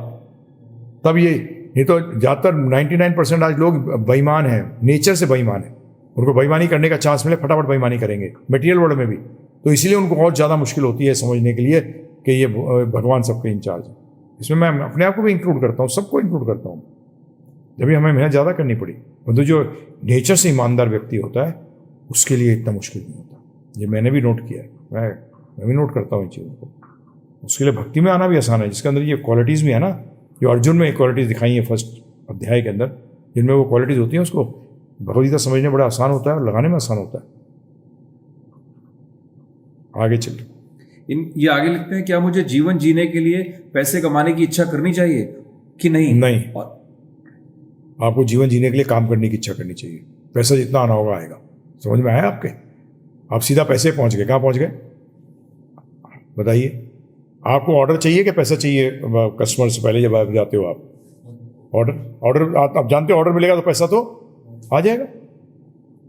तब ये। नहीं तो ज़्यादातर 99% आज लोग बेईमान हैं, नेचर से बेईमान है। उनको बेईमानी करने का चांस मिले, फटाफट बेईमानी करेंगे, मटेरियल वर्ल्ड में भी। तो इसीलिए उनको बहुत ज़्यादा मुश्किल होती है समझने के लिए कि ये भगवान सबके इंचार्ज है। इसमें मैं अपने आप को भी इंक्लूड करता हूँ, सबको इंक्लूड करता हूँ। जब भी हमें मेहनत ज़्यादा करनी पड़ी, मतलब जो नेचर से ईमानदार व्यक्ति होता है उसके लिए इतना मुश्किल नहीं होता। ये मैंने भी नोट किया है, मैं भी नोट करता हूँ इन चीज़ों को। उसके लिए भक्ति में आना भी आसान है, जिसके अंदर ये क्वालिटीज़ भी है ना, जो अर्जुन में क्वालिटीज़ दिखाई है फर्स्ट अध्याय के अंदर, जिनमें वो क्वालिटीज़ होती हैं, उसको भगवदगीता समझने बड़ा आसान होता है और लगाने में आसान होता है। आगे चलिए। ये आगे लिखते हैं, क्या मुझे जीवन जीने के लिए पैसे कमाने की इच्छा करनी चाहिए कि नहीं? नहीं, आपको जीवन जीने के लिए काम करने की इच्छा करनी चाहिए। पैसा जितना आना होगा आएगा। समझ में आया आपके? आप सीधा पैसे पहुंच गए। कहाँ पहुंच गए बताइए? आपको ऑर्डर चाहिए कि पैसा चाहिए? कस्टमर से पहले जब आप जाते हो, आप ऑर्डर आप जानते हो, ऑर्डर मिलेगा तो पैसा तो आ जाएगा।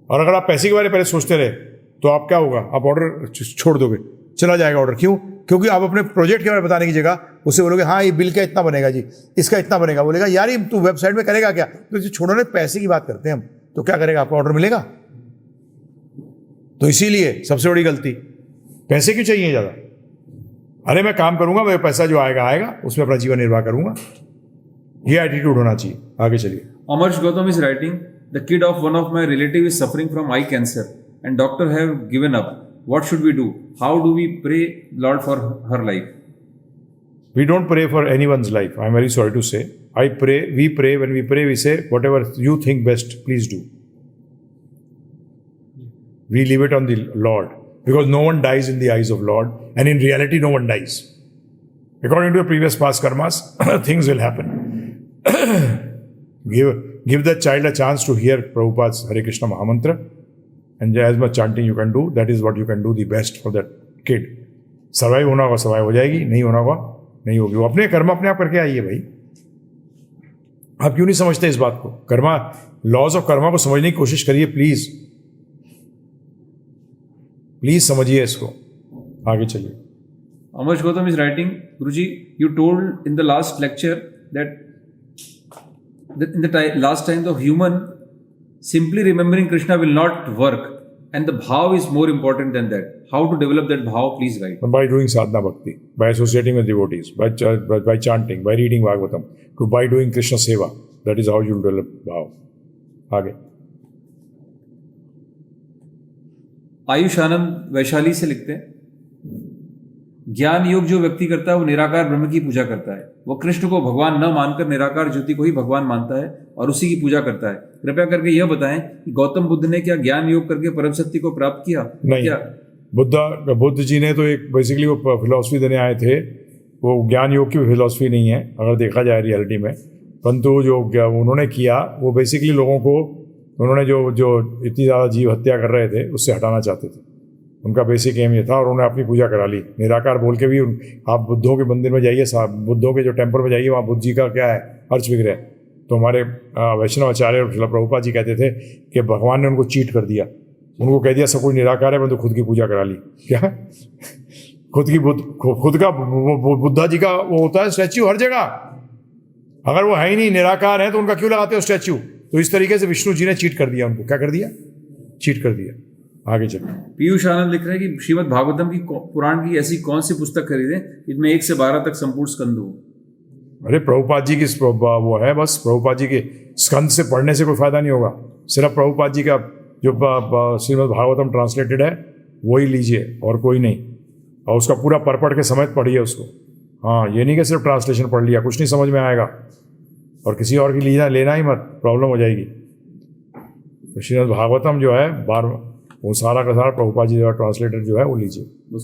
और अगर आप पैसे के बारे में पहले सोचते रहे तो आप क्या होगा? आप ऑर्डर छोड़ दोगे, चला जाएगा ऑर्डर। क्यों? क्योंकि आप अपने प्रोजेक्ट के बारे में बताने की जगह उससे बोलोगे हाँ ये बिल का इतना बनेगा जी, इसका इतना बनेगा। बोलेगा यार ये तू वेबसाइट में करेगा क्या? तो इसे छोड़ो ना, पैसे की बात करते हैं हम। तो क्या करेगा? आपको ऑर्डर मिलेगा? तो इसीलिए सबसे बड़ी गलती, पैसे क्यों चाहिए ज़्यादा? अरे मैं काम करूंगा, मेरा पैसा जो आएगा आएगा, उसमें अपना जीवन निर्वाह करूंगा। ये एटीट्यूड होना चाहिए। आगे चलिए। Amarsh Gautam is writing, the kid of one of my relative is suffering from eye cancer and doctor have given up. What should we do? How do we pray Lord for her life? We don't pray for anyone's life. I'm very sorry to say. We pray, when we pray, we say, whatever you think best, please do. We leave it on the Lord, because no one dies in the eyes of Lord, and in reality, no one dies. According to your previous past karmas, things will happen. Give that child a chance to hear Prabhupada's Hare Krishna Mahamantra, and as much chanting you can do, that is what you can do the best for that kid. Survive होना होगा, survive हो जाएगी। नहीं होना होगा, नहीं होगी। वो अपने कर्म अपने आप करके आइए भाई। आप क्यों नहीं समझते इस बात को? कर्मा, लॉज ऑफ कर्मा को समझने की कोशिश करिए प्लीज। प्लीज समझिए इसको। आगे चलिए। Amarsh Gautam is writing, Guruji, you told in the last lecture that in the last time the human simply remembering Krishna will not work, and the bhav is more important than that. How to develop that bhav? Please write. By doing sadhana bhakti, by associating with devotees, by chanting, by reading Bhagavatam, by doing Krishna seva. That is how you develop bhav. आगे। आयुष आनंद वैशाली से लिखते हैं, ज्ञान योग जो व्यक्ति करता है वो निराकार ब्रह्म की पूजा करता है। वो कृष्ण को भगवान न मानकर निराकार ज्योति को ही भगवान मानता है और उसी की पूजा करता है। कृपया करके यह बताएं कि गौतम बुद्ध ने क्या ज्ञान योग करके परम सत्य को प्राप्त किया? नहीं, क्या बुद्ध जी ने तो एक बेसिकली वो फिलॉसफी देने आए थे। वो ज्ञान योग की फिलॉसफी नहीं है अगर देखा जाए रियलिटी में। परंतु जो उन्होंने किया वो बेसिकली लोगों को, उन्होंने जो इतनी ज़्यादा जीव हत्या कर रहे थे उससे हटाना चाहते थे। उनका बेसिक एम ये था और उन्होंने अपनी पूजा करा ली निराकार बोल के भी। आप बुद्धों के मंदिर में जाइए, बुद्धों के जो टेम्पल में जाइए, वहाँ बुद्ध जी का क्या है, अर्च विग्रह है। तो हमारे वैष्णव आचार्य और श्रील प्रभुपाद जी कहते थे कि भगवान ने उनको चीट कर दिया। उनको कह दिया सब कुछ निराकार है, परंतु खुद की पूजा करा ली। क्या? खुद का बुद्धा जी का वो होता है स्टैच्यू हर जगह। अगर वो है ही नहीं, निराकार है, तो उनका क्यों लगाते हो स्टैच्यू? तो इस तरीके से विष्णु जी ने चीट कर दिया उनको। क्या कर दिया? चीट कर दिया। आगे चलो। पीयूष आनंद लिख रहे हैं कि श्रीमद् भागवतम की पुराण की ऐसी कौन सी पुस्तक खरीदें जिसमें 1 से 12 तक संपूर्ण स्कंद हो? अरे प्रभुपाद जी की वो है, बस प्रभुपाद जी के स्कंद से पढ़ने से कोई फायदा नहीं होगा। सिर्फ प्रभुपाद जी का जो श्रीमद् भागवतम ट्रांसलेटेड है वही लीजिए और कोई नहीं। और उसका पूरा परपट के समेत पढ़िए उसको। हाँ, ये नहीं कि सिर्फ ट्रांसलेशन पढ़ लिया, कुछ नहीं समझ में आएगा और किसी और की लेना ही मत, प्रॉब्लम हो जाएगी। तो श्रीमद् भागवतम जो है वो सारा का सारा प्रभुपाद जी ट्रांसलेटेड जो है वो लीजिए।